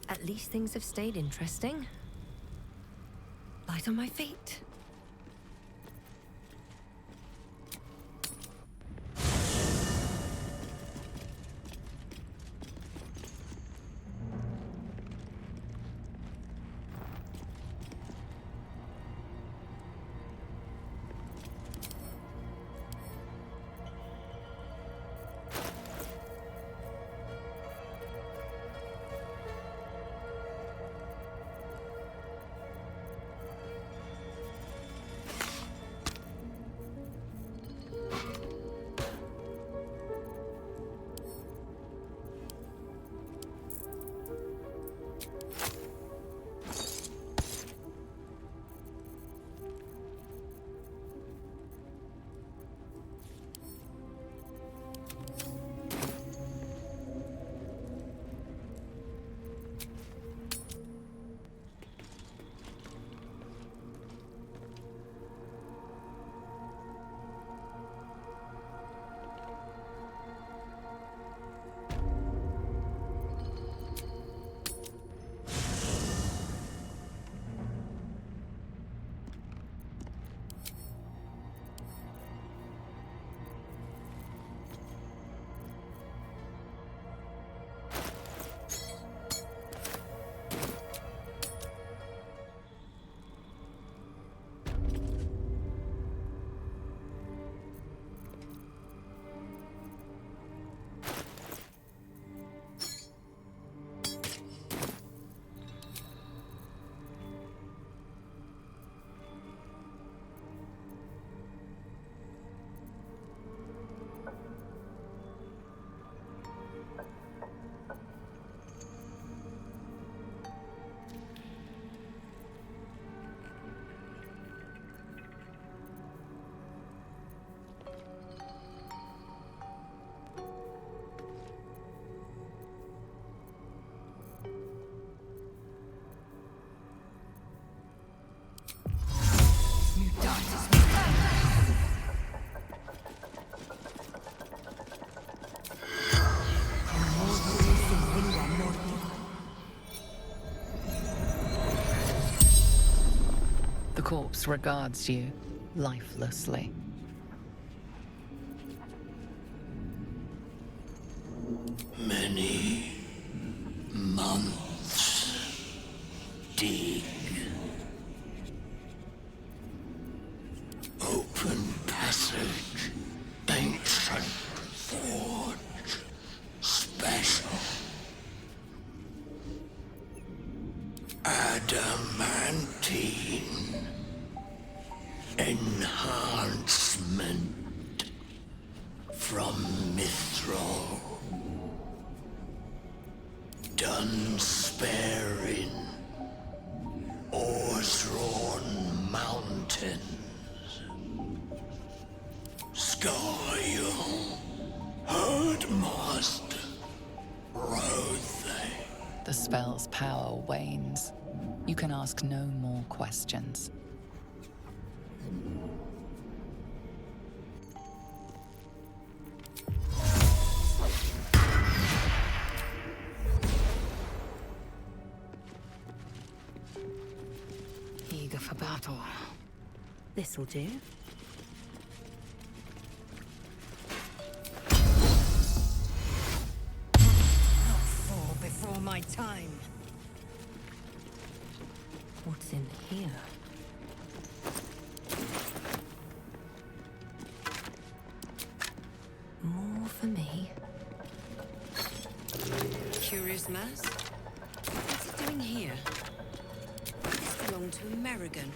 At least things have stayed interesting. Light on my feet. The corpse regards you lifelessly. Many months dig. Open passage, ancient forge, special. Adamantine enhancement from Mithril. Done sparing, ore-thrown mountains. Skyel, Herdmaster, Rothe. The spell's power wanes. You can ask no more questions. Eager for battle. This'll do. Not fall before my time. What's in here? More for me. Curious mass? What's it doing here? This belonged to Amerigan,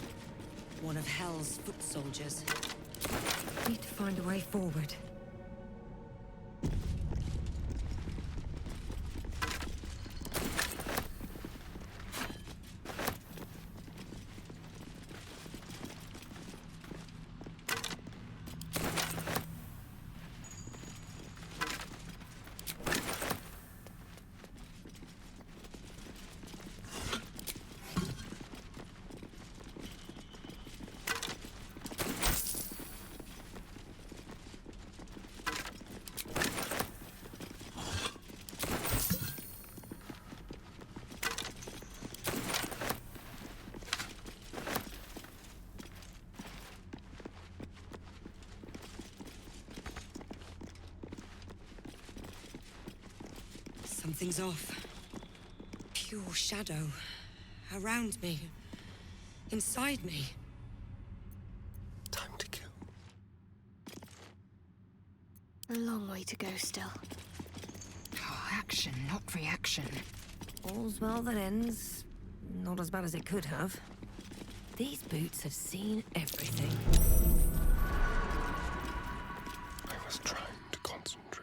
one of Hell's foot soldiers. Need to find a way forward. Something's off. Pure shadow. Around me. Inside me. Time to kill. A long way to go still. Oh, action, not reaction. All's well that ends. Not as bad as it could have. These boots have seen everything. I was trying to concentrate.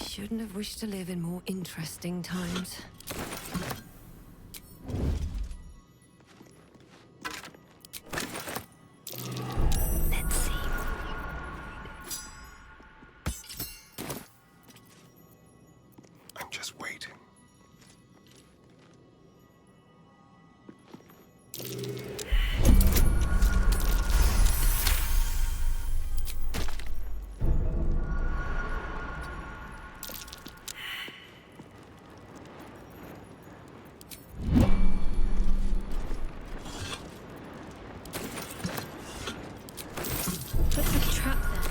Shouldn't have wished to live in more interesting times. Let's see. I'm just waiting. Looks like a trap there.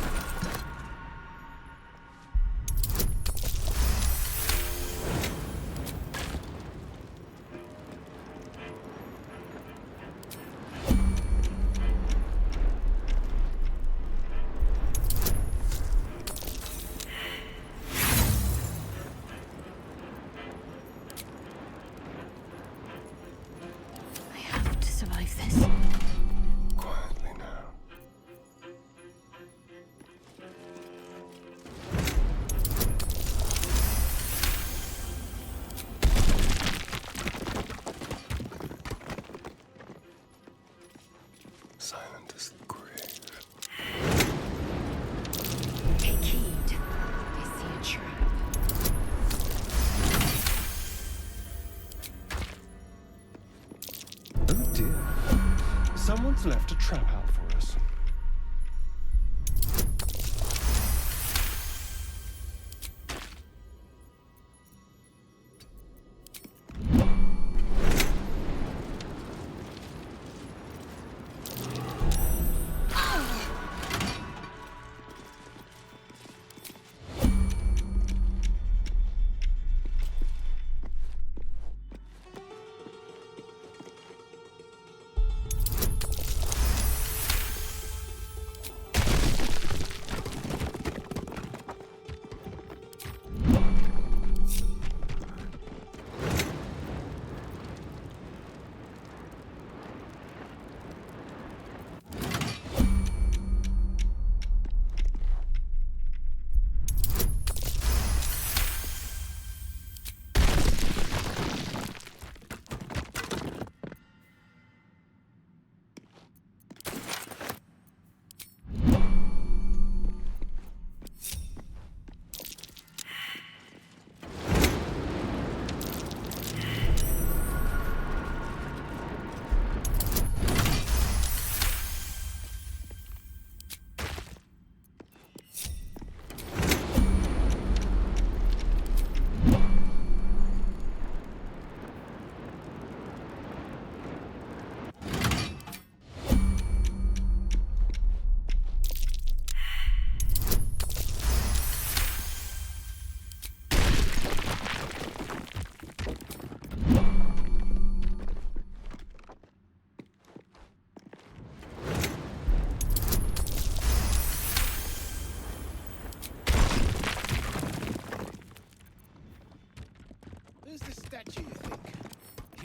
I have to survive this. Quietly now. Silent as the grave. Take heed. I see a trap. Oh dear. Someone's left a trap out for us.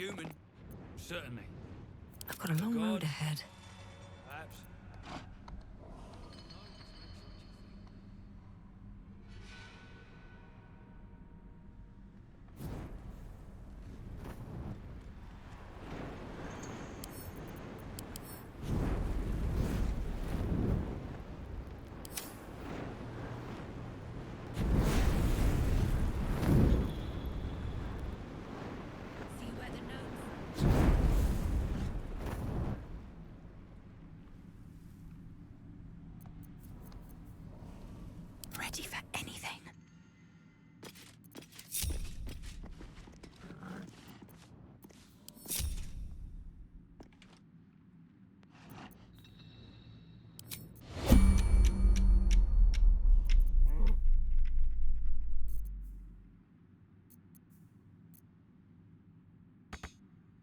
human. Certainly. I've got a long road ahead. Perhaps. Ready for anything.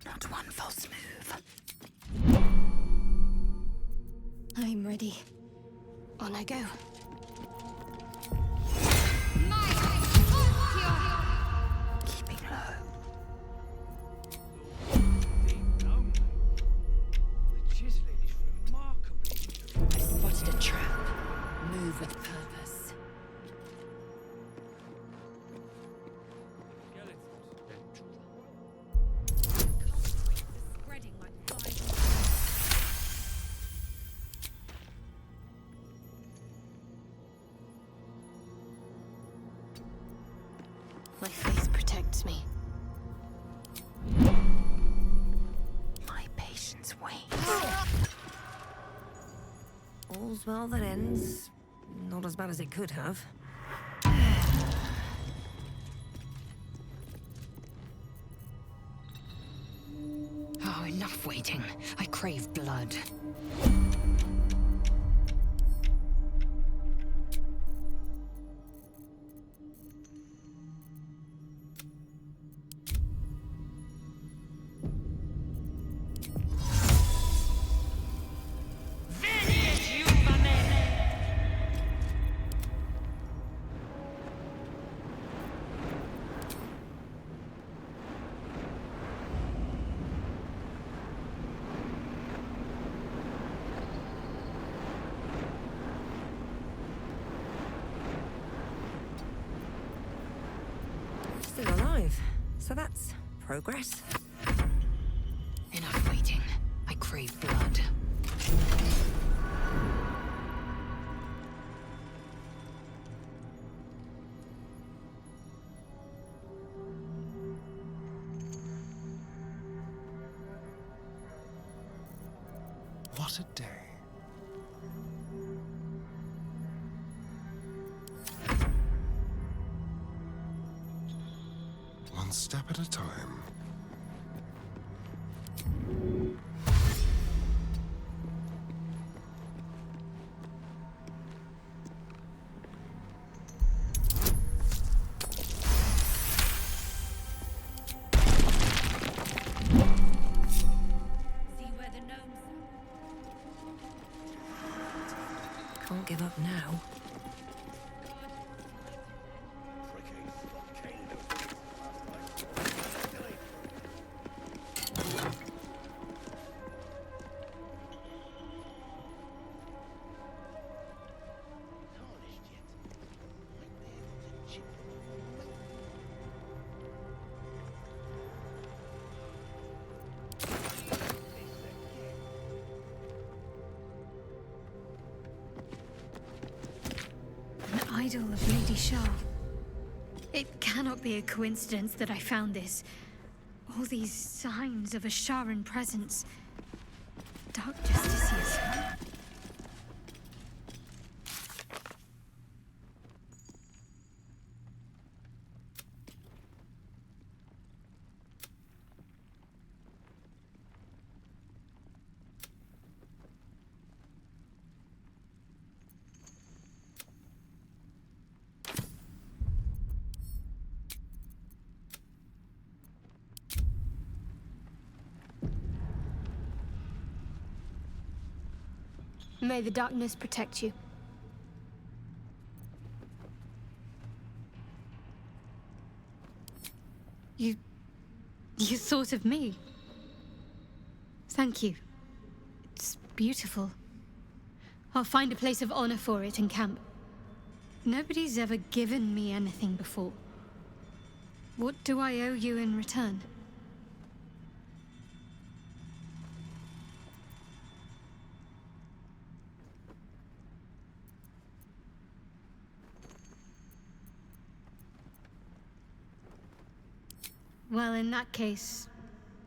Not one false move. I'm ready. On I go. Keeping low. The chiseling is remarkably. I spotted a trap. Move with purpose. Spreading like flies. My faith protects me. My patience wanes. All's well that ends. Not as bad as it could have. Oh, enough waiting. I crave blood. Still alive. So that's progress. Enough waiting. I crave blood. What a day. One step at a time. See where the gnomes Can't give up now. An idol of Lady Shah. It cannot be a coincidence that I found this. All these signs of a Sharan presence. Dark Justicias. May the darkness protect you. You thought of me. Thank you. It's beautiful. I'll find a place of honor for it and camp. Nobody's ever given me anything before. What do I owe you in return? Well, in that case,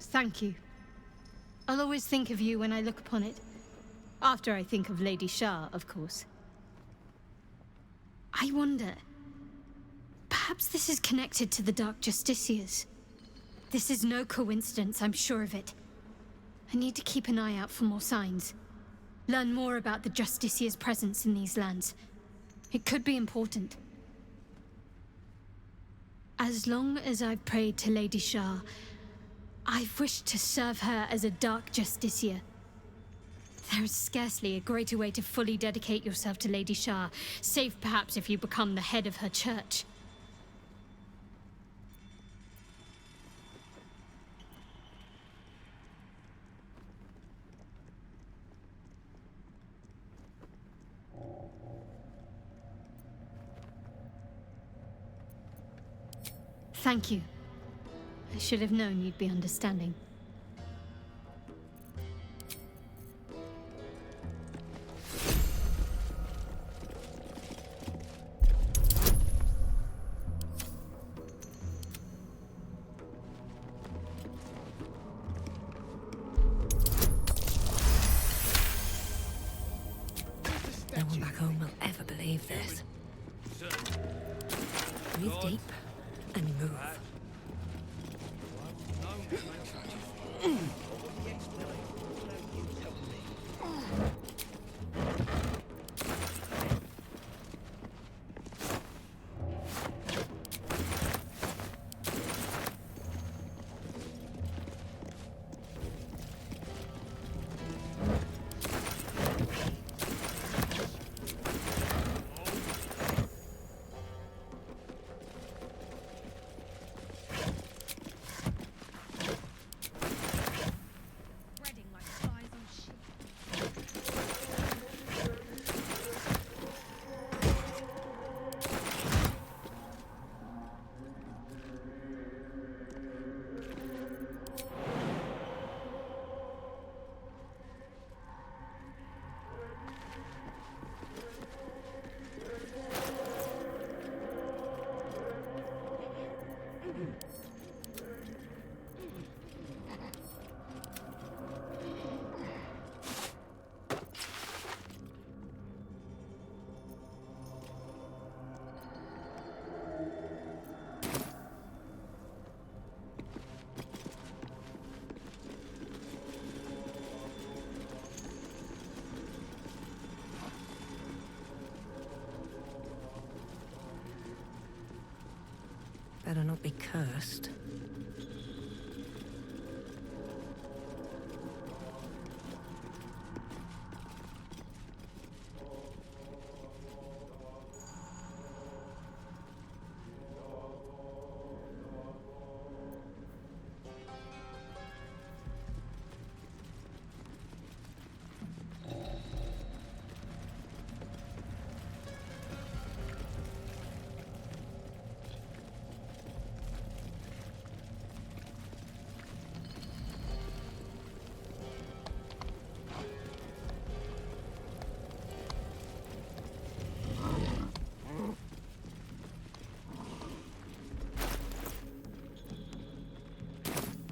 thank you. I'll always think of you when I look upon it. After I think of Lady Shah, of course. I wonder... perhaps this is connected to the Dark Justiciars. This is no coincidence, I'm sure of it. I need to keep an eye out for more signs. Learn more about the Justiciars' presence in these lands. It could be important. As long as I've prayed to Lady Shah, I've wished to serve her as a Dark Justiciar. There is scarcely a greater way to fully dedicate yourself to Lady Shah, save perhaps if you become the head of her church. Thank you. I should have known you'd be understanding. No one back home will ever believe this. Breathe deep and move. Better not be cursed.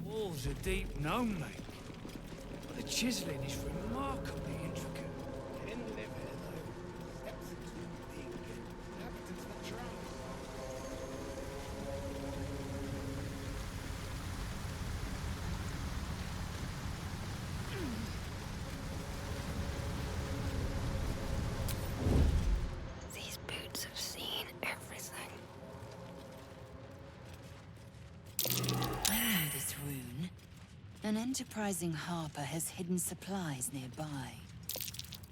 Walls are deep and homely, but the chiseling is remarkably intricate. These boots have seen everything. I know this rune. An enterprising harper has hidden supplies nearby.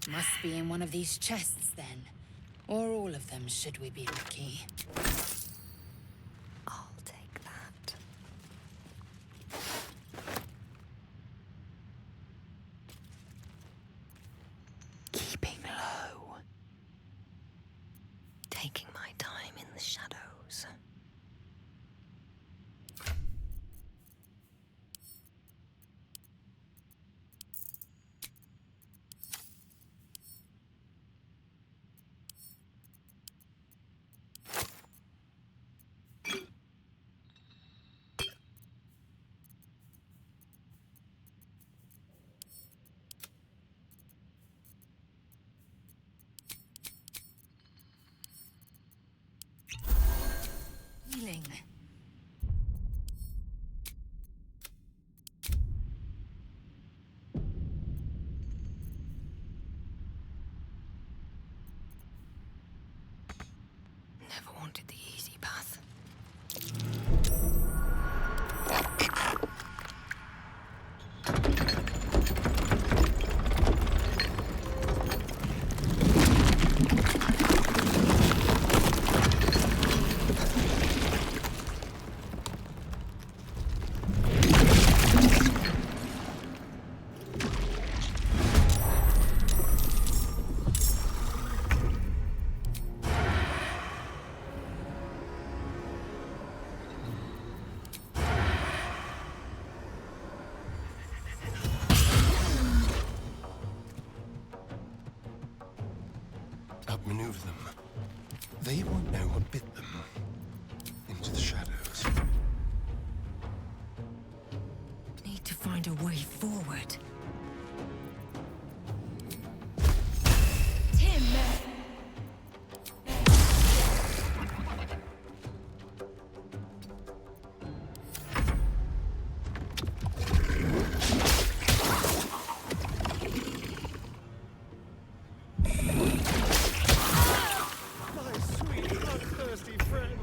Must be in one of these chests, then. Or all of them, should we be lucky. I'll take that. taking my time in the shadows. Healing. Never wanted the easy path. Outmaneuver them. They won't know what bit them. Into the shadows. Need to find a way forward. Tim! My sweet, bloodthirsty friend.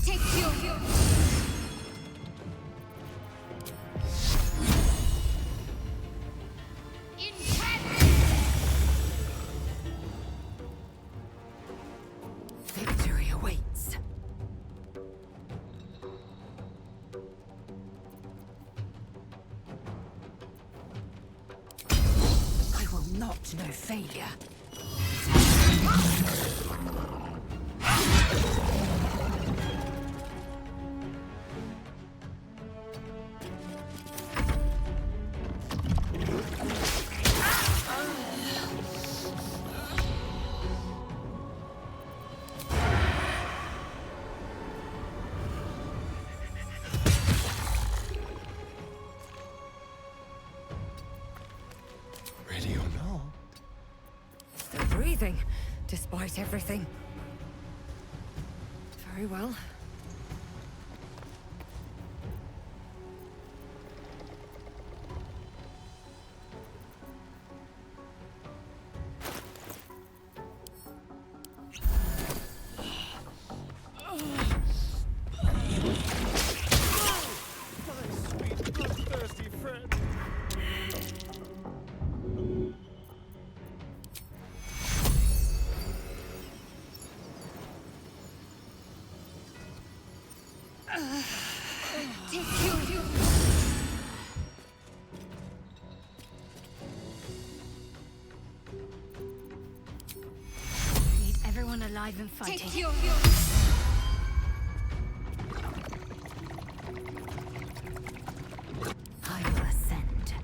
Take your... Victory awaits. I will not know failure. Ready or not? Still breathing, despite everything. Very well. My sweet, bloodthirsty friend. Take your... Need everyone alive and fighting. Take your... I will ascend.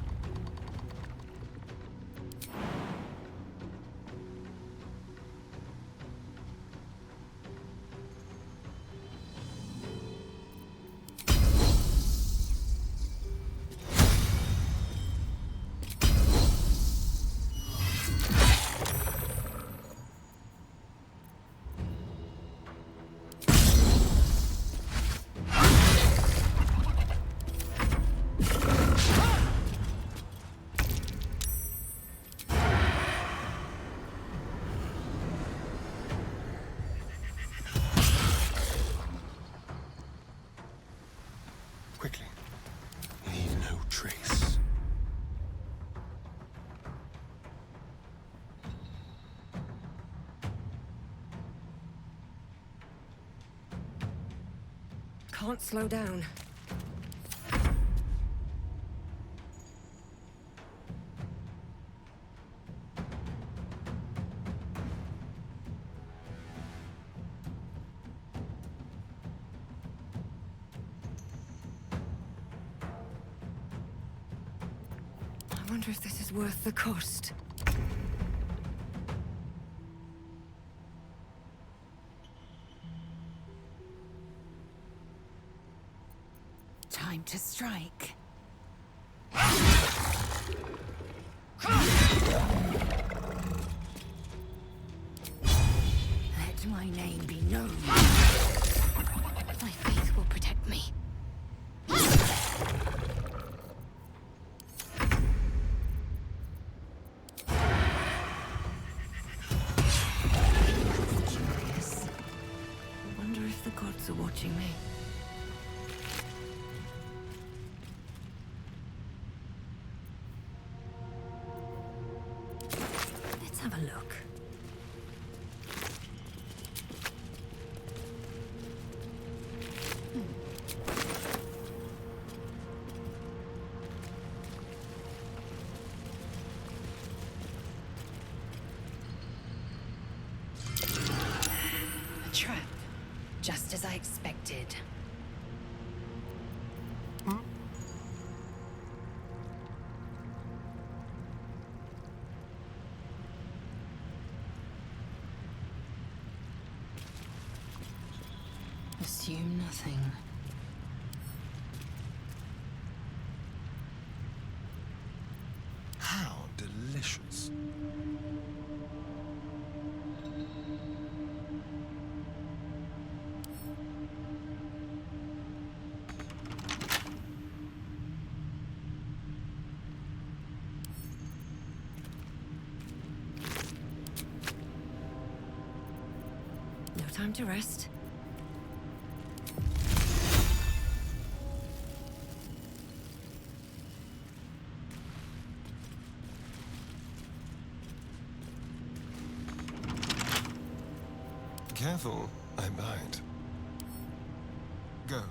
can't slow down. I wonder if this is worth the cost. Time to strike. Let my name be known. My faith will protect me. Curious. I wonder if the gods are watching me. Let's have a look. A trap. Just as I expected. Assume nothing. How delicious. No time to rest. Careful, I bite. Go.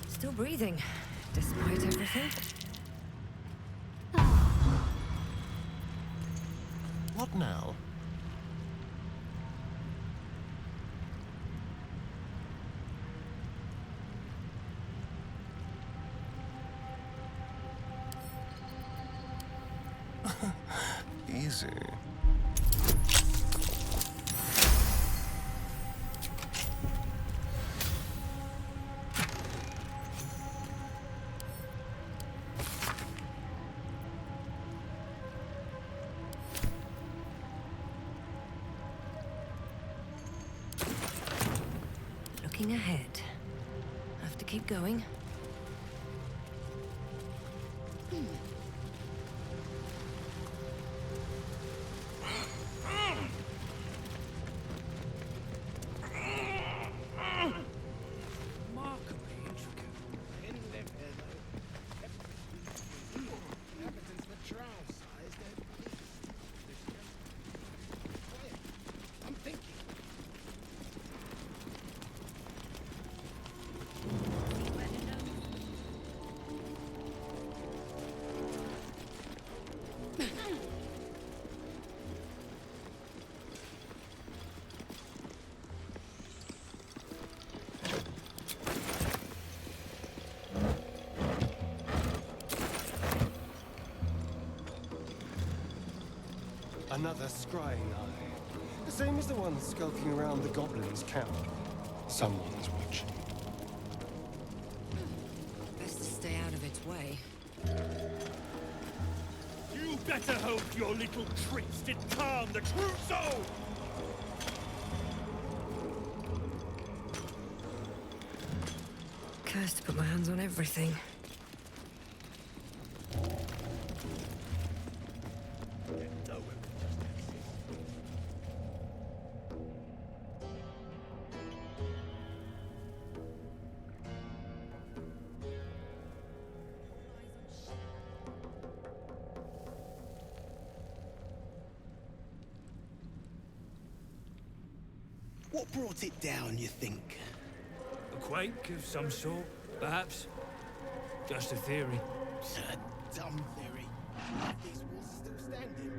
Still breathing, despite everything. What now? Easy. Looking ahead. Have to keep going. Another scrying eye. The same as the one skulking around the goblins' camp. Someone's watching. Best to stay out of its way. You better hope your little tricks did calm the true soul! first to put my hands on everything. What brought it down, you think? A quake of some sort, perhaps? Just a theory. A dumb theory. These walls are still standing.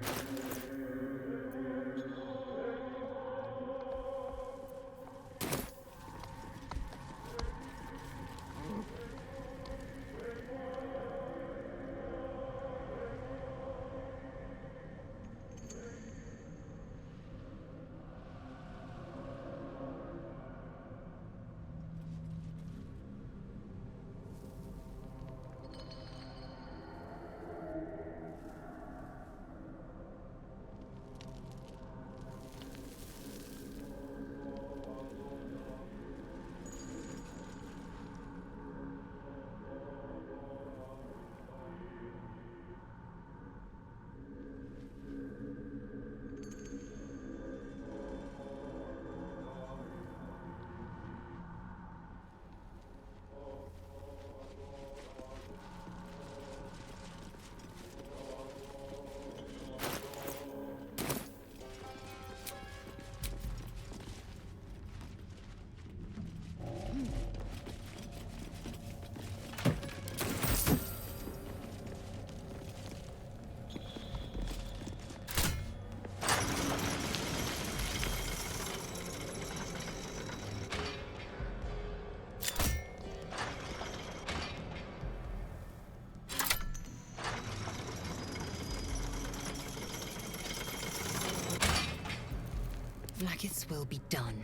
Blackets will be done.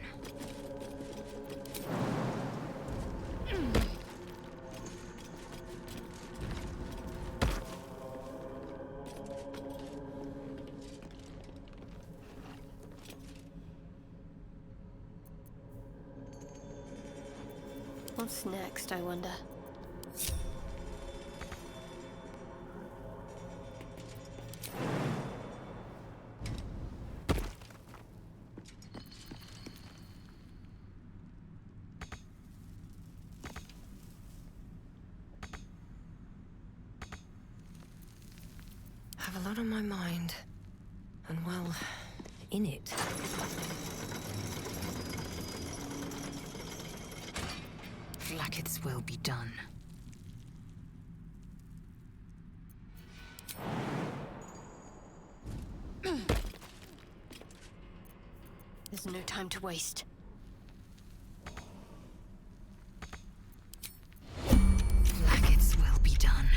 What's next, I wonder? Have a lot on my mind. And well, in it. Blackets will be done. There's no time to waste. Blackets will be done.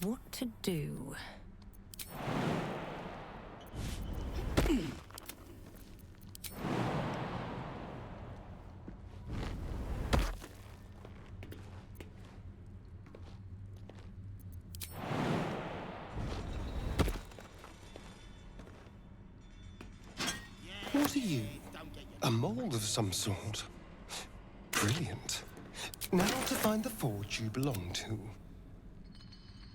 What to do? What are you? A mold of some sort. Brilliant. Now to find the forge you belong to.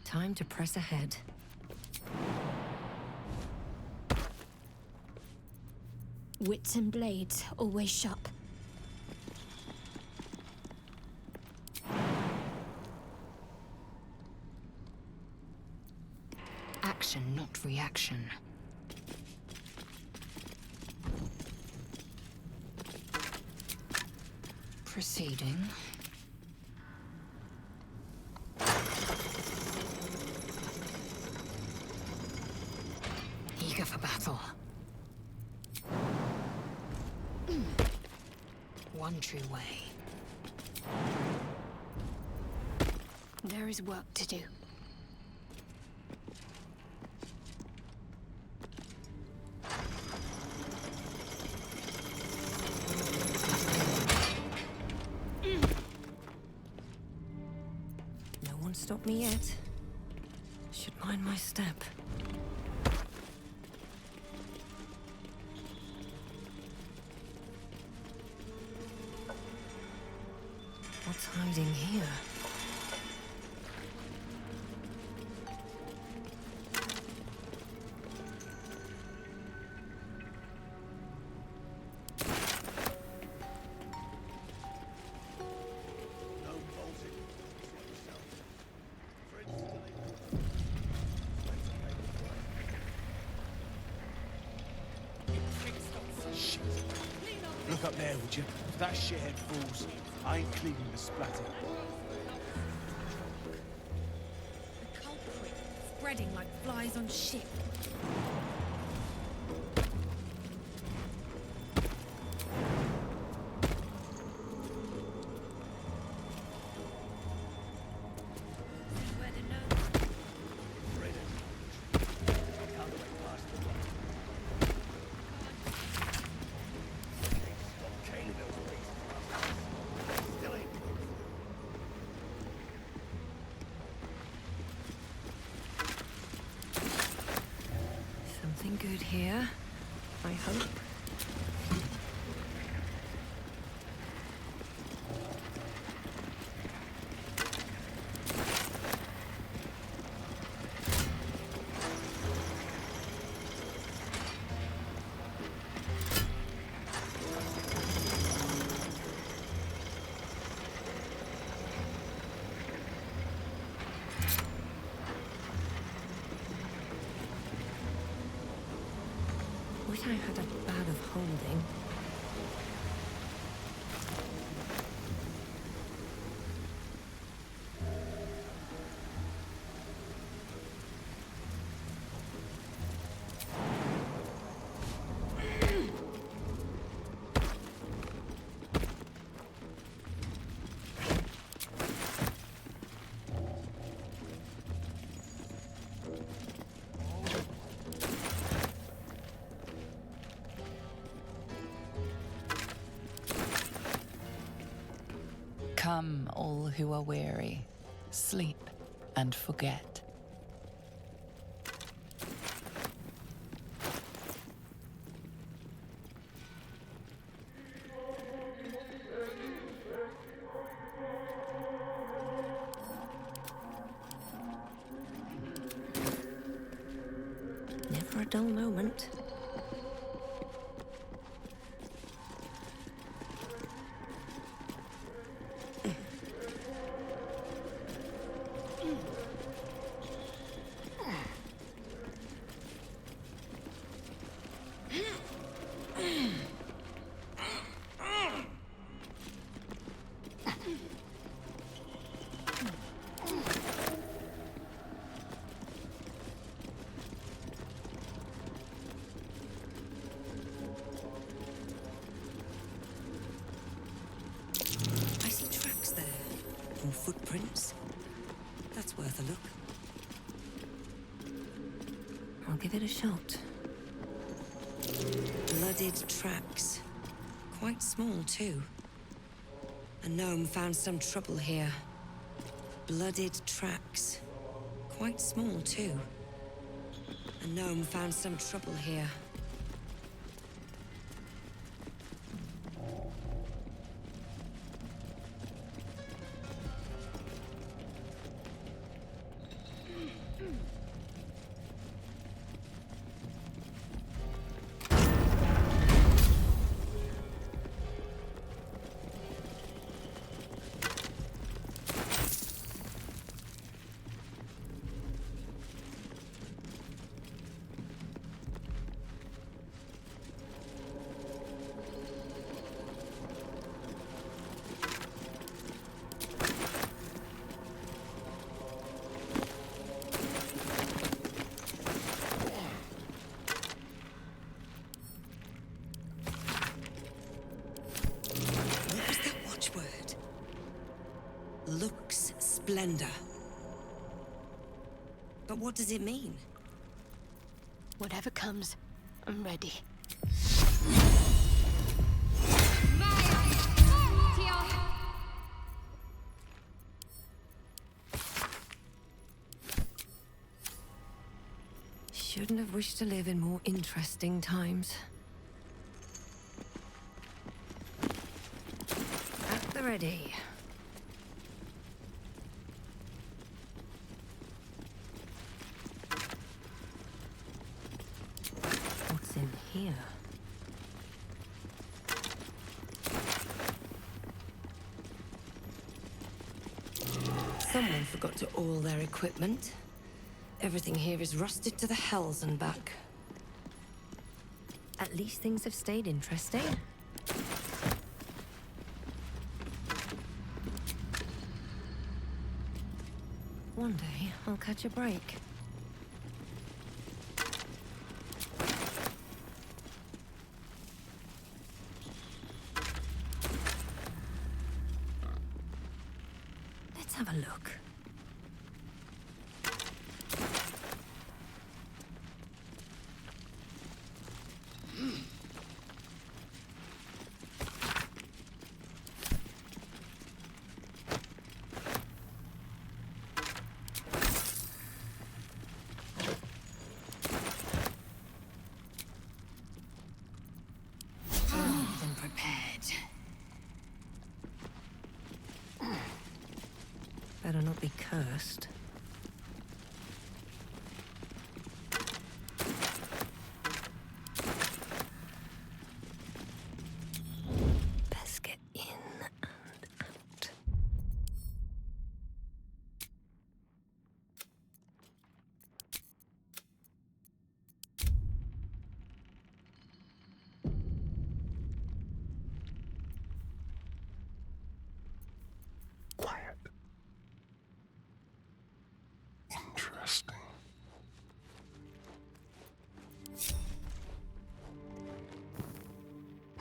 Time to press ahead. Wits and blades, always sharp. Action, not reaction. Proceeding. Eager for battle. One true way. There is work to do. stop me yet. Should mind my step. What's hiding here? Look up there, would you? If that shithead falls, I ain't cleaning the splatter. The culprit, spreading like flies on shit. Something good here, I hope. Wish I had a bag of holding. Come, all who are weary, sleep and forget. Never a dull moment. Or footprints. That's worth a look. I'll give it a shot. Blooded tracks. Quite small, too. A gnome found some trouble here. Blooded tracks. Quite small, too. A gnome found some trouble here. Lux Splendor. But what does it mean? Whatever comes, I'm ready. have wished to live in more interesting times. At the ready. What's in here? Someone forgot to oil their equipment. Everything here is rusted to the hells and back. At least things have stayed interesting. One day, I'll catch a break. Let's have a look. Better not be cursed. Best get in and out. Quiet. Interesting.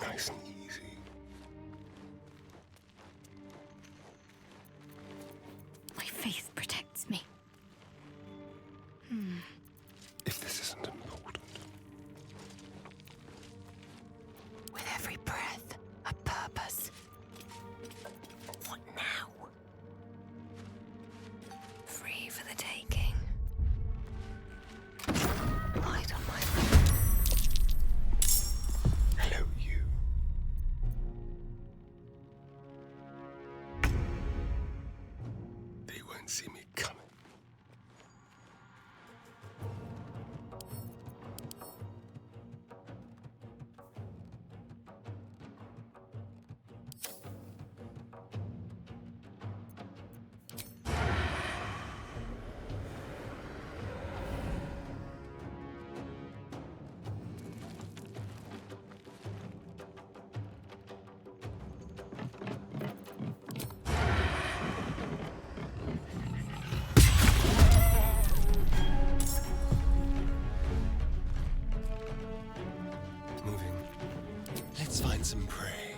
Nice and easy. My faith protects me. If this isn't important. With every breath, a purpose. What now? Free for the taking. Light on my Hello, you. They won't see me coming. Moving. Let's find some prey.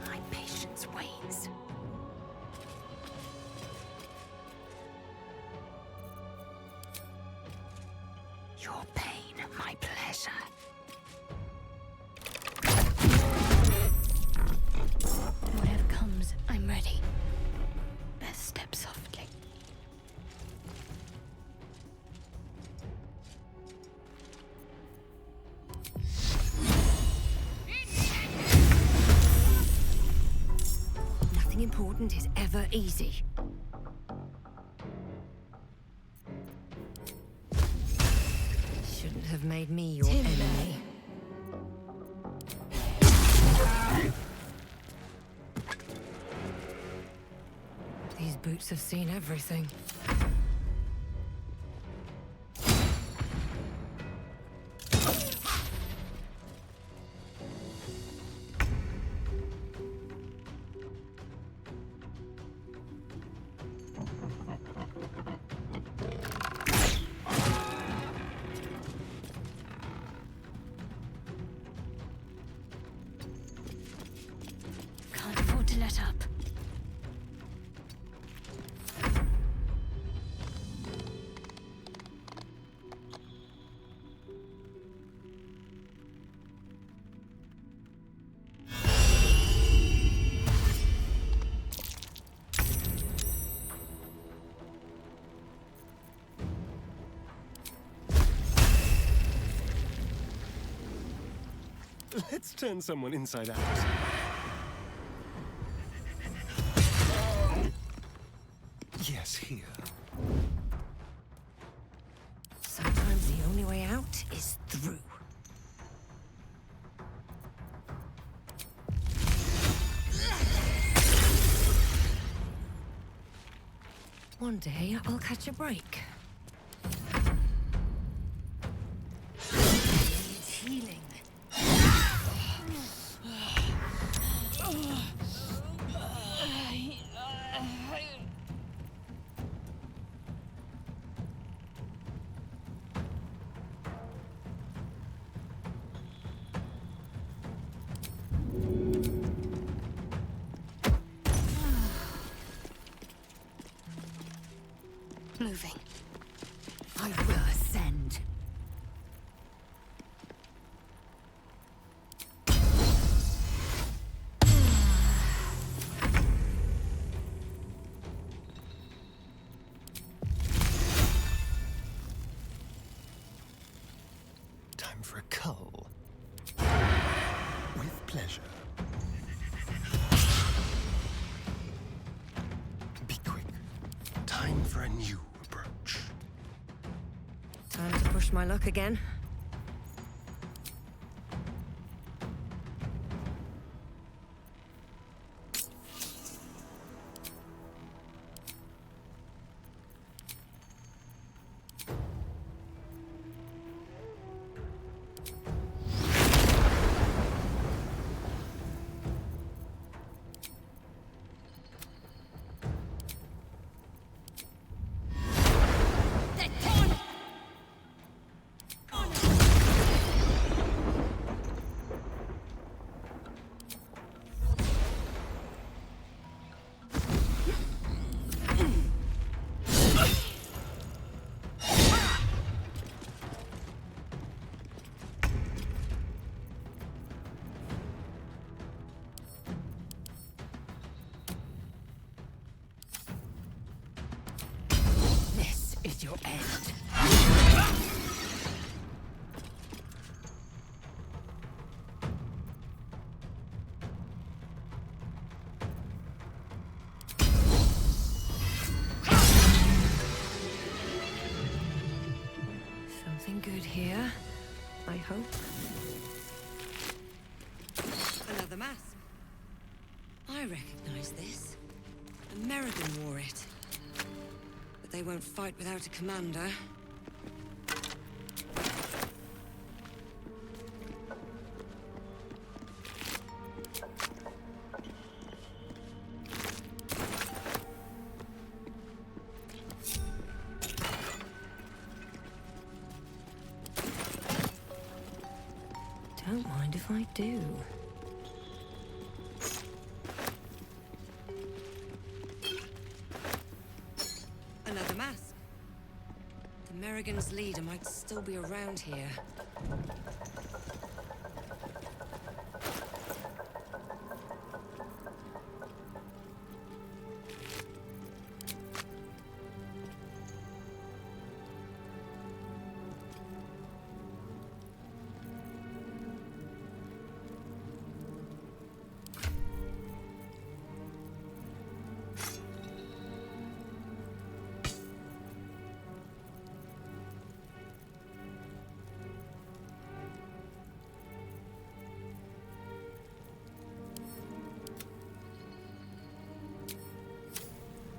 My patience wanes. Your pain, my pleasure. Whatever comes, I'm ready. Best step softly. Nothing important is ever easy. Shouldn't have made me your enemy. These boots have seen everything. Can't afford to let up. Let's turn someone inside out. Yes, here. Sometimes the only way out is through. One day I'll catch a break. It's healing. Moving. I will ascend. Time for a cull. With pleasure. Be quick. Time for a new approach. Time to push my luck again. This is your end. Something good here, I hope. Another mask. I recognize this. American wore it. But they won't fight without a commander. Don't mind if I do. Another mask. The Merrigan's leader might still be around here.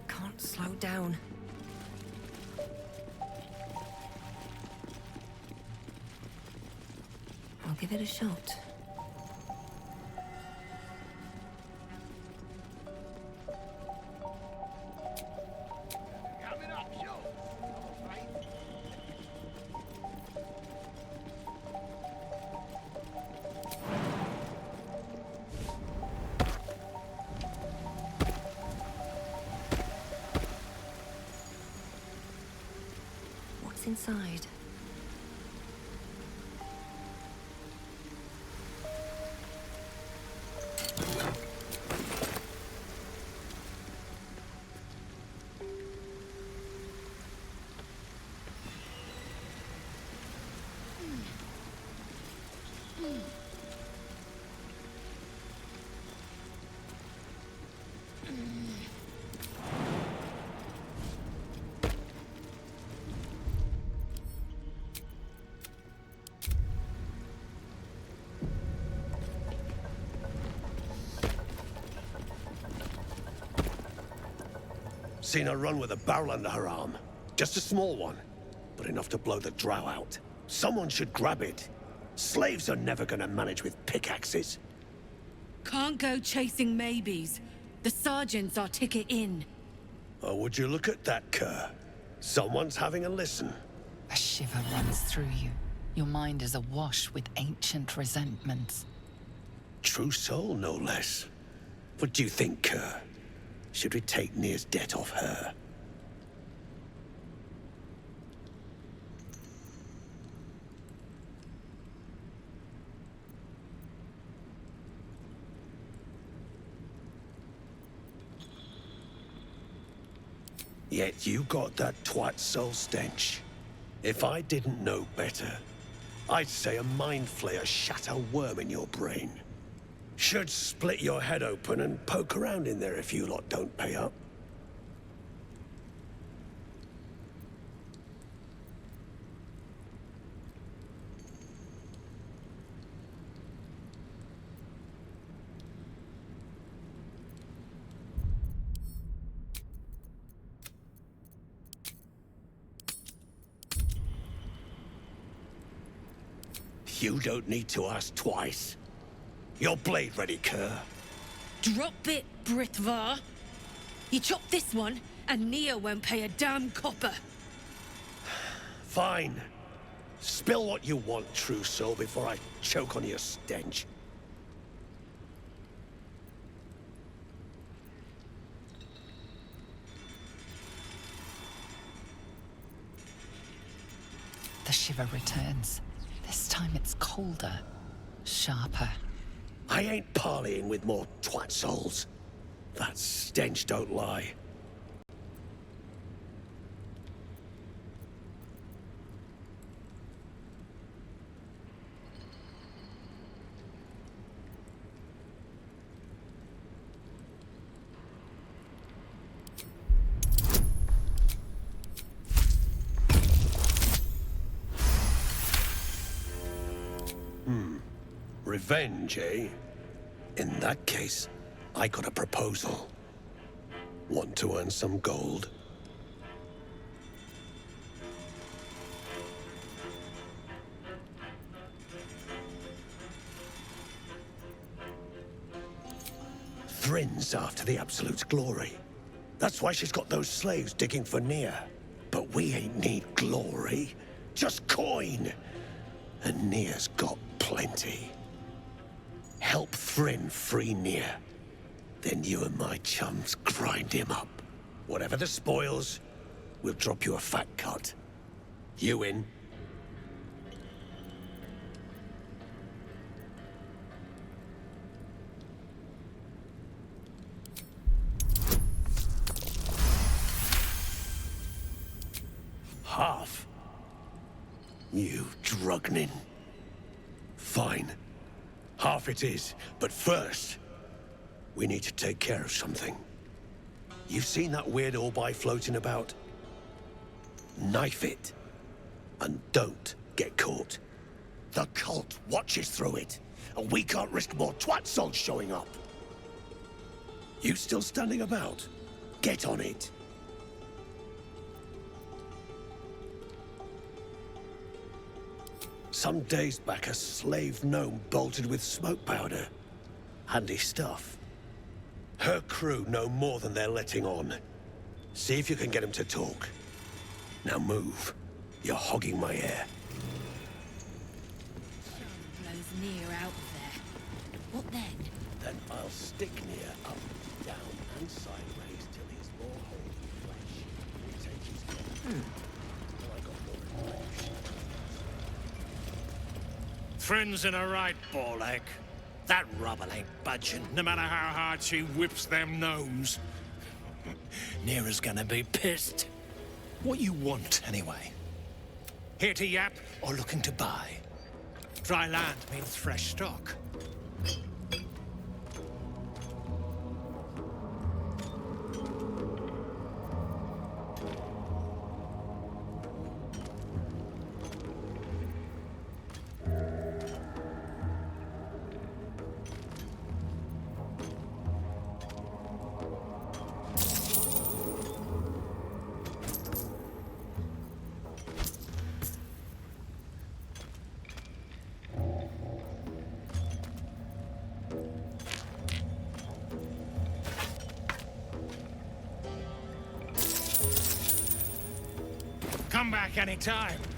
Can't slow down. I'll give it a shot. What's inside? seen her run with a barrel under her arm. Just a small one, but enough to blow the drow out. Someone should grab it. Slaves are never gonna manage with pickaxes. Can't go chasing maybes. The sergeant's our ticket in. Oh, would you look at that, Kerr? Someone's having a listen. A shiver runs through you. Your mind is awash with ancient resentments. True soul, no less. What do you think, Kerr? Should we take Nir's debt off her? Yet you got that twat soul stench. If I didn't know better, I'd say a mind flayer shat a worm in your brain. Should split your head open and poke around in there if you lot don't pay up. You don't need to ask twice. Your blade ready, Kerr. Drop it, Britvar. You chop this one, and Nia won't pay a damn copper. Fine. Spill what you want, true soul, before I choke on your stench. The shiver returns. This time it's colder, sharper. I ain't parleying with more twat souls. That stench don't lie. Revenge, eh? In that case, I got a proposal. Want to earn some gold? Thrin's after the Absolute's glory. That's why she's got those slaves digging for Nia. But we ain't need glory, just coin. And Nia's got plenty. Help Thrin free Nia. Then you and my chums grind him up. Whatever the spoils, we'll drop you a fat cut. You in? Half? You drugnin. Fine. Half it is, but first, we need to take care of something. You've seen that weird orbi floating about? Knife it, and don't get caught. The cult watches through it, and we can't risk more twat souls showing up. You still standing about? Get on it. Some days back, a slave gnome bolted with smoke powder. Handy stuff. Her crew know more than they're letting on. See if you can get them to talk. Now move. You're hogging my air. Blows Nia out there. What then? Then I'll stick Nia up, down, and sideways till he's more whole flesh. We take his gold. Till I got more flesh. Friends in a right, Baldur. That rubble ain't budging, no matter how hard she whips them gnomes. Nira's gonna be pissed. What you want, anyway? Here to yap, or looking to buy? Dry land means fresh stock. Come back anytime.